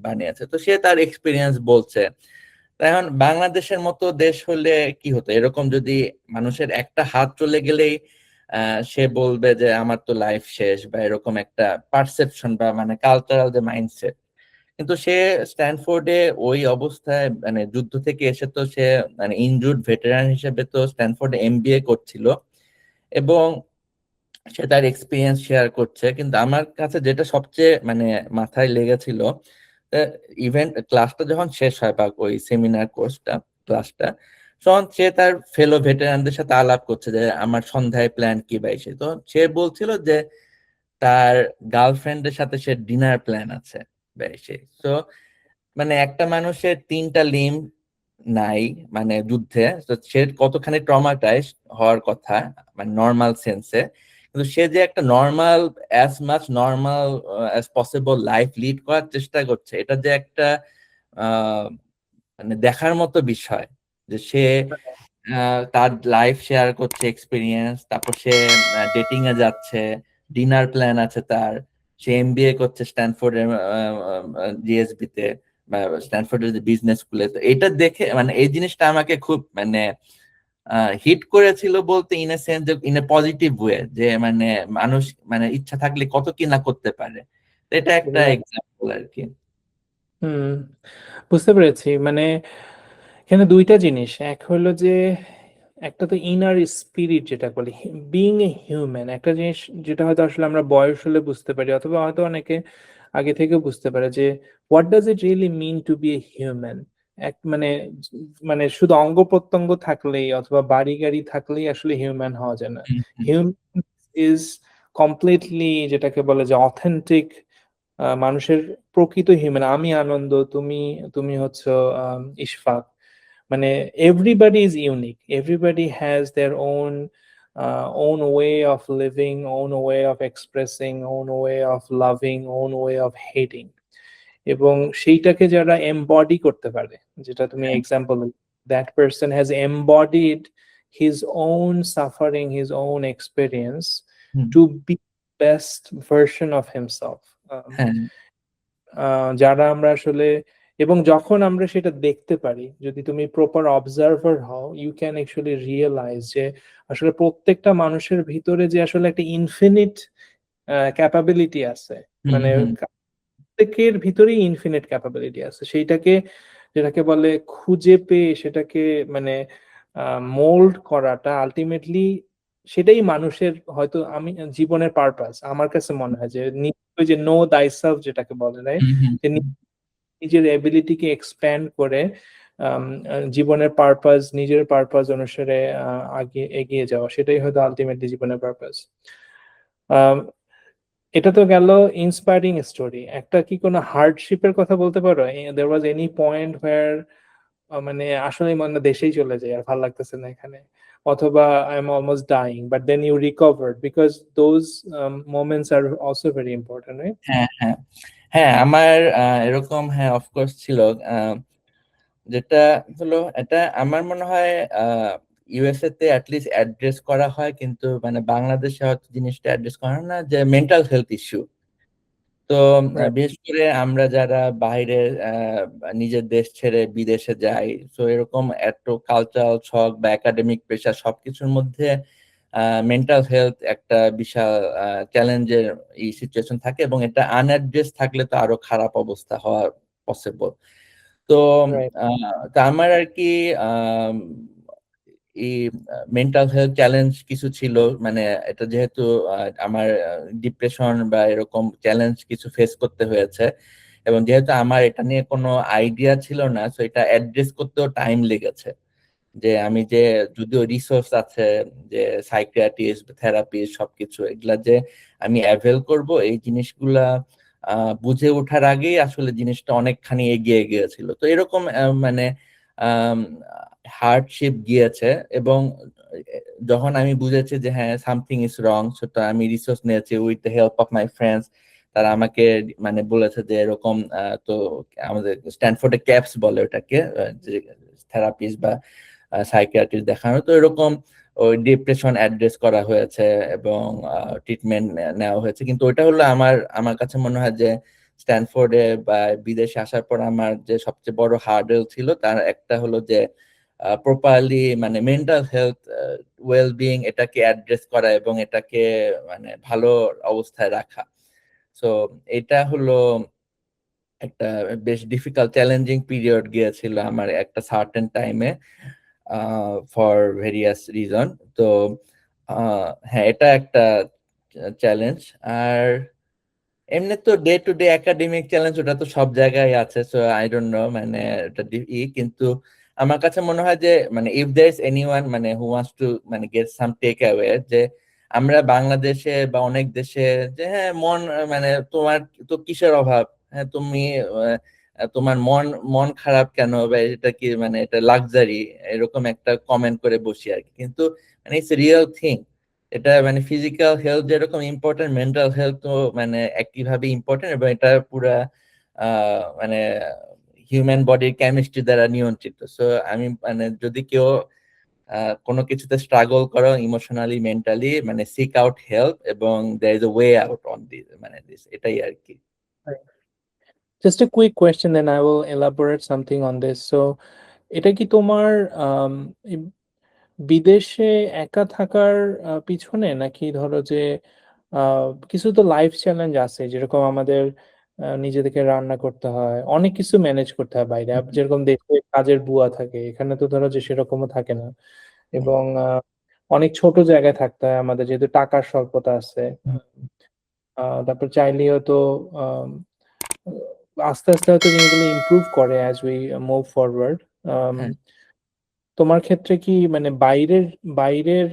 বানিয়েছে। তো সে তার এক্সপিরিয়েন্স বলছে। এখন বাংলাদেশের মতো দেশ হলে কি হতো, এরকম যদি মানুষের একটা হাত চলে গেলেই সে বলবে যে আমার তো লাইফ শেষ, বা এরকম একটা পারসেপশন বা মানে কালচারাল যে মাইন্ডসেট। কিন্তু সে স্ট্যানফোর্ডে ওই অবস্থায়, মানে যুদ্ধ থেকে এসে তো সে মানে ইনজুর্ড ভেটেরান হিসেবে তো স্ট্যানফোর্ডে এমবিএ করছিল, এবং সে তার এক্সপিরিয়েন্স শেয়ার করছে। কিন্তু আমার কাছে যেটা সবচেয়ে মানে মাথায় লেগেছিল, ইভেন্ট ক্লাসটা যখন শেষ হয় বা ওই সেমিনার কোর্সটা ক্লাসটা, তখন সে তার ফেলো ভেটেরানদের সাথে আলাপ করছে যে আমার সন্ধ্যায় প্ল্যান কি ভাই। সে তো সে বলছিল যে তার গার্লফ্রেন্ডের সাথে সে ডিনার প্ল্যান আছে ভাই। সে তো মানে একটা মানুষের 3টা লিম্ব নাই মানে যুদ্ধে, তো সে কতখানি ট্রমাটাইজ হওয়ার কথা মানে নর্মাল সেন্সে। কিন্তু সে যে একটা normal, as much normal as possible life lead করার চেষ্টা করছে, এটা যে একটা আহ মানে দেখার মতো বিষয়, যে সে তার লাইফ শেয়ার করছে এক্সপিরিয়েন্স, তারপর সে ডেটিং এ যাচ্ছে, ডিনার প্ল্যান আছে তার, সে এমবিএ করছে স্ট্যানফোর্ডের জিএসবি তে বা স্ট্যানফোর্ডের যে বিজনেস স্কুলে। তো এটা দেখে মানে এই জিনিসটা আমাকে খুব মানে হিট করেছিল, বলতে in a sense, in a positive way, যে মানে মানুষ মানে ইচ্ছা থাকলে কত কি না করতে পারে। তো এটা একটা এক্সাম্পল আর কি। হুম, বুঝতে পেরেছি। মানে এখানে দুইটা জিনিস, এক হলো যে একটা তো ইনার স্পিরিট যেটা বলি, বিইং এ হিউম্যান, একটা জিনিস যেটা হয়তো আসলে আমরা বয়স হলে বুঝতে পারি, অথবা হয়তো অনেকে আগে থেকে বুঝতে পারে যে what does it really mean to be a human. এক মানে মানে শুধু অঙ্গ প্রত্যঙ্গ থাকলেই অথবা বাড়ি গাড়ি থাকলেই আসলে হিউম্যান হওয়া যায় না। হুম, হুম, হিউম্যান ইজ কমপ্লিটলি, যেটাকে বলে যে অথেন্টিক, মানুষের প্রকৃত হিউম্যান। আমি আনন্দ, তুমি তুমি হচ্ছে ইশফাক, মানে everybody is unique, everybody has their own own way of living, own way of expressing, own way of loving, own way of hating. এবং সেইটাকে যারা এমবডি করতে পারে, যেটা তুমি example, that person has embodied his own suffering, his own experience hmm, to be best version of himself. হ্যাঁ যারা আমরা আসলে, এবং যখন আমরা সেটা দেখতে পারি, যদি তুমি প্রপার অবজারভার হও, ইউ ক্যান অ্যাকচুয়ালি রিয়েলাইজ যে আসলে প্রত্যেকটা মানুষের ভিতরে যে আসলে একটা ইনফিনিট ক্যাপাবিলিটি আছে, হুম মানে হুম প্রত্যেকের ভিতরেই ইনফিনিট ক্যাপাবিলিটি আছে, সেইটাকে, যেটাকে বলে খুঁজে পেয়ে সেটাকে মানে মোল্ড করাটা আলটিমেটলি, সেটাই মানুষের হয়তো আমি জীবনের পারপাস আমার কাছে মনে হয়, যে ওই যে নো দাই সেলফ যেটাকে বলে, রাইট, হুম হুম যে হুম। নিজের এবিলিটিকে এক্সপ্যান্ড করে আম, জীবনের পারপাস, নিজের পারপাস অনুসারে আগে এগিয়ে যাওয়া, সেটাই হয়তো আলটিমেটলি জীবনের পারপাস। এটা তো গেল ইন্সপায়ারিং স্টোরি। একটা কি কোনো হার্ডশিপের কথা বলতে পারো? দেয়ার ওয়াজ এনি পয়েন্ট হোয়ার মানে আসলে মনে দেশেই চলে যায়, আর ভালো লাগতেছে না এখানে, অথবা I am almost dying but then you recovered, because those moments are also very important, right? হ্যাঁ হ্যাঁ হ্যাঁ আমার এরকম হ্যাঁ অফকোর্স ছিল। যেটা হলো এটা আমার মনে হয় ইউএসএ তে অ্যাটলিস্ট অ্যাড্রেস করা হয়, কিন্তু মানে বাংলাদেশে হয়তো জিনিসটা অ্যাড্রেস করা হয় না, যে মেন্টাল হেলথ ইস্যু। তো রাইট, বিশেষ করে আমরা যারা বাইরে নিজের দেশ ছেড়ে বিদেশে যাই, তো এরকম এত কালচারাল শক বা একাডেমিক প্রেশার সবকিছুর মধ্যে মেন্টাল হেলথ একটা বিশাল চ্যালেঞ্জের এই সিচুয়েশন থাকে, এবং এটা আনঅ্যাড্রেস থাকলে তো আরো খারাপ অবস্থা হওয়া পসিবল। তো রাইট, তা আমার আর কি আম, এই মেন্টাল হেলথ চ্যালেঞ্জ কিছু ছিল। মানে এটা যেহেতু আমার ডিপ্রেশন বা এরকম চ্যালেঞ্জ কিছু ফেস করতে হয়েছে, এবং যেহেতু আমার এটা নিয়ে কোনো আইডিয়া ছিল না, তো এটা অ্যাড্রেস করতেও টাইম লেগেছে। যে আমি যে যদিও রিসোর্স আছে, যে সাইকিয়াট্রিস্ট, থেরাপিস্ট সবকিছু এগুলা যে আমি অ্যাভেল করব, এই জিনিসগুলা বুঝে ওঠার আগেই আসলে জিনিসটা অনেকখানি এগিয়ে গিয়েছিল। তো এরকম মানে হার্ডশিপ গিয়েছে, এবং যখন আমি বুঝেছি যে হ্যাঁ সামথিং ইজ রং, সেটা আমি রিসোর্স নিয়েছি with the help of my friends. তারা আমাকে মানে বলেছে যে এরকম তো আমাদের স্ট্যানফোর্ডে ক্যাপস বলে ওটাকে, যে থেরাপিস্ট বা সাইকিয়াট্রিস্ট দেখানো, তো এরকম ওই ডিপ্রেশন অ্যাড্রেস করা হয়েছে এবং ট্রিটমেন্ট নেওয়া হয়েছে। কিন্তু ওইটা হলো আমার আমার কাছে মনে হয় যে স্ট্যানফোর্ডে বা বিদেশে আসার পর আমার যে সবচেয়ে বড় হার্ডেল ছিল তার একটা হলো যে প্রপারলি মানে মেন্টাল হেলথ ওয়েল বিইং এটাকে অ্যাড্রেস করা এবং এটাকে মানে ভালো অবস্থায় রাখা। সো এটা হলো একটা বেশ ডিফিকাল্ট চ্যালেঞ্জিং পিরিয়ড গিয়েছিল আমার একটা সার্টেন টাইমে, ফর ভেরিয়াস রিজন। তো হ্যাঁ এটা একটা চ্যালেঞ্জ। আর এমনি তো day to day academic challenge ওটা তো সব জায়গায় আছে, সো আই ডোন্ট নো মানে এটা কিন্তু আমার কাছে মনে হয় যে মানে ইফ দেয়ার ইজ এনিওয়ান মানে হু ওয়ান্টস টু মানে গেট সাম টেক অ্যাওয়ে, যে আমরা বাংলাদেশে বা অনেক দেশে যে হ্যাঁ মন মানে তোমার তো কিসের অভাব, হ্যাঁ তুমি তোমার মন মন খারাপ কেন, বা এটা কি মানে এটা লাক্সারি, এরকম একটা কমেন্ট করে বসি আর কি। কিন্তু মানে ইটস রিয়েল থিং। এটা মানে ফিজিক্যাল হেলথ যেরকম ইম্পর্টেন্ট, মেন্টাল হেলথ তো মানে একইভাবে ইম্পর্টেন্ট, এবং এটা পুরা মানে হিউম্যান বডির কেমিস্ট্রি দ্বারা নিয়ন্ত্রিত। সো আমি মানে যদি কেউ কোনো কিছুতে স্ট্রাগল করো ইমোশনালি মেন্টালি, মানে সিক আউট হেল্প, এবং there is a way out on this, মানে দিস এটাই আর কি। Just a quick question, then I will elaborate something on this. So এটা কি তোমার আম, এই বিদেশে একা থাকার পিছনে, নাকি ধরো যে কিছু তো লাইফ চ্যালেঞ্জ আছে, যেরকম আমাদের নিজেদেরকে রান্না করতে হয়, অনেক কিছু ম্যানেজ করতে হয় বাইরে, যেরকম দেশে কাজের বুয়া থাকে, এখানে তো ধরো যে সেরকমও থাকে না, এবং অনেক ছোট জায়গায় থাকতে হয় আমাদের, যেহেতু টাকার স্বল্পতা আছে। তারপর চাইলেও তো আম, আস্তে আস্তে হয়তো জিনিসগুলো ইমপ্রুভ করে অ্যাজ উই মুভ ফরওয়ার্ড। হ্যাঁ তোমার ক্ষেত্রে কি মানে বাইরের বাইরের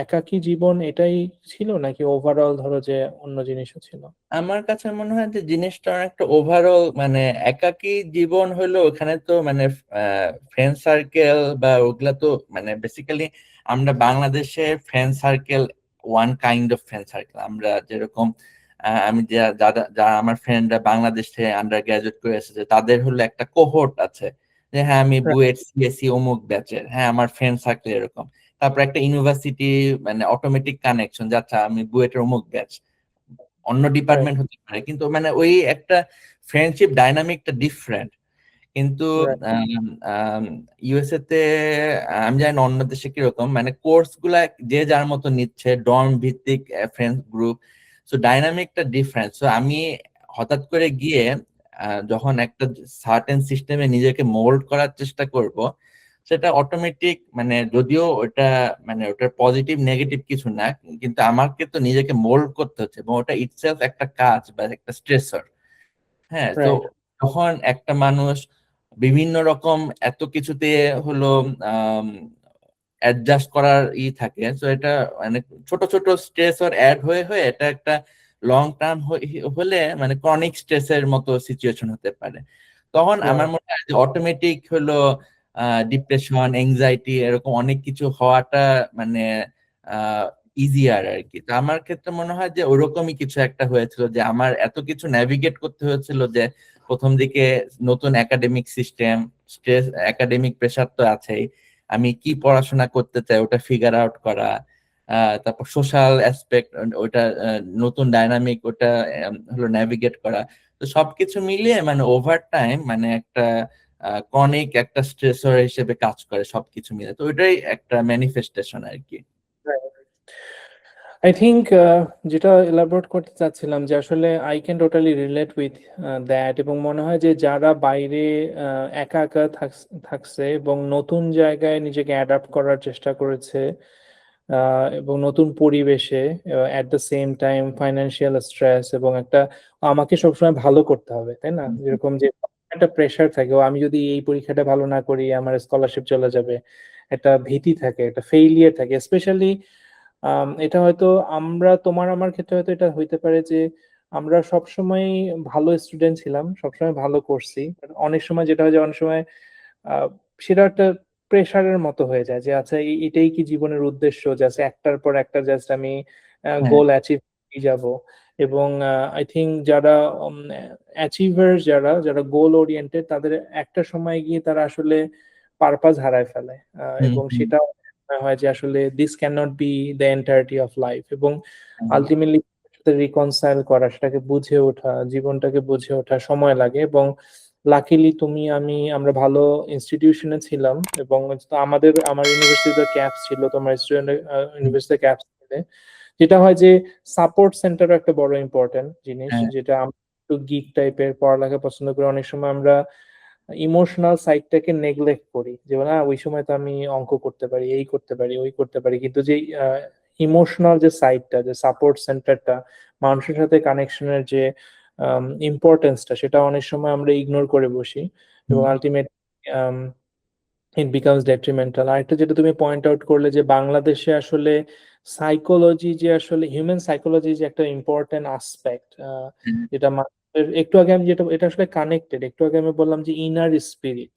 একাকী জীবন এটাই ছিল, নাকি ওভারঅল ধরো যে অন্য জিনিসও ছিল? আমার কাছে মনে হয় যে জিনিসটা অনেকটা ওভারঅল মানে একাকী জীবন হলো ওখানে তো মানে ফ্রেন্ড সার্কেল বা ওগুলা তো মানে বেসিক্যালি আমরা বাংলাদেশে friend circle one kind of friend circle. আমরা যেরকম আমি যারা আমার ফ্রেন্ডরা বাংলাদেশ থেকে আন্ডার গ্রাজুয়েট করে এসেছে, তাদের হলো একটা কোহোর্ট আছে যে হ্যাঁ আমি বুয়েট সিএসসি অমুক ব্যাচের, হ্যাঁ আমার ফ্রেন্ড সার্কেল এরকম। তারপর একটা ইউনিভার্সিটি মানে অটোমেটিক কানেকশন, যাচ্ছে আমি বুয়েটের অমুক ব্যাচ, অন্য রাইট, ডিপার্টমেন্ট হতে পারে, কিন্তু মানে ওই একটা ফ্রেন্ডশিপ ডাইনামিকটা ডিফারেন্ট। কিন্তু রাইট, ইউএসএ তে আমি জানি না অন্য দেশে কিরকম, মানে কোর্স গুলা যে যার মতো নিচ্ছে, ডর্ম ভিত্তিক ফ্রেন্ড গ্রুপ, সো ডাইনামিকটা ডিফারেন্ট। সো আমি হঠাৎ করে গিয়ে যখন একটা সার্টেন সিস্টেমে নিজেকে মোল্ড করার চেষ্টা করব, সেটা অটোমেটিক মানে যদিও ওটা মানে ওটার পজিটিভ নেগেটিভ কিছু না, কিন্তু আমাকে তো নিজেকে মোল্ড করতে হচ্ছে, এবং ওটা ইটসেলফ একটা কাজ বা একটা স্ট্রেসর। হ্যাঁ, তো রাইট, যখন একটা মানুষ বিভিন্ন রকম এত কিছুতে হলো অ্যাডজাস্ট করার থাকে, তো এটা মানে ছোট ছোট স্ট্রেসর অ্যাড হয়ে হয়ে এটা একটা লং টার্ম হলে মানে ক্রনিক স্ট্রেসের মতো সিচুয়েশন হতে পারে। তখন আমার রাইট। মনে হয় যে অটোমেটিক হলো ডিপ্রেশন, এংজাইটি এরকম অনেক কিছু হওয়াটা মানে ইজিয়ার আর কি। তো আমার ক্ষেত্রে মনে হয় যে ওরকমই কিছু একটা হয়েছিল, যে আমার এত কিছু ন্যাভিগেট করতে হয়েছিল, যে প্রথম দিকে নতুন academic system, stress, academic pressure তো আছেই, আমি কি পড়াশোনা করতে চাই ওটা ফিগার আউট করা, তারপর সোশ্যাল অ্যাসপেক্ট, ওটা নতুন ডাইনামিক, ওটা হলো নেভিগেট করা। তো সবকিছু মিলিয়ে মানে ওভার টাইম মানে একটা ক্রনিক একটা স্ট্রেসর হিসেবে কাজ করে সবকিছু মিলে। তো ওইটাই একটা ম্যানিফেস্টেশন আর কি। আই থিঙ্ক যেটা এলাবোরেট করতে চাচ্ছিলাম যে আসলে I can totally relate with that, এবং মনে হয় যে যারা বাইরে একা একা থাকছে এবং নতুন জায়গায় নিজেকে অ্যাডাপ্ট করার চেষ্টা করেছে, এবং নতুন পরিবেশে, at the same time financial stress এবং একটা আমাকে সবসময় ভালো করতে হবে, তাই না, যেরকম যে একটা প্রেশার থাকে, ও আমি যদি এই পরীক্ষাটা ভালো না করি আমার স্কলারশিপ চলে যাবে, একটা ভীতি থাকে, একটা ফেইলিয়ার থাকে স্পেশালি। এটা হয়তো আমরা তোমার আমার ক্ষেত্রে হয়তো এটা হইতে পারে যে আমরা সবসময় ভালো স্টুডেন্ট ছিলাম, সবসময় ভালো করছি, but অনেক সময় যেটা হয় যে অনেক সময় আহ, সেটা একটা প্রেশারের মতো হয়ে যায় যে আচ্ছা এটাই কি জীবনের উদ্দেশ্য, জাস্ট একটার পর একটা জাস্ট আমি হ্যাঁ। গোল অ্যাচিভ যাব। এবং আই থিঙ্ক যারা অ্যাচিভার, যারা যারা গোল ওরিয়েন্টেড, তাদের একটা সময় গিয়ে তারা আসলে পারপাস হারায় ফেলে, হুম এবং হুম সেটা হয় যে আসলে this can not be the entirety of life, এবং হুম আলটিমেটলি রিকনসাইল করা, সেটাকে বুঝে ওঠা, জীবনটাকে বুঝে ওঠা সময় লাগে। এবং লাকিলি তুমি আমি আমরা ভালো ইনস্টিটিউশনে ছিলাম, এবং তো আমার ইউনিভার্সিটিতে ক্যাম্পস ছিল, তোমার স্টুডেন্ট হুম, ইউনিভার্সিটিতে ক্যাম্পস ছিল। যেটা হয় যে সাপোর্ট সেন্টার একটা বড় ইম্পর্টেন্ট জিনিস, হ্যাঁ। যেটা আমরা একটু গিক টাইপের পড়ালেখা পছন্দ করি, অনেক সময় আমরা ইমোশনাল সাইডটাকে নেগলেক্ট করি, যে না ওই সময় তো আমি অঙ্ক করতে পারি, এই করতে পারি, ওই করতে পারি, কিন্তু যে ইমোশনাল যে সাইডটা, যে সাপোর্ট সেন্টারটা, মানুষের সাথে কানেকশনের যে ইম্পর্টেন্সটা, সেটা অনেক সময় আমরা ইগনোর করে বসি, এবং হুম আলটিমেট ইট বিকামস ডেট্রিমেন্টাল। আরেকটা যেটা তুমি পয়েন্ট আউট করলে যে বাংলাদেশে আসলে সাইকোলজি, যে আসলে হিউম্যান সাইকোলজি যে একটা ইম্পর্টেন্ট আসপেক্ট, হুম যেটা মানুষের, একটু আগে আমি যেটা, এটা আসলে কানেক্টেড, একটু আগে আমি বললাম যে ইনার স্পিরিট,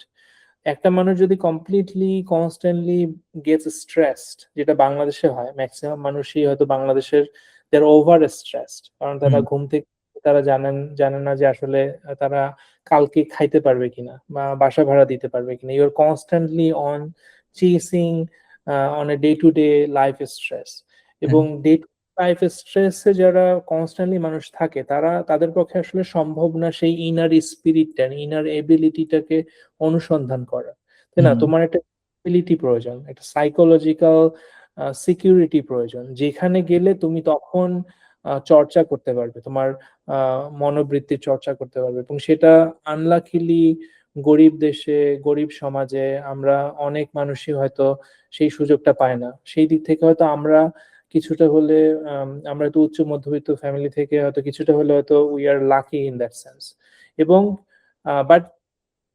একটা মানুষ যদি কমপ্লিটলি কনস্ট্যান্টলি গেটস স্ট্রেসড, যেটা বাংলাদেশে হয়, ম্যাক্সিমাম মানুষই হয়তো বাংলাদেশের দেয়ার ওভার স্ট্রেসড, কারণ তারা হুম ঘুম থেকে তারা জানেন না যে আসলে তারা কালকে খাইতে পারবে কিনা বা বাসা ভাড়া দিতে পারবে কিনা, you're constantly on chasing on a day to day life stress. Hmm এবং ডে টু লাইফ স্ট্রেসে যারা কনস্ট্যান্টলি মানুষ থাকে, তাদের পক্ষে আসলে সম্ভব না সেই ইনার স্পিরিটটা, ইনার এবিলিটিটাকে অনুসন্ধান করা, তাই না? হুম তোমার একটা এবিলিটি প্রয়োজন, একটা সাইকোলজিক্যাল সিকিউরিটি প্রয়োজন, যেখানে গেলে তুমি তখন চর্চা করতে পারবে, তোমার মনোবৃত্তির চর্চা করতে পারবে। এবং সেটা আনলাকিলি গরিব দেশে, গরিব সমাজে আমরা অনেক মানুষই হয়তো সেই সুযোগটা পায় না। সেই দিক থেকে হয়তো আমরা কিছুটা হলে, আমরা তো উচ্চ মধ্যবিত্ত ফ্যামিলি থেকে হয়তো কিছুটা হলে হয়তো we are lucky in that sense. এবং বাট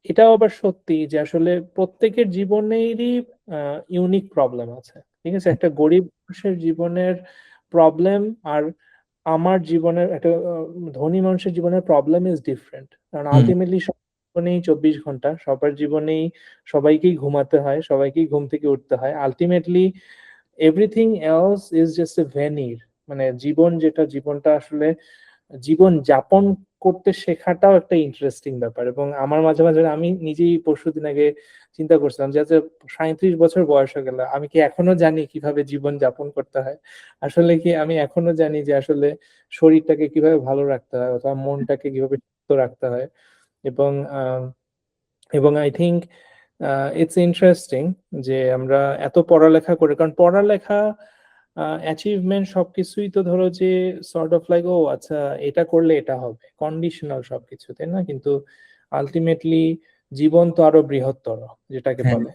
এটাও আবার সত্যি যে আসলে প্রত্যেকের জীবনেরই ইউনিক প্রবলেম আছে, ঠিক আছে? একটা গরিব মানুষের জীবনের প্রবলেম আর আমার জীবনের একটা ধনী মানুষের জীবনের প্রবলেম ইজ ডিফারেন্ট, কারণ হুম আলটিমেটলি সব জীবনেই 24 ঘন্টা, সবার জীবনেই সবাইকেই ঘুমাতে হয়, সবাইকেই ঘুম থেকে উঠতে হয়, ultimately everything else is just a veneer, মানে জীবনটা আসলে জীবন যাপন করতে শেখাটাও একটা ইন্টারেস্টিং ব্যাপার। এবং আমার মাঝে মাঝে আমি নিজেই পরশুদিন আগে চিন্তা করছিলাম যে আচ্ছা 37 বছর বয়স হয়ে গেল, আমি কি এখনো জানি কিভাবে জীবন যাপন করতে হয়? আসলে কি আমি এখনো জানি যে আসলে শরীরটাকে কিভাবে ভালো রাখতে হয় অথবা মনটাকে কিভাবে সুস্থ রাখতে হয়? এবং আই থিংক ইটস ইন্টারেস্টিং যে আমরা এত পড়ালেখা করে, কারণ পড়ালেখা অ্যাচিভমেন্ট সবকিছুই তো ধরো যে সর্ট অফ লাইক ও আচ্ছা এটা করলে এটা হবে, কন্ডিশনাল সবকিছু, তাই না? কিন্তু আলটিমেটলি জীবন তো আরো বৃহত্তর, যেটাকে হ্যাঁ, বলে।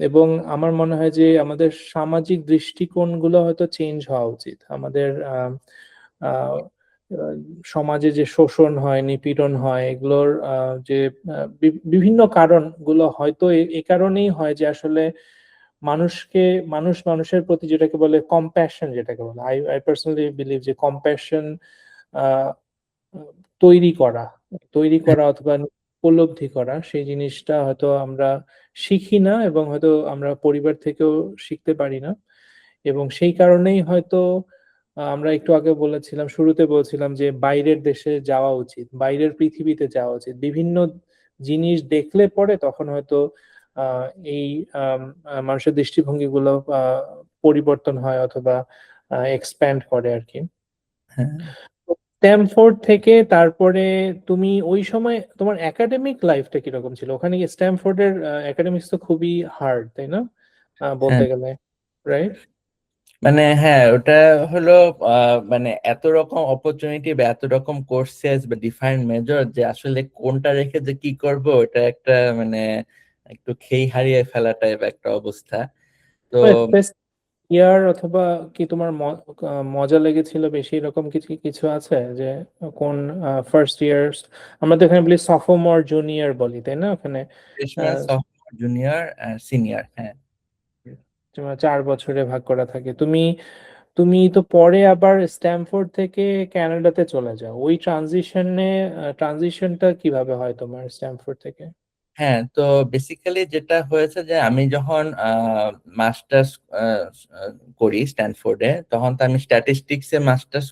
এবং আমার মনে হয় যে আমাদের সামাজিক দৃষ্টিকোণগুলো হয়তো চেঞ্জ হওয়া উচিত। আমাদের আহ, আহ, সমাজে যে শোষণ হয়, নিপীড়ন হয়, এগুলোর যে বিভিন্ন কারণগুলো হয়তো এই কারণেই হয় যে আসলে মানুষকে, মানুষের প্রতি যেটাকে বলে কম্প্যাশন, যেটাকে বলে, আই আই পার্সোনালি বিলিভ যে কম্প্যাশন তৈরি করা, অথবা উপলব্ধি করা, সেই জিনিসটা হয়তো আমরা শিখি না, এবং হয়তো আমরা পরিবার থেকেও শিখতে পারি না। এবং সেই কারণেই হয়তো আমরা একটু আগে বলেছিলাম, শুরুতে বলছিলাম যে বাইরের দেশে যাওয়া উচিত, বাইরের পৃথিবীতে যাওয়া উচিত, বিভিন্ন জিনিস দেখলে পরে তখন হয়তো আহ, এই মানুষের দৃষ্টিভঙ্গিগুলো পরিবর্তন হয় অথবা এক্সপ্যান্ড করে আর কি। হ্যাঁ, স্ট্যামফোর্ড থেকে তারপরে তুমি ওই সময় তোমার একাডেমিক লাইফটা কিরকম ছিল ওখানে? কি স্ট্যামফোর্ডের একাডেমিক্স তো খুবই হার্ড, তাই না? বলতে হ্যাঁ, গেলে, রাইট? মানে হ্যাঁ, ওটা হলো মানে এত রকম অপরচুনিটি বা এত রকম কোর্সেস বা ডিফারেন্ট মেজর যে আসলে কোনটা রেখে যে কি করব, এটা একটা মানে একটু খেই হারিয়ে ফেলা টাইপ একটা অবস্থা। তো ইয়ার অথবা কি তোমার মজা লেগেছিল বেশি, এরকম কিছু কিছু আছে যে কোন ফার্স্ট ইয়ার, আমরা তো এখানে বলি সফোমোর জুনিয়র বলি, তাই না? ওখানে ফ্রেশম্যান, সফটওয়্যার, জুনিয়র, সিনিয়র। হ্যাঁ, 4 বছরে ভাগ করা থাকে। তুমি তুমি তো পরে আবার স্ট্যামফোর্ড থেকে কানাডাতে চলে যাও, ওই ট্রানজিশনটা কিভাবে হয় তোমার স্ট্যামফোর্ড থেকে? হ্যাঁ, তো বেসিক্যালি যেটা হয়েছে যে আমি যখন মাস্টার্স করি স্ট্যানফোর্ডে, তখন তো আমি স্ট্যাটিস্টিক্সে মাস্টার্স,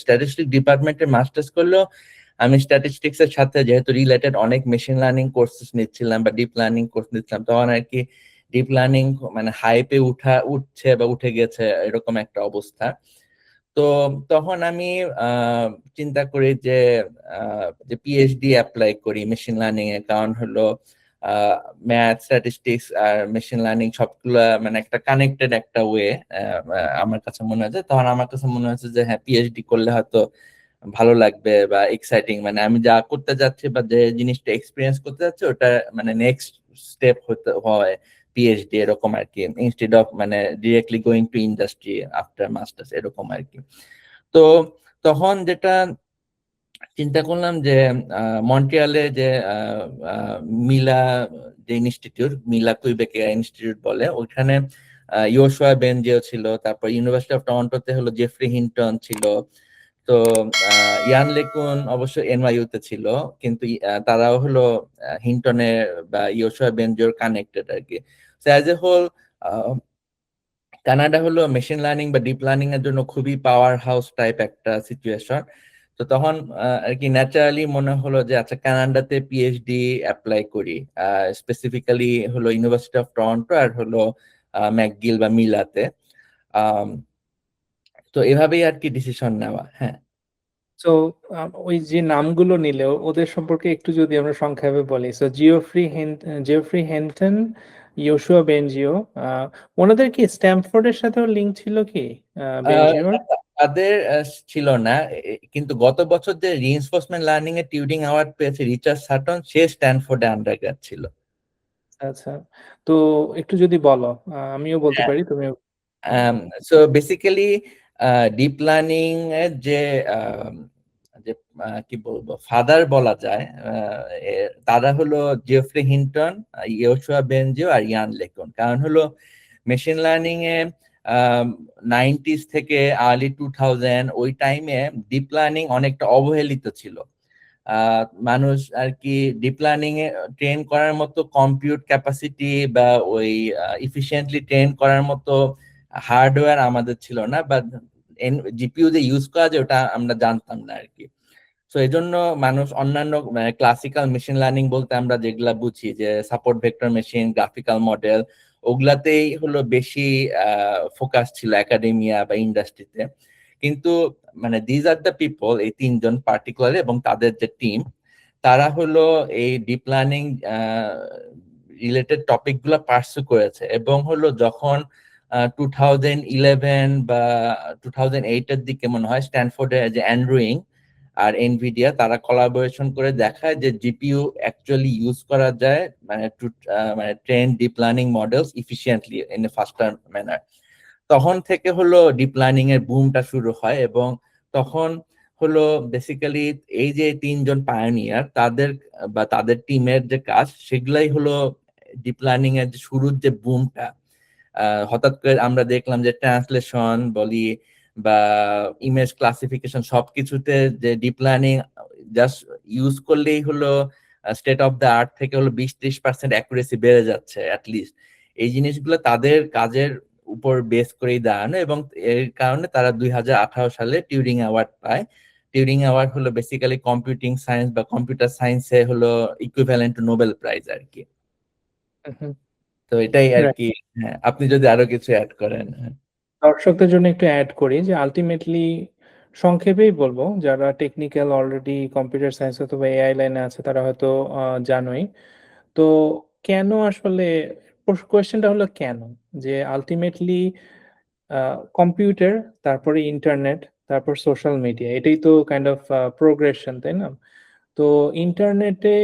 স্ট্যাটিস্টিক ডিপার্টমেন্টে মাস্টার্স করলেও আমি স্ট্যাটিস্টিক্স এর সাথে যেহেতু রিলেটেড অনেক মেশিন লার্নিং কোর্সেস নিচ্ছিলাম বা ডিপ লার্নিং কোর্স নিচ্ছিলাম, তখন আর কি ডিপ লার্নিং মানে হাইপে উঠছে বা উঠে গেছে এরকম একটা অবস্থা। তো তখন আমি আহ, চিন্তা করি যে পিএইচডি অ্যাপ্লাই করি মেশিন লার্নিং এ, কারণ হলো ম্যাথ, স্ট্যাটিস্টিক্স আর মেশিন লার্নিং সবগুলা মানে একটা কানেক্টেড একটা ওয়ে। আমার কাছে মনে হয়েছে, তখন আমার কাছে মনে হয়েছে যে হ্যাঁ, পিএইচডি করলে হয়তো ভালো লাগবে বা এক্সাইটিং, মানে আমি যা করতে যাচ্ছি বা যে জিনিসটা এক্সপিরিয়েন্স করতে যাচ্ছি ওটা মানে নেক্সট স্টেপ হতে হয় পিএইচডি, এরকম আর কি, ইনস্টেড অফ মানে directly going to industry after masters, এরকম আর কি। তো তখন যেটা চিন্তা করলাম যে মন্ট্রিয়ালে যে আহ, আহ, মিলা, যে ইনস্টিটিউট, মিলা কুইবেক ইনস্টিটিউট বলে, ওইখানে ইয়োশুয়া বেনজিও ছিল, তারপর ইউনিভার্সিটি অফ টরন্টোতে হলো জেফ্রি হিন্টন ছিল। তো ইয়ান লেকুন অবশ্য এনওয়াইউ তে ছিল, কিন্তু তারাও হলো হিন্টনে বা ইয়োশুয়া বেনজিওর কানেক্টেড আর কি। অ্যাজ এ হোল কানাডা হলো মেশিন লার্নিং বা ডিপ লার্নিং এর জন্য খুবই পাওয়ার হাউস টাইপ একটা সিচুয়েশন। তো তখন আর কি ন্যাচারালি মনে হলো যে আচ্ছা কানাডাতে পিএইচডি অ্যাপ্লাই করি, স্পেসিফিক্যালি হলো ইউনিভার্সিটি অফ টরন্টো আর হলো ম্যাকগিল বা মিলাতে। আম, তো এভাবেই আর কি ডিসিশন নেওয়া। হ্যাঁ, তো ওই যে নামগুলো নিলেও ওদের সম্পর্কে একটু যদি আমরা সংক্ষেপে বলি, সো জিওফ্রি হেনটন, ইয়োশুয়া বেনজিও, আহ, ওনাদের কি স্ট্যামফোর্ডের সাথেও লিঙ্ক ছিল কি আহ, বেনজিওর? তাদের ছিল না, কিন্তু গত বছর যে রিইনফোর্সমেন্ট লার্নিং এ টিউরিং অ্যাওয়ার্ড পেয়েছে রিচার্ড সাটন, সে স্ট্যানফোর্ডে আন্ডারগ্র্যাড ছিল। আচ্ছা, তো একটু যদি বলো, আমিও বলতে পারি, তুমিও। সো বেসিক্যালি ডিপ লার্নিং এর আম, যে কি বলবো ফাদার বলা যায়, তারা হলো জেফ্রি হিন্টন, ইয়োশুয়া বেনজিও আর ইয়ান লেকুন। কারণ হলো মেশিন লার্নিং এ নাইনটিজ থেকে আর্লি 2000 ওই টাইমে ডিপ লার্নিং অনেকটা অবহেলিত ছিল। মানুষ আর কি ডিপ লার্নিং এ ট্রেন করার মতো কম্পিউট ক্যাপাসিটি বা ওই ইফিশিয়েন্টলি ট্রেন করার মতো হার্ডওয়্যার আমাদের ছিল না, বা জিপিইউ যে ইউজ করা যায় ওটা আমরা জানতাম না আর কি। সো এই জন্য মানুষ অন্যান্য ক্লাসিক্যাল মেশিন লার্নিং বলতে আমরা যেগুলা বুঝি যে support vector machine, graphical model, ওগুলাতেই হলো বেশি ফোকাস ছিল একাডেমিয়া বা ইন্ডাস্ট্রিতে। কিন্তু মানে দিজ আর দ্য পিপল, এই তিনজন পার্টিকুলারলি এবং তাদের যে টিম, তারা হলো এই ডিপ লার্নিং রিলেটেড টপিক গুলা পার্সু করেছে এবং হলো যখন 2011 বা 2008 এর দিকে মনে হয় স্ট্যানফোর্ডে যে অ্যান্ড্রুইং আর এনভিডিয়া তারা কোলাবোরেশন করে দেখায় যে জিপিইউ অ্যাকচুয়ালি ইউজ করা যায় মানে মানে train deep learning models efficiently in a faster manner. তখন থেকে হলো ডিপ লার্নিং এর বুমটা শুরু হয় এবং তখন হলো বেসিক্যালি এই যে তিনজন পায়োনিয়ার তাদের বা তাদের টিমের যে কাজ সেগুলাই হলো ডিপ লার্নিং এর যে শুরুর যে বুমটা। হঠাৎ করে আমরা দেখলাম যে ট্রান্সলেশন বলি বা ইমেজ ক্লাসিফিকেশন সবকিছুতে যে ডিপ লার্নিং জাস্ট ইউজ করলেই হলো স্টেট অফ দ্য আর্ট থেকে হলো 20-30% অ্যাকুরেসি বেড়ে যাচ্ছে অ্যাটলিস্ট। এই জিনিসগুলো তাদের কাজের উপর বেস করেই দাঁড়ানো এবং এর কারণে তারা 2018 সালে টিউরিং অ্যাওয়ার্ড পায়। টিউরিং অ্যাওয়ার্ড হলো বেসিক্যালি কম্পিউটিং সায়েন্স বা কম্পিউটার সায়েন্সে হলো ইকুইভ্যালেন্ট টু নোবেল প্রাইজ আর কি। তো এটাই আর কি। হ্যাঁ, আপনি যদি আরো কিছু অ্যাড করেন। দর্শকদের জন্য একটু অ্যাড করি যে আলটিমেটলি সংক্ষেপেই বলবো, যারা টেকনিক্যাল অলরেডি কম্পিউটার সায়েন্স অথবা এআই লাইনে আছে তারা হয়তো জানোই। তো কেন আসলে, কোয়েশ্চেনটা হলো কেন, যে আলটিমেটলি কম্পিউটার, তারপরে ইন্টারনেট, তারপর সোশ্যাল মিডিয়া, এটাই তো কাইন্ড অফ প্রোগ্রেশন, তাই না? তো ইন্টারনেটে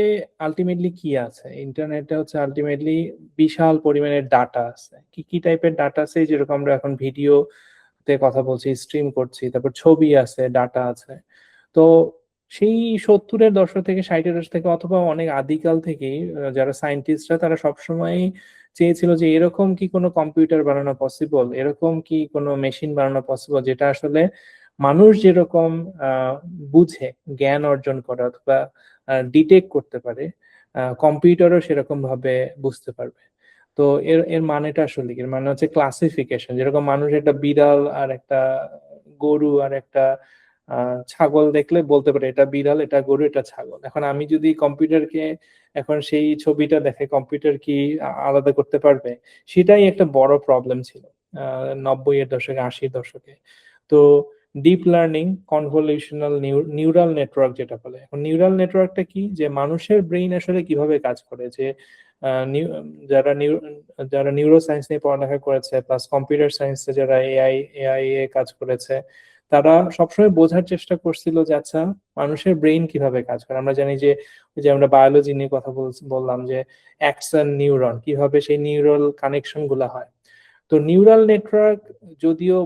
আলটিমেটলি কি আছে? ইন্টারনেটে হচ্ছে আলটিমেটলি বিশাল পরিমাণের ডাটা আছে। কি কি টাইপের ডাটা আছে? যেরকম আমরা এখন ভিডিও তে কথা বলছি, স্ট্রিম করছি, তারপর ছবি আছে, ডাটা আছে। তো সেই 70-এর দশক থেকে 60-এর দশক থেকে অথবা অনেক আদিকাল থেকেই যারা সায়েন্টিস্টরা তারা সবসময় চেয়েছিল যে এরকম কি কোনো কম্পিউটার বানানো পসিবল, এরকম কি কোনো মেশিন বানানো পসিবল যেটা আসলে মানুষ যেরকম আহ বুঝে জ্ঞান অর্জন করে অথবা ডিটেক্ট করতে পারে, কম্পিউটারও সেরকম ভাবে বুঝতে পারবে। তো এর এর মানেটা আসলে কি? এর মানে হচ্ছে ক্লাসিফিকেশন। যেরকম মানুষ একটা বিড়াল আর একটা গরু আর একটা ছাগল দেখলে বলতে পারে এটা বিড়াল, এটা গরু, এটা ছাগল। এখন আমি যদি কম্পিউটারকে এখন সেই ছবিটা দেখে, কম্পিউটার কি আলাদা করতে পারবে? সেটাই একটা বড় প্রবলেম ছিল 90-এর দশকে, 80-এর দশকে। তো ডিপ লার্নিং, কনভলিউশনাল নিউরাল নেটওয়ার্ক যেটা বলে। এখন নিউরাল নেটওয়ার্কটা কি? যে মানুষের ব্রেইন আসলে কিভাবে কাজ করে, যে আহ, নিউ- যারা যারা নিউরো সায়েন্স নিয়ে পড়ালেখা করেছে প্লাস কম্পিউটার সায়েন্সে যারা এআই এআই এ কাজ করেছে, তারা সবসময় বোঝার চেষ্টা করছিল যে আচ্ছা মানুষের ব্রেইন কিভাবে কাজ করে। আমরা জানি যে ওই যে আমরা বায়োলজি নিয়ে কথা বললাম যে অ্যাক্সন নিউরন, কিভাবে সেই নিউরাল কানেকশন গুলা হয়। তো নিউরাল নেটওয়ার্ক যদিও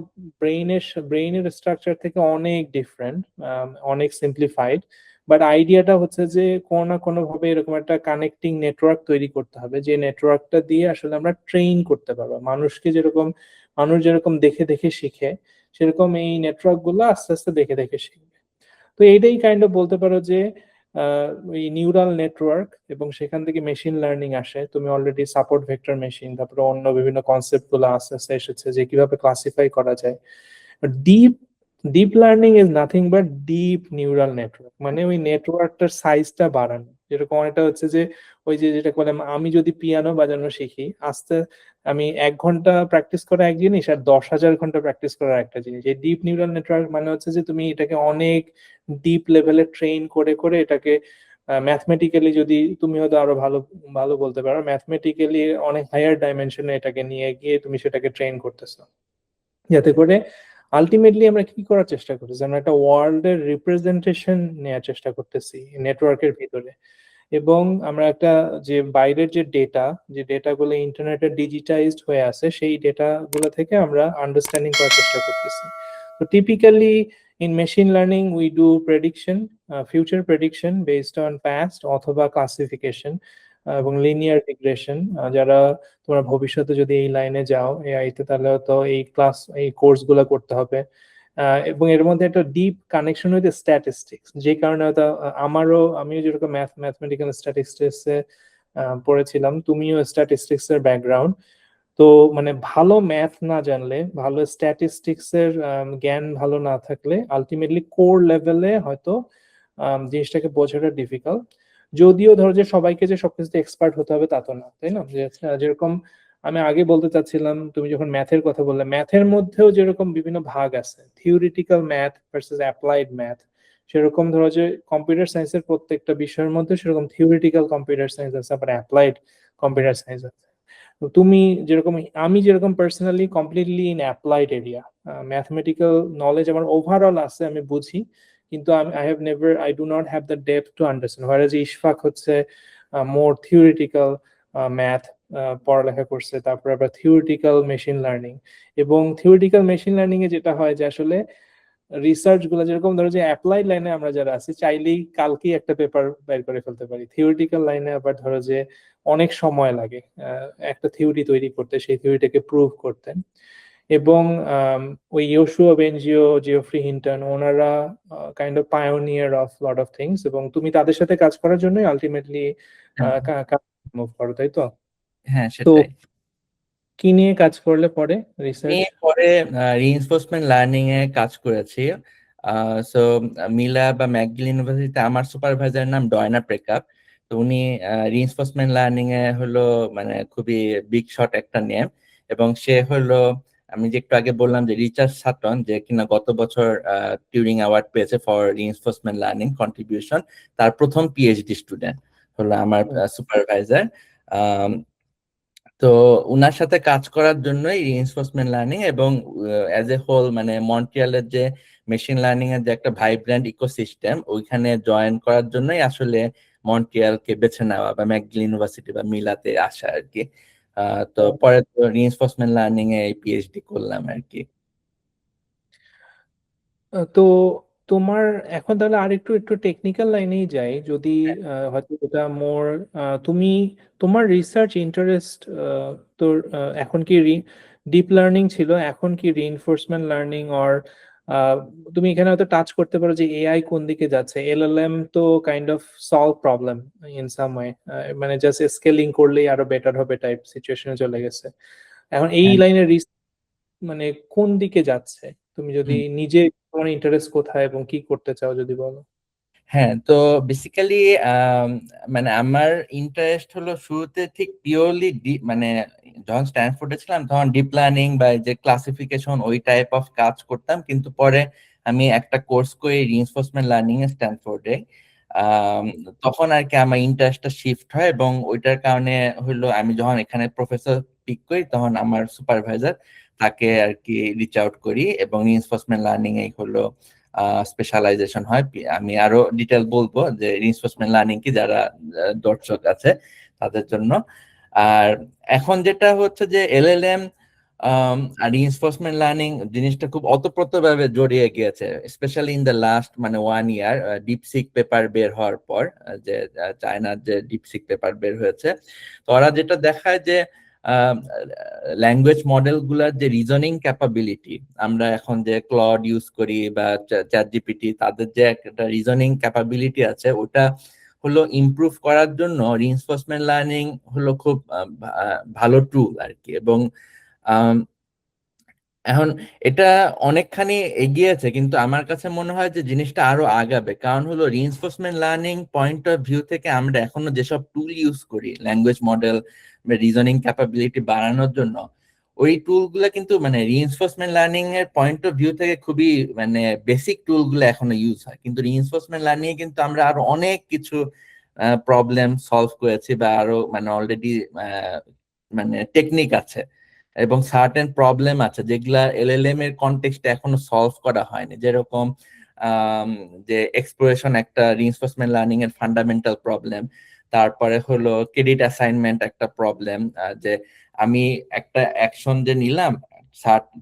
ব্রেইনের স্ট্রাকচার থেকে অনেক ডিফারেন্ট, অনেক সিম্পলিফাইড, বাট আইডিয়াটা হচ্ছে যে কোনো না কোনো ভাবে এরকম একটা কানেক্টিং নেটওয়ার্ক তৈরি করতে হবে, যে নেটওয়ার্কটা দিয়ে আসলে আমরা ট্রেন করতে পারবো মানুষকে। যেরকম মানুষ যেরকম দেখে দেখে শিখে, সেরকম এই নেটওয়ার্ক গুলো আস্তে আস্তে দেখে দেখে শিখবে। তো এইটাই কাইন্ড অফ বলতে পারো যে ওই নিউরাল নেটওয়ার্ক, এবং সেখান থেকে মেশিন লার্নিং আসে। তুমি অলরেডি সাপোর্ট ভেক্টর মেশিন, তারপরে অন্য বিভিন্ন কনসেপ্ট গুলো আস্তে আস্তে এসেছে যে কিভাবে ক্লাসিফাই করা যায়। Deep deep learning is nothing but deep neural network, মানে ওই নেটওয়ার্কটার সাইজটা বাড়ানো। যেরকম এটা হচ্ছে যে ওই যে যেটা বললাম, আমি যদি পিয়ানো বাজানো শিখি আস্তে, আমি 1 ঘন্টা প্র্যাকটিস করা এক জিনিস আর 10,000 ঘন্টা প্র্যাকটিস করা একটা জিনিস। এই ডিপ নিউরাল নেটওয়ার্ক মানে হচ্ছে যে তুমি এটাকে অনেক ডিপ লেভেলে ট্রেন করে করে এটাকে ম্যাথমেটিক্যালি, যদি তুমি হয়তো আরো ভালো ভালো বলতে পারো, ম্যাথমেটিক্যালি অনেক হায়ার ডাইমেনশনে এটাকে নিয়ে গিয়ে তুমি সেটাকে ট্রেন করতেছো, যাতে করে আলটিমেটলি আমরা কি করার চেষ্টা করতেছি, আমরা একটা ওয়ার্ল্ডের রিপ্রেজেন্টেশন নেওয়ার চেষ্টা করতেছি নেটওয়ার্কের ভিতরে। এবং আমরা একটা যে বাইরের যে ডেটা, যে ডেটাগুলো ইন্টারনেটে ডিজিটাইজড হয়ে আছে, সেই ডেটাগুলো থেকে আমরা আন্ডারস্ট্যান্ডিং করার চেষ্টা করতেছি। তো typically in machine learning we do prediction, future prediction based on past অথবা ক্লাসিফিকেশন এবং লিনিয়ার রিগ্রেশন। যারা তোমরা ভবিষ্যতে যদি এই লাইনে যাও এআই তে, তাহলে তো এই কোর্স গুলো করতে হবে। এবং এর মধ্যে একটা ডিপ কানেকশন উইথ স্ট্যাটিস্টিক্স, যে কারণে হয়তো আমিও যেরকম ম্যাথমেটিক্যাল স্ট্যাটিস্টিক্স এ পড়েছিলাম, তুমিও স্ট্যাটিস্টিক্স এর ব্যাকগ্রাউন্ড। তো মানে ভালো ম্যাথ না জানলে, ভালো স্ট্যাটিস্টিক্স এর জ্ঞান ভালো না থাকলে আলটিমেটলি কোর লেভেলে হয়তো জিনিসটাকে বোঝাটা ডিফিকাল্ট। যদিও ধরো যে সবাইকে যে সবকিছুতে এক্সপার্ট হতে হবে তা তো না, তাই না? যেরকম আমি আগে বলতে চাচ্ছিলাম, তুমি যখন ম্যাথের কথা বললে, ম্যাথের মধ্যেও যেরকম বিভিন্ন ভাগ আছে, theoretical math versus applied math, সেরকম ধরো যে কম্পিউটার সায়েন্সের প্রত্যেকটা বিষয়ের মধ্যে সেরকম থিওরিটিক্যাল কম্পিউটার সায়েন্স আছে, আবার অ্যাপ্লাইড কম্পিউটার সায়েন্স আছে। তো তুমি যেরকম, আমি যেরকম personally completely in applied area, mathematical knowledge আমার ওভারঅল আছে, আমি বুঝি, কিন্তু I have never, I do not have the depth to understand. Whereas Ishfaq হচ্ছে মোর থিওরিটিক্যাল ম্যাথ পড়ালেখা করছে, তারপর আবার থিওরিটিক্যাল মেশিন লার্নিং। এবং থিওরিটিক্যাল মেশিন লার্নিং এ যেটা হয় যে আসলে রিসার্চ গুলো, যেরকম ধরো যে অ্যাপ্লাইড লাইনে আমরা যারা আছি চাইলেই কালকেই একটা পেপার বের করে ফেলতে পারি, থিওরিটিক্যাল লাইনে আবার ধরো যে অনেক সময় লাগে একটা থিওরি তৈরি করতে, সেই থিওরিটাকে প্রুভ করতে। এবং ওই ইয়োশুয়া বেনজিও, জিওফ্রি হিন্টন, ওনারা kind of pioneer of lot of things, এবং তুমি তাদের সাথে কাজ করার জন্যই আলটিমেটলি হ্যাঁ, মুভ করো, তাই তো? হ্যাঁ, তো সেটাই। কি নিয়ে কাজ করলে পরে আমি রিসার্চ? পরে রিইনফোর্সমেন্ট লার্নিং এ কাজ করেছি। সো মিলা বা ম্যাকগিল ইউনিভার্সিটিতে আমার সুপারভাইজার নাম ডয়না প্রেকাপ। তো উনি রিইনফোর্সমেন্ট লার্নিং এ হলো মানে খুবই বিগ শট একটা নেম। এবং সে হলো, আমি যে একটু আগে বললাম যে রিচার্ড সাটন, যে কিনা গত বছর টিউরিং অ্যাওয়ার্ড পেয়েছে ফর রিইনফোর্সমেন্ট লার্নিং কন্ট্রিবিউশন, তার প্রথম পিএইচডি স্টুডেন্ট হলো আমার সুপারভাইজার। তো উনার সাথে কাজ করার জন্যই রিইনফোর্সমেন্ট লার্নিং এবং অ্যাজ এ হোল মানে মন্ট্রিয়ালের যে মেশিন লার্নিং এর যে একটা ভাইব্র্যান্ট ইকোসিস্টেম, ওইখানে জয়েন করার জন্যই আসলে মন্ট্রিয়ালকে বেছে নেওয়া বা ম্যাকগিল ইউনিভার্সিটি বা মিলাতে আসা আর কি। তো পরে তো রিইনফোর্সমেন্ট লার্নিং এ পিএইচডি করলাম আর কি। তো তোমার এখন তাহলে আর একটু একটু টেকনিক্যাল লাইনেই যাই যদি, হয়তো এটা মোর, তুমি তোমার রিসার্চ ইন্টারেস্ট, তোর এখন কি ডিপ লার্নিং ছিল, এখন কি রিইনফোর্সমেন্ট লার্নিং, অর তুমি এখানে হয়তো টাচ করতে পারো যে এআই কোন দিকে যাচ্ছে, এলএলএম তো kind of solve problem in some way, মানে জাস্ট স্কেলিং করলেই আরো বেটার হবে টাইপ সিচুয়েশনে চলে গেছে। এখন এই হ্যাঁ। লাইনের মানে কোন দিকে যাচ্ছে, তুমি যদি নিজে, তোমার ইন্টারেস্ট কোথায় এবং কি করতে চাও যদি বলো। হ্যাঁ, তো বেসিক্যালি মানে আমার ইন্টারেস্ট হলো শুরুতে ঠিক পিওরলি মানে যখন স্ট্যানফোর্ডে ছিলাম তখন ডিপ লার্নিং বা এই যে ক্লাসিফিকেশন ওই টাইপ অফ কাজ করতাম, কিন্তু পরে আমি একটা কোর্স করি রিইনফোর্সমেন্ট লার্নিং এ স্ট্যানফোর্ডে। আম, তখন আর কি আমার ইন্টারেস্টটা শিফট হয় এবং ওইটার কারণে হলো আমি যখন এখানে প্রফেসর পিক করি তখন আমার সুপারভাইজার তাকে আর কি রিচ আউট করি এবং রিইনফোর্সমেন্ট লার্নিং এই হলো স্পেশালাইজেশন হয়। আমি আরো ডিটেল বলবো যে রিইনফোর্সমেন্ট লার্নিং কি, যারা দর্শক আছে তাদের জন্য। আর এখন যেটা হচ্ছে যে এলএলএম আর রিইনফোর্সমেন্ট লার্নিং জিনিসটা খুব ওতপ্রোতভাবে জড়িয়ে গিয়েছে, স্পেশালি ইন দ্য লাস্ট মানে 1 ইয়ার ডিপসিক পেপার বের হওয়ার পর। যে চায়নার যে ডিপসিক পেপার বের হয়েছে, তো ওরা যেটা দেখায় যে ল্যাঙ্গুয়েজ মডেল গুলার যে রিজনিং ক্যাপাবিলিটি, আমরা এখন যে ক্লড ইউজ করি বা চ্যাট জিপিটি, তাদের যে একটা রিজনিং ক্যাপাবিলিটি আছে ওটা হলো ইমপ্রুভ করার জন্য রিইনফোর্সমেন্ট লার্নিং হলো খুব ভালো টুল আর কি। এবং আম, এখন এটা অনেকখানি এগিয়েছে, কিন্তু আমার কাছে মনে হয় যে জিনিসটা আরো আগাবে, কারণ হলো reinforcement learning point of view থেকে আমরা এখনো যেসব টুল ইউজ করি ল্যাঙ্গুয়েজ মডেল রিজনিং ক্যাপাবিলিটি বাড়ানোর জন্য, ওই টুলগুলো কিন্তু মানে রিইনফোর্সমেন্ট লার্নিং এর পয়েন্ট অফ ভিউ থেকে খুবই মানে বেসিক টুলগুলো এখনো ইউজ হয়, কিন্তু রিইনফোর্সমেন্ট লার্নিং এ কিন্তু আমরা আরো অনেক কিছু প্রবলেম সলভ করেছি বা আরো মানে অলরেডি মানে টেকনিক আছে এবং সার্টেন প্রবলেম আছে যেগুলা এলএলএম এর কনটেক্সটে এখনো সলভ করা হয়নি। যেরকম যে এক্সপ্লোরেশন একটা রিইনফোর্সমেন্ট লার্নিং এর ফান্ডামেন্টাল প্রবলেম। তারপরে হলো ক্রেডিট অ্যাসাইনমেন্ট একটা প্রবলেম, যে আমি একটা অ্যাকশন যে নিলাম,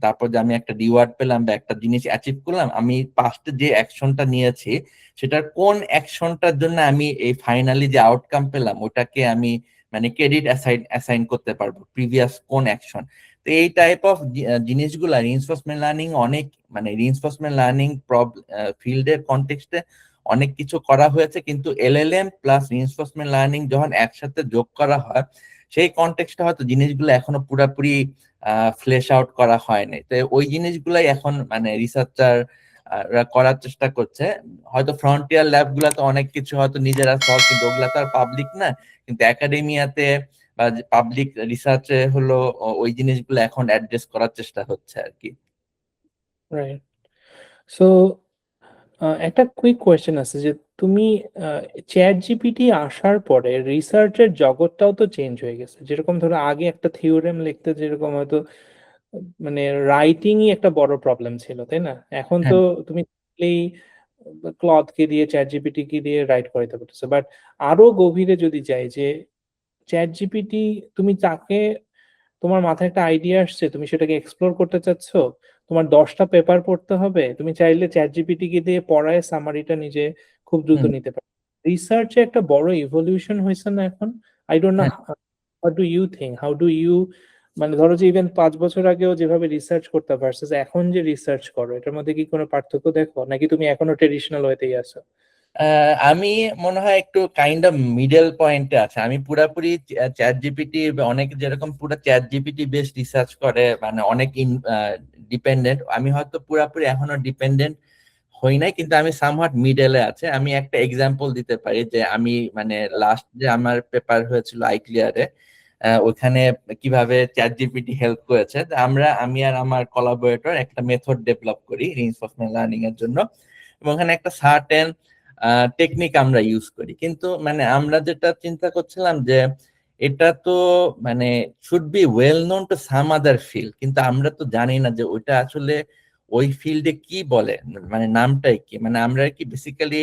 তারপর যে আমি একটা রিওয়ার্ড পেলাম বা একটা জিনিস অ্যাচিভ করলাম, আমি পাস্টে যে অ্যাকশনটা নিয়েছি সেটার কোন অ্যাকশনটার জন্য আমি এই ফাইনালি যে আউটকাম পেলাম ওটাকে আমি মানে ক্রেডিট অ্যাসাইন করতে পারবো প্রিভিয়াস কোন অ্যাকশন। তো এই টাইপ অফ জিনিসগুলা রিইনফোর্সমেন্ট লার্নিং অনেক মানে রিইনফোর্সমেন্ট লার্নিং ফিল্ডের কনটেক্সটে অনেক কিছু করা হয়েছে, কিন্তু এলএলএম প্লাস রিইনফোর্সমেন্ট লার্নিং যখন একসাথে যোগ করা হয় সেই কনটেক্সটে হয়তো জিনিসগুলো এখনো পুরাপুরি ফ্লেশ আউট করা হয়নি। তো ওই জিনিসগুলাই এখন মানে রিসার্চার করার চেষ্টা করছে। হয়তো ফ্রন্টিয়ার ল্যাব গুলাতে অনেক কিছু হয়তো নিজেরা সলভ, কিন্তু ওগুলা তো আর পাবলিক না। কিন্তু একাডেমিয়াতে বা পাবলিক রিসার্চে হলো ওই জিনিসগুলো এখন অ্যাড্রেস করার চেষ্টা হচ্ছে আর কি। রাইট। সো একটা কুইক কোয়েশ্চেন আছে যে তুমি চ্যাট জিপিটি আসার পরে রিসার্চের জগৎটাও তো চেঞ্জ হয়ে গেছে। যেরকম ধরো আগে একটা থিওরেম লিখতে যেরকম হয়তো মানে রাইটিংই একটা বড় প্রবলেম ছিল, তাই না? এখন তো হ্যাঁ, তুমি ক্লথকে দিয়ে চ্যাট জিপিটি কে দিয়ে রাইট করাইতে পারতেছো। বাট আরো গভীরে যদি যাই যে চ্যাট জিপিটি, তুমি তাকে, তোমার মাথায় একটা আইডিয়া আসছে, তুমি সেটাকে এক্সপ্লোর করতে চাচ্ছ, তোমার 10টা পেপার পড়তে হবে, তুমি চাইলে চ্যাট জিপিটি কে দিয়ে পড়ায় সামারিটা নিজে খুব দ্রুত হুম, নিতে পারো। রিসার্চে একটা বড় ইভলিউশন হয়েছে না এখন? আই ডোন্ট নো, হ্যাঁ। How do you think, how do you, মানে ধরো যে ইভেন 5 বছর আগেও যেভাবে রিসার্চ করতে ভার্সেস এখন যে রিসার্চ করো, এটার মধ্যে কি কোনো পার্থক্য দেখো, নাকি তুমি এখনো ট্রেডিশনাল ওয়েতেই আছো? আমি মনে হয় একটু কাইন্ড অফ মিডল পয়েন্টে আছে। আমি পুরাপুরি চ্যাট জিপিটি, অনেক যেরকম পুরো চ্যাট জিপিটি বেশ রিসার্চ করে, মানে অনেক ডিপেন্ডেন্ট, আমি হয়তো পুরাপুরি এখনো ডিপেন্ডেন্ট হই নাই, কিন্তু আমি সামহাট মিডলে আছে। আমি একটা এক্সাম্পল দিতে পারি যে আমি মানে লাস্ট যে আমার পেপার হয়েছিল আইক্লিয়ারে, ওখানে কিভাবে চ্যাট জিপিটি হেল্প করেছে। তো আমি আর আমার কোলাবোরেটর একটা মেথড ডেভেলপ করি রিইনফোর্সমেন্ট লার্নিং এর জন্য, এবং ওখানে একটা সার্টেন টেকনিক আমরা ইউজ করি। কিন্তু মানে আমরা যেটা চিন্তা করছিলাম যে এটা তো মানে should be well known to some other field, কিন্তু আমরা তো জানি না যে ওইটা আসলে ওই ফিল্ডে কি বলে, মানে নামটাই কি। মানে আমরা কি বেসিক্যালি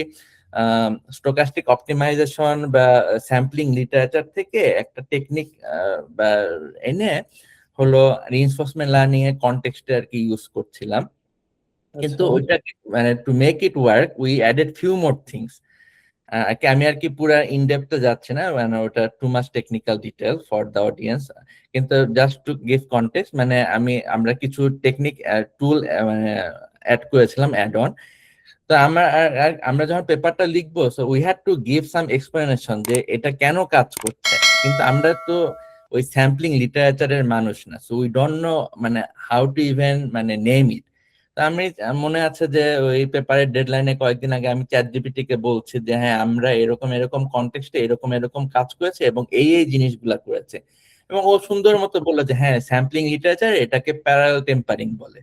স্টোকাস্টিক অপটিমাইজেশন বা স্যাম্পলিং লিটারেচার থেকে একটা টেকনিক বা এনে হলো রিইনফোর্সমেন্ট লার্নিং এর কনটেক্সটে আর কি ইউজ করছিলাম। কিন্তু আচ্ছা। ওইটা মানে to make it work we added few more things. আমি আর কি পুরা ইন ডেপথে যাচ্ছি না, মানে ওটা too much technical detail for the audience. কিন্তু জাস্ট টু গিভ কনটেক্সট, মানে আমরা কিছু টেকনিক টুল মানে অ্যাড করেছিলাম, অ্যাড অন। তো আমরা যখন পেপারটা লিখবো, so we had to give some explanation যে এটা কেন কাজ করছে। কিন্তু আমরা তো ওই স্যাম্পলিং লিটারেচারের মানুষ না, সো উই ডোন্ট নো মানে হাউ টু ইভেন মানে নেম ইট। তো মনে আছে যে ওই পেপারের ডেডলাইনে কয়েকদিন আগে আমি চ্যাট জিপিটি কে বলছি যে হ্যাঁ আমরা এরকম এরকম কনটেক্সটে এরকম এরকম কাজ করেছে এবং এই এই জিনিসগুলা করেছে, এবং ও সুন্দর মতো বললো যে হ্যাঁ স্যাম্পলিং লিটারেচার এটাকে প্যারালাল টেম্পারিং বলে।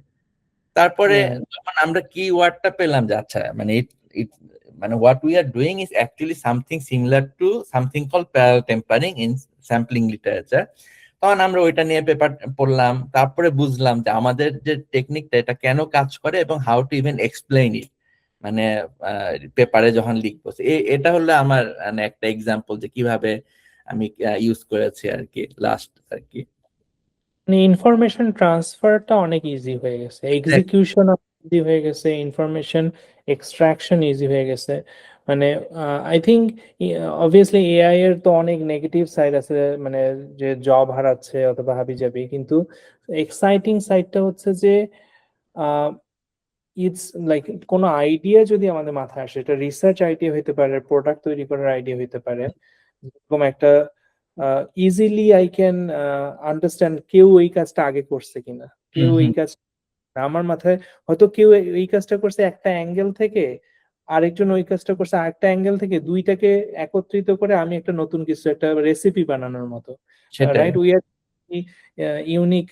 তারপরে রাইট। যখন আমরা কি ওয়ার্ডটা পেলাম যে আচ্ছা মানে it মানে what we are doing is actually something similar to something call parallel tempering in sampling literature, তখন আমরা ওইটা নিয়ে পেপার পড়লাম। তারপরে বুঝলাম যে আমাদের যে টেকনিকটা এটা কেন কাজ করে এবং হাউ টু ইভেন এক্সপ্লেইন ইট, মানে পেপারে যখন লিখবো। এটা হলো আমার মানে একটা এক্সাম্পল যে কিভাবে আমি ইউজ করেছি আর কি লাস্ট আর কি। মানে ইনফরমেশন ট্রান্সফারটা অনেক ইজি হয়ে গেছে, এক্সিকিউশন ইজি হয়ে গেছে, ইনফরমেশন এক্সট্রাকশন ইজি হয়ে গেছে। মানে আই থিঙ্ক অবভিয়াসলি এআই এর তো অনেক নেগেটিভ সাইড আছে, মানে যে জব হারাচ্ছে অথবা হাবিজাবি, কিন্তু এক্সাইটিং সাইডটা হচ্ছে যে ইটস লাইক কোনো আইডিয়া যদি আমাদের মাথায় আসে, এটা রিসার্চ আইডিয়া হইতে পারে, প্রোডাক্ট তৈরি করার আইডিয়া হইতে পারে, এরকম একটা ইজিলি আই ক্যান আন্ডারস্ট্যান্ড কেউ এই কাজটা আগে করছে কিনা, কেউ হুম, এই হুম। কাজ, আমার মাথায় হয়তো কেউ এই কাজটা করছে একটা অ্যাঙ্গেল থেকে, আরেকজন ওই কাজটা করছে আরেকটা অ্যাঙ্গেল থেকে, দুইটাকে একত্রিত করে আমি একটা নতুন কিছু, একটা রেসিপি বানানোর মতো। সেটাই। Right, we are unique,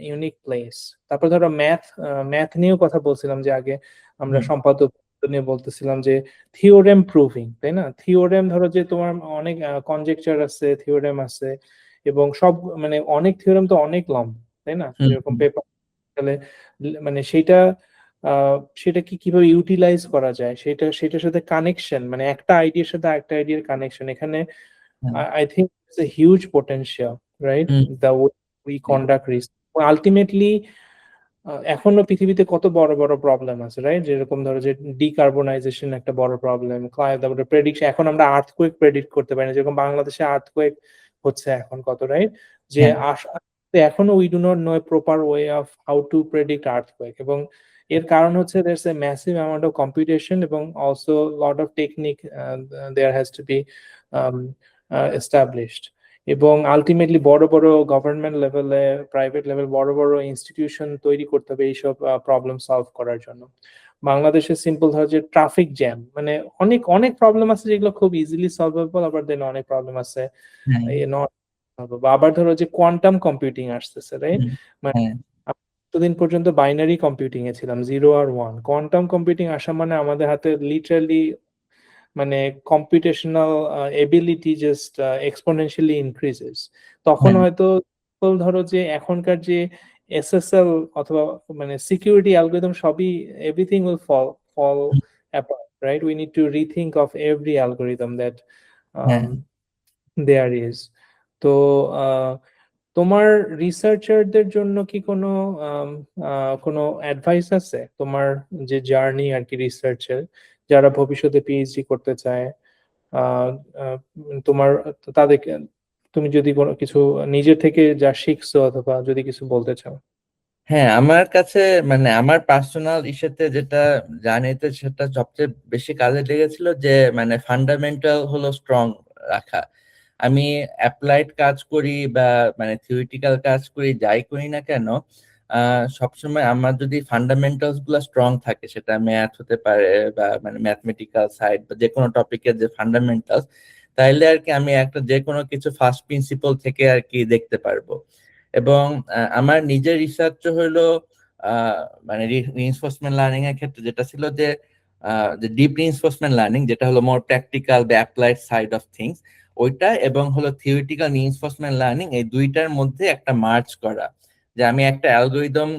unique place. তারপর ধরো ম্যাথ, ম্যাথ নিয়েও কথা বলছিলাম যে আগে আমরা হুম, সম্পাদক নিয়ে বলতেছিলাম যে থিওরেম প্রুভিং, তাই না? থিওরেম ধরো যে তোমার অনেক কনজেকচার আছে, থিওরেম আছে, এবং সব মানে অনেক থিওরেম তো অনেক লম্বা, তাই না? হুম, যেরকম হুম। পেপার, মানে সেটা সেটা কি কিভাবে ইউটিলাইজ করা যায়, সেটার সাথে কানেকশন, মানে একটা আইডিয়ার সাথে আরেকটা আইডিয়ার কানেকশন, এখানে হ্যাঁ, I think it's a huge potential, right? Hmm. The we conduct research ultimately. এখনো পৃথিবীতে কত বড় বড় প্রবলেম আছে, রাইট? যেরকম ধরো যে ডিকার্বনাইজেশন একটা বড় প্রবলেম, তারপরে প্রেডিকশন, এখন আমরা আর্থকোয়েক প্রেডিক্ট করতে পারি না, যেরকম বাংলাদেশে আর্থকোয়েক হচ্ছে এখন কত, রাইট? যে হ্যাঁ, এখনো we do not know a proper way of how to predict earthquake, এবং এর কারণ হচ্ছে there's a massive amount of competition এবং also lot of technique there has to be established. এবং আলটিমেটলি বড় বড় গভর্নমেন্ট লেভেলে, প্রাইভেট লেভেল, বড় বড় ইনস্টিটিউশন তৈরি করতে হবে এইসব প্রবলেম সলভ করার জন্য। বাংলাদেশে সিম্পল ধরো যে ট্রাফিক জ্যাম, মানে অনেক অনেক প্রবলেম আছে যেগুলো খুব ইজিলি সলভেবল, আবার দেন অনেক প্রবলেম আছে হ্যাঁ। Not solvable. আবার ধরো যে কোয়ান্টাম কম্পিউটিং আসতেছে, রাইট? হুম, মানে হ্যাঁ, এতদিন পর্যন্ত বাইনারি কম্পিউটিং এ ছিলাম, 0 আর 1। কোয়ান্টাম কম্পিউটিং আসা মানে আমাদের হাতে লিটারালি মানে computational ability just exponentially increases. তখন হ্যাঁ, হয়তো ধরো যে এখনকার যে এসএসএল অথবা মানে সিকিউরিটি অ্যালগরিদম সবই, everything will fall apart, right? We need to rethink of every algorithm that হ্যাঁ। There is. তো আহ, তোমার রিসার্চারদের জন্য কি কোনো কোনো অ্যাডভাইস আছে তোমার, যে জার্নি আর কি রিসার্চের, যারা ভবিষ্যতে পিএইচডি করতে চায়? আহ, আহ, তোমার তাদেরকে তুমি যদি কোনো কিছু নিজে থেকে যা শিখছো অথবা যদি কিছু বলতে চাও। হ্যাঁ, আমার কাছে মানে আমার পার্সোনাল ইসেতে যেটা জানিতে সেটা সবচেয়ে বেশি কাজে লেগেছিল যে মানে ফান্ডামেন্টাল হলো স্ট্রং রাখা। আমি অ্যাপ্লাইড কাজ করি বা মানে থিওরিটিক্যাল কাজ করি, যাই করি না কেন, সবসময় আমার যদি ফান্ডামেন্টালস গুলো স্ট্রং থাকে, সেটা ম্যাথ হতে পারে বা মানে ম্যাথমেটিক্যাল সাইড বা যে কোনো টপিকের যে ফান্ডামেন্টালস, তাইলে আর কি আমি একটা যে কোনো কিছু ফার্স্ট প্রিন্সিপল থেকে আর কি দেখতে পারবো। এবং আমার নিজের রিসার্চ হলো আহ, মানে রিইনফোর্সমেন্ট লার্নিং এর ক্ষেত্রে যেটা ছিল যে ডিপ রিইনফোর্সমেন্ট লার্নিং, যেটা হলো মোর প্র্যাকটিক্যাল বা অ্যাপ্লাইড সাইড অফ থিংস, ওইটা এবং হলো থিওরিটিক্যাল রিইনফোর্সমেন্ট লার্নিং, এই দুইটার মধ্যে একটা মার্জ করা। যে আমি একটা অ্যালগোরিদম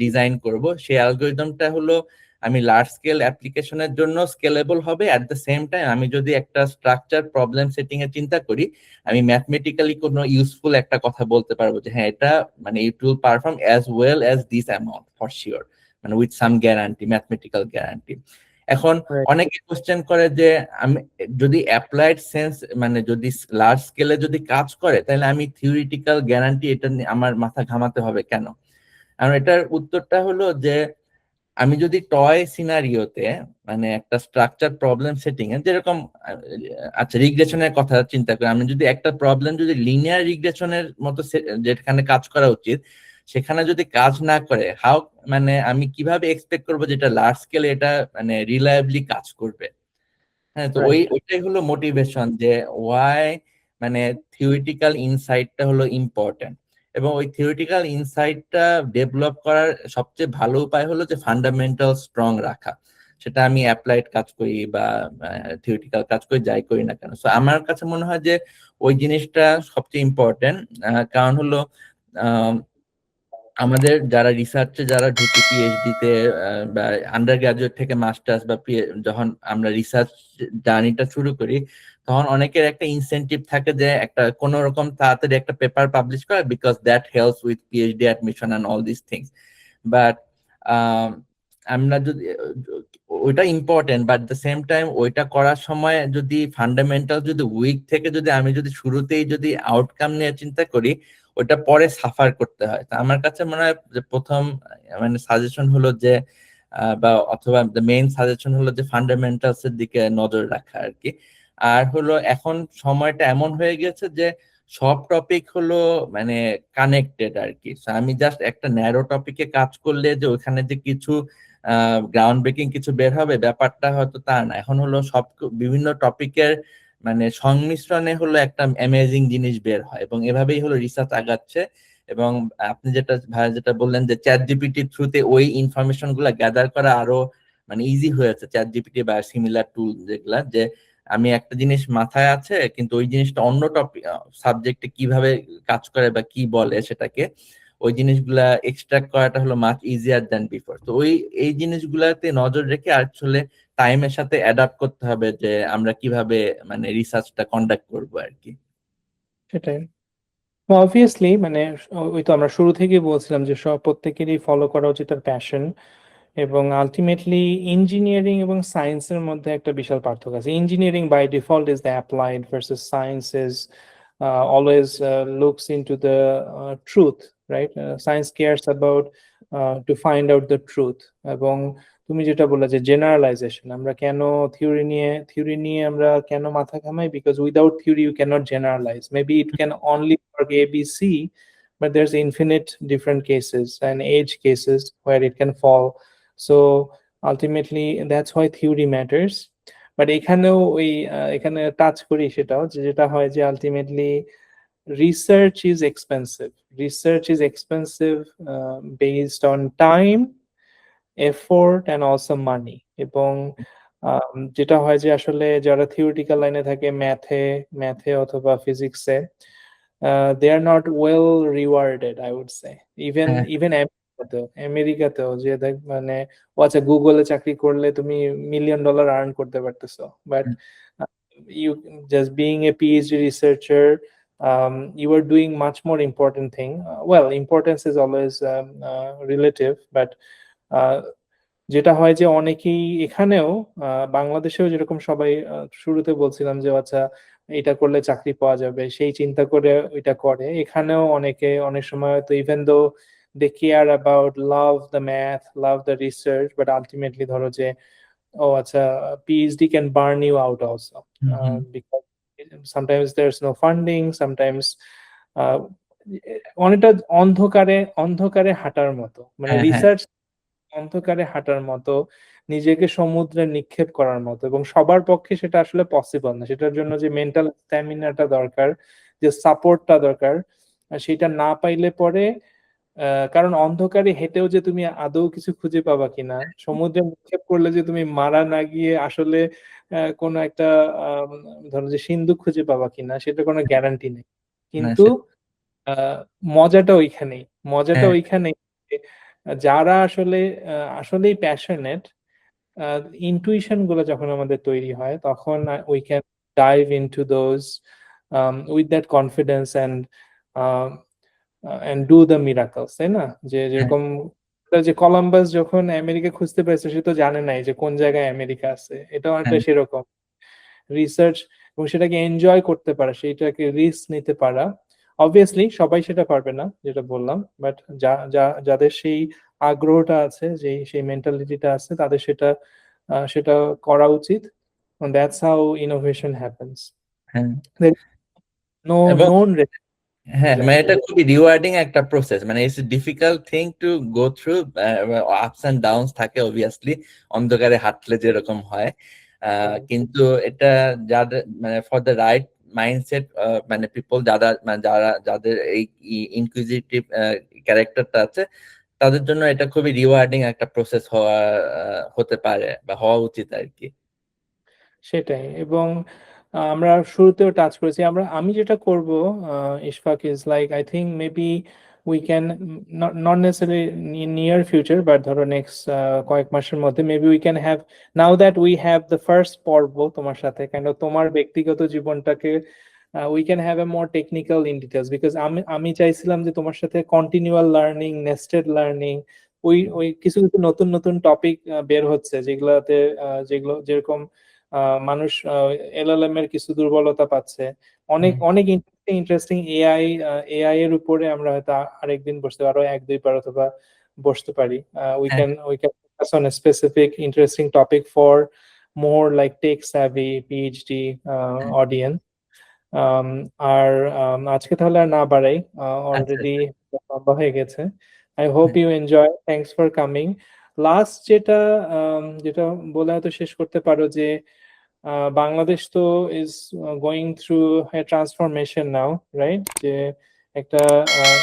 ডিজাইন করব, সেই অ্যালগোরিদমটা হলো আমি লার্জ স্কেল অ্যাপ্লিকেশনের জন্য স্কেলেবল হবে, অ্যাট দ্য সেম টাইম আমি যদি একটা স্ট্রাকচার প্রবলেম সেটিং এর চিন্তা করি, আমি ম্যাথমেটিক্যালি কোনো ইউজফুল একটা কথা বলতে পারবো যে হ্যাঁ এটা মানে it will perform as well as this amount for sure, মানে with some guarantee, mathematical guarantee. এখন Right. অনেকে কোশ্চেন করে যে আমি যদি অ্যাপ্লাইড সেন্স মানে যদি লার্জ স্কেলে যদি কাজ করে, তাহলে আমি থিওরিটিক্যাল গ্যারান্টি এটা নিয়ে আমার মাথা ঘামাতে হবে কেন? আর এটার উত্তরটা হলো যে আমি যদি টয় সিনারিওতে মানে একটা স্ট্রাকচার প্রবলেম সেটিং এ যেরকম আচ্ছা রিগ্রেশনের কথা চিন্তা করি, আমি যদি একটা প্রবলেম যদি লিনিয়ার রিগ্রেশনের মতো যেখানে কাজ করা উচিত সেখানে যদি কাজ না করে, হাউ মানে আমি কিভাবে এক্সপেক্ট করবো যেটা লার্জ স্কেলে এটা মানে রিলায়েবলি কাজ করবে? হ্যাঁ, তো Right. ওইটাই হলো মোটিভেশন যে ওয়াই মানে থিওরিটিক্যাল ইনসাইটটা হলো ইম্পর্টেন্ট। এবং ওই থিওরিটিক্যাল ইনসাইটটা ডেভেলপ করার সবচেয়ে ভালো উপায় হলো যে ফান্ডামেন্টাল স্ট্রং রাখা। সেটা আমি অ্যাপ্লাইড কাজ করি বা থিওরিটিক্যাল কাজ করি, যাই করি না কেন। সো আমার কাছে মনে হয় যে ওই জিনিসটা সবচেয়ে ইম্পর্টেন্ট। কারণ হলো আমাদের যারা রিসার্চে যারা ঢুকি পিএইচডি তে বা আন্ডার গ্রাজুয়েট থেকে মাস্টার্স বা যখন আমরা রিসার্চ জার্নিটা শুরু করি, তখন অনেকের একটা ইনসেনটিভ থাকে যে একটা কোনো রকম তাড়াতাড়ি একটা পেপার পাবলিশ করা, because that helps with PhD admission and all this things. But আমরা যদি ওইটা important, but the same time ওইটা করার সময় যদি ফান্ডামেন্টাল যদি উইক থেকে যদি আমি যদি শুরুতেই যদি আউটকাম নিয়ে চিন্তা করি, ওটা পরে সাফার করতে হয়। তো আমার কাছে মনে হয় যে প্রথম মানে সাজেশন হলো যে বা অথবা মেইন সাজেশন হলো যে ফান্ডামেন্টালস এর দিকে নজর রাখা আর কি। আর হলো এখন সময়টা এমন হয়ে গেছে যে সব টপিক হলো মানে কানেক্টেড আর কি। So আমি জাস্ট একটা ন্যারো টপিকে কাজ করলে যে ওখানে যে কিছু গ্রাউন্ড ব্রেকিং কিছু বের হবে, ব্যাপারটা হয়তো তা না। এখন হলো সব বিভিন্ন টপিকের মানে সংমিশ্রণে হলো একটা অ্যামেজিং জিনিস বের হয়, এবং এভাবেই হলো রিসার্চ আগাচ্ছে। এবং আপনি যেটা ভাই যেটা বললেন যে চ্যাট জিপিটি থ্রুতে ওই ইনফরমেশন গুলা গ্যাদার করা আরো মানে ইজি হয়েছে, চ্যাট জিপিটি বা সিমিলার টুল যেগুলা, যে আমি একটা জিনিস মাথায় আছে কিন্তু ওই জিনিসটা অন্য টপিক সাবজেক্টে কিভাবে কাজ করে বা কি বলে সেটাকে, ওই জিনিসগুলা এক্সট্রাক্ট করাটা হলো মাচ ইজিয়ার দ্যান বিফোর। তো ওই এই জিনিসগুলাতে নজর রেখে আসলে টাইমের সাথে অ্যাডাপ্ট করতে হবে যে আমরা কিভাবে মানে রিসার্চটা কন্ডাক্ট করবো আর কি। সেটাই। অবভিয়াসলি মানে ওই তো আমরা শুরু থেকেই বলছিলাম যে সব প্রত্যেকেরই ফলো করা উচিত তার প্যাশন। এবং আলটিমেটলি ইঞ্জিনিয়ারিং এবং সায়েন্সের মধ্যে একটা বিশাল পার্থক্য আছে। Engineering by default is the applied versus science is always looks into the truth, right? Science cares about to find out the truth, এবং তুমি যেটা বললে যে জেনারেলাইজেশন, আমরা কেন থিওরি নিয়ে আমরা কেন মাথা ঘামাই, because without theory you can't generalise, maybe it can only work A B C, but there's infinite different cases and age cases where it can fall. So ultimately that's why theory matters. But এখানেও ওই এখানে touch করি সেটাও যে যেটা হয় যে ultimately research is expensive. Research is expensive based on time, effort and also money. এবং যেটা হয় যে আসলে যারা থিওরিটিক্যাল লাইনে থাকে ম্যাথে অথবা ফিজিক্সে, they are not well rewarded I would say. Even হ্যাঁ ইভেন আমেরিকাতেও যে দেখ মানে ও আচ্ছা গুগলে চাকরি করলে তুমি $1,000,000 আর্ন করতে পারতেছো, but you just being a PhD researcher, you are doing much more important thing. Well, importance is always relative, but যেটা হয় যে অনেকেই এখানেও বাংলাদেশেও যেরকম সবাই শুরুতে বলছিলাম যে আচ্ছা এটা করলে চাকরি পাওয়া যাবে সেই চিন্তা করে ওইটা করে, এখানেও অনেকে অনেক সময় তো even though they care about love the math, love the research, but ultimately ধরো যে ও আচ্ছা PhD can burn you out also, because sometimes there is no funding, sometimes অনেকটা অন্ধকারে অন্ধকারে হাঁটার মতো, মানে হ্যাঁ হ্যাঁ রিসার্চ অন্ধকারে হাঁটার মতো, নিজেকে সমুদ্রে নিক্ষেপ করার মতো, এবং সবার পক্ষে সেটা আসলে পসিবল না। সেটার জন্য যে মেন্টাল স্ট্যামিনাটা দরকার, যে সাপোর্টটা দরকার, সেটা না পাইলে পরে কারণ অন্ধকারে হেঁটেও যে তুমি আদৌ কিছু খুঁজে পাবা কিনা, সমুদ্রে নিক্ষেপ করলে যে তুমি মারা না গিয়ে আসলে কোনো একটা আহ, ধরো যে সিন্ধুক খুঁজে পাবা কিনা সেটা কোনো গ্যারান্টি নেই। না কিন্তু আহ, মজাটা ওইখানেই, মজাটা হ্যাঁ ওইখানেই যে যারা আসলে আসলেই প্যাশনেট, ইনটুইশন গুলো যখন আমাদের তৈরি হয় তখন we can dive into those with that confidence and do the miracles, তাই না? যে হ্যাঁ যেরকম যে কলম্বাস যখন আমেরিকা খুঁজতে পেরেছে সে তো জানে নাই যে কোন জায়গায় আমেরিকা আছে, এটা অনেকটা হ্যাঁ সেরকম রিসার্চ, এবং সেটাকে এনজয় করতে পারা, সেটাকে রিস্ক নিতে পারা। অবভিয়াসলি সবাই সেটা পারবে না যেটা বললাম, বাট যাদের সেই আগ্রহটা আছে, যে সেই মেন্টালিটিটা আছে, তাদের সেটা সেটা করা উচিত। That's how innovation happens. হ্যাঁ নো এবং নোন হ্যাঁ মানে এক্স্যাক্টলি। এটা খুবই রিওয়ার্ডিং একটা প্রসেস, মানে it's difficult thing to go through, ups and downs থাকে অবভিয়াসলি, অন্ধকারে হাঁটলে যেরকম হয়। কিন্তু এটা যাদের মানে ফর দ্য রাইট মাইন্ডসেট, মানে পিপল যারা মানে যাদের এই ইনকুইজিটিভ ক্যারেক্টারটা আছে, তাদের জন্য এটা খুবই রিওয়ার্ডিং একটা প্রসেস হতে পারে বা হওয়া উচিত আর কি। সেটাই। এবং আমরা শুরুতেও টাচ করেছি, আমি যেটা করব Ishfaq, is like I think maybe we can not necessary near future, but ধরো নেক্সট কয়েক মাসের মধ্যে maybe we can have, now that we have the first পর্ব তোমার সাথে, কেন তোমার ব্যক্তিগত জীবনটাকে we can have a more technical in details, because আমি চাইছিলাম যে তোমার সাথে কন্টিনিউয়াল লার্নিং, নেস্টেড লার্নিং, ওই ওই কিছু কিছু নতুন নতুন টপিক বের হচ্ছে যেগুলাতে যেগুলো যেরকম মানুষ এলএলএম এর কিছু দুর্বলতা পাচ্ছে, অনেক হুম, অনেক ইন্টারেস্টিং ইন্টারেস্টিং এআই এর উপরে আমরা হয়তো আরেকদিন বসতে পারো, 1-2 বার অথবা বসতে পারি। হ্যাঁ we can focus on a specific interesting topic for more like tech savvy PhD হ্যাঁ অডিয়েন্স। আম, আর আজকে তাহলে আর না বাড়াই, আচ্ছা অলরেডি আচ্ছা লম্বা হয়ে গেছে। আই হোপ হ্যাঁ you enjoy, thanks for coming. Last যেটা যেটা বলে হয়তো শেষ করতে পারো যে বাংলাদেশ তো is going through a transformation now, right? যে একটা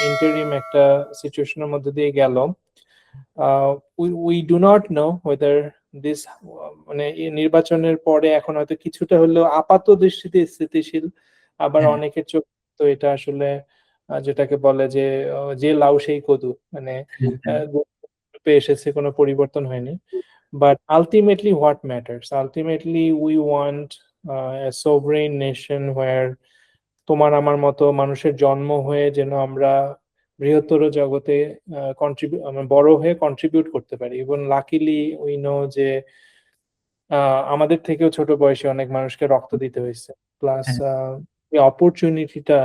ইন্টারিম একটা সিচুয়েশনের মধ্যে দিয়ে গেল। We do not know whether this, মানে এই নির্বাচনের পরে এখন হয়তো কিছুটা হলেও আপাত দৃষ্টিতে স্থিতিশীল, আবার হ্যাঁ অনেকের চোখ তো এটা আসলে যেটাকে বলে যে যে লাউ সেই কদু, মানে হ্যাঁ হ্যাঁ রূপে এসেছে, কোনো পরিবর্তন হয়নি। But ultimately what matters, ultimately we want a sovereign nation where তোমার আমার মতো মানুষের জন্ম হয়ে যেন আমরা বৃহত্তর জগতে কন্ট্রিবিউট, বড় হয়ে কন্ট্রিবিউট করতে পারি। এবং লাকিলি উই নো যে আমাদের থেকেও ছোট বয়সে অনেক মানুষকে রক্ত দিতে হয়েছে, প্লাস হ্যাঁ এই অপরচুনিটিটা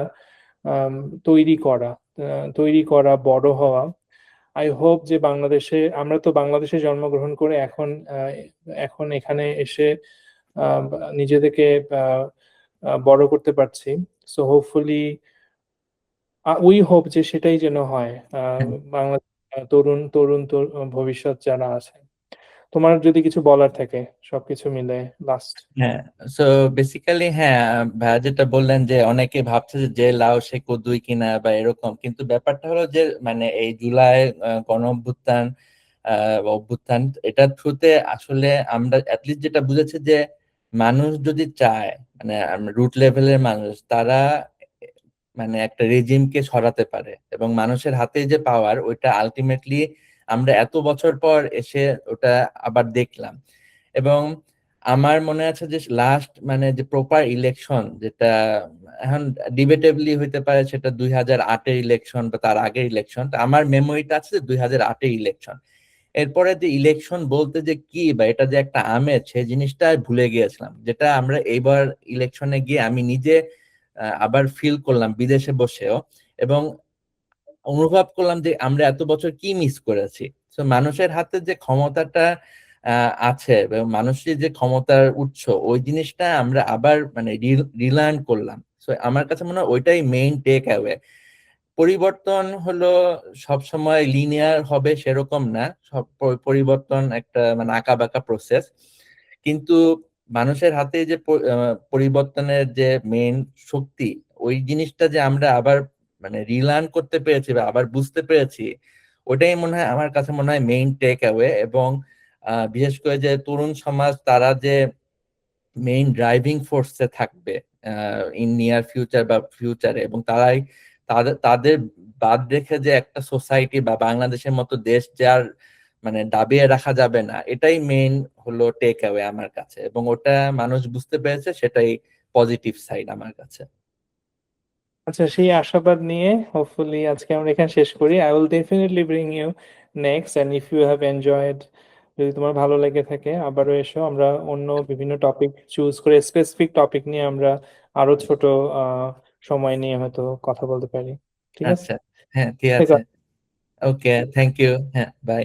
তৈরি করা, বড় হওয়া, আই হোপ যে বাংলাদেশে, আমরা তো বাংলাদেশে জন্মগ্রহণ করে এখন এখন এখানে এসে নিজেদেরকে বড় করতে পারছি। সো হোপফুলি উই হোপ যে সেটাই যেন হয়। বাংলা তরুণ তরুণ ভবিষ্যৎ যারা আছে। তোমার যদি কিছু বলার থাকে সবকিছু মিলে লাস্ট। হ্যাঁ, সো বেসিক্যালি হ্যাঁ, ভাইয়া যেটা বললেন যে অনেকে ভাবছে যে যে লাউ সে কদুই কিনা বা এরকম, কিন্তু ব্যাপারটা হলো যে মানে এই জুলাই গণ অভ্যুত্থান অভ্যুত্থান এটার থ্রুতে আসলে আমরা অ্যাটলিস্ট যেটা বুঝেছি যে মানুষ যদি চায়, মানে রুট লেভেলের মানুষ, তারা মানে একটা রেজিমকে সরাতে পারে, এবং মানুষের হাতে যে পাওয়ার ওইটা আলটিমেটলি আমরা এত বছর পর এসে ওটা আবার দেখলাম। এবং আমার মনে আছে যে লাস্ট মানে যে প্রপার ইলেকশন যেটা এখন ডিবেটেবলি হইতে পারে, সেটা 2008-এর ইলেকশন বা তার আগের ইলেকশন, আমার মেমোরিটা আছে যে 2008-এর ইলেকশন। এরপরে যে ইলেকশন বলতে যে কি বা এটা যে একটা আমেজ, সেই জিনিসটা ভুলে গিয়েছিলাম, যেটা আমরা এইবার ইলেকশনে গিয়ে আমি নিজে আবার ফিল করলাম বিদেশে বসেও, এবং অনুভব করলাম যে আমরা এত বছর কি মিস করেছি। তো মানুষের হাতে যে ক্ষমতাটা আছে, এবং মানুষের যে ক্ষমতার উৎস, ওই জিনিসটা আমরা আবার মানে রিলার্ন করলাম। তো আমার কাছে মনে হয় ওইটাই মেইন টেক অ্যাওয়ে। পরিবর্তন হলো সব সময় লিনিয়ার হবে সেরকম না, সব পরিবর্তন একটা মানে আঁকা বাঁকা প্রসেস, কিন্তু মানুষের হাতে যে পরিবর্তনের যে মেইন শক্তি, ওই জিনিসটা যে আমরা আবার মানে রিলার্ন করতে পেরেছি বা আবার বুঝতে পেরেছি, ওটাই মনে হয় আমার কাছে মনে হয় মেইন টেক অ্যাওয়ে। এবং বিশেষ করে যে তরুণ সমাজ, তারা যে মেইন ড্রাইভিং ফোর্সে থাকবে ইন নিয়ার ফিউচার বা ফিউচারে, এবং তারাই তাদের তাদের বাদ রেখে যে একটা সোসাইটি বা বাংলাদেশের মতো দেশ যার মানে দাবিয়ে রাখা যাবে না, এটাই মেইন হলো টেক অ্যাওয়ে আমার কাছে, এবং ওটা মানুষ বুঝতে পেরেছে, সেটাই পজিটিভ সাইড আমার কাছে। আচ্ছা, সেই আশাবাদ নিয়ে হোপফুলি আজকে আমরা এখানে শেষ করি। I will definitely bring you next, and if you have enjoyed, যদি তোমার ভালো লেগে থাকে আবারও এসো। আমরা অন্য বিভিন্ন টপিক চুজ করে স্পেসিফিক টপিক নিয়ে আমরা আরো ছোট আহ সময় নিয়ে হয়তো কথা বলতে পারি। ঠিক আছে? আচ্ছা, হ্যাঁ, ঠিক ঠিক আছে। আছে। ওকে, থ্যাংক ইউ। হ্যাঁ, বাই।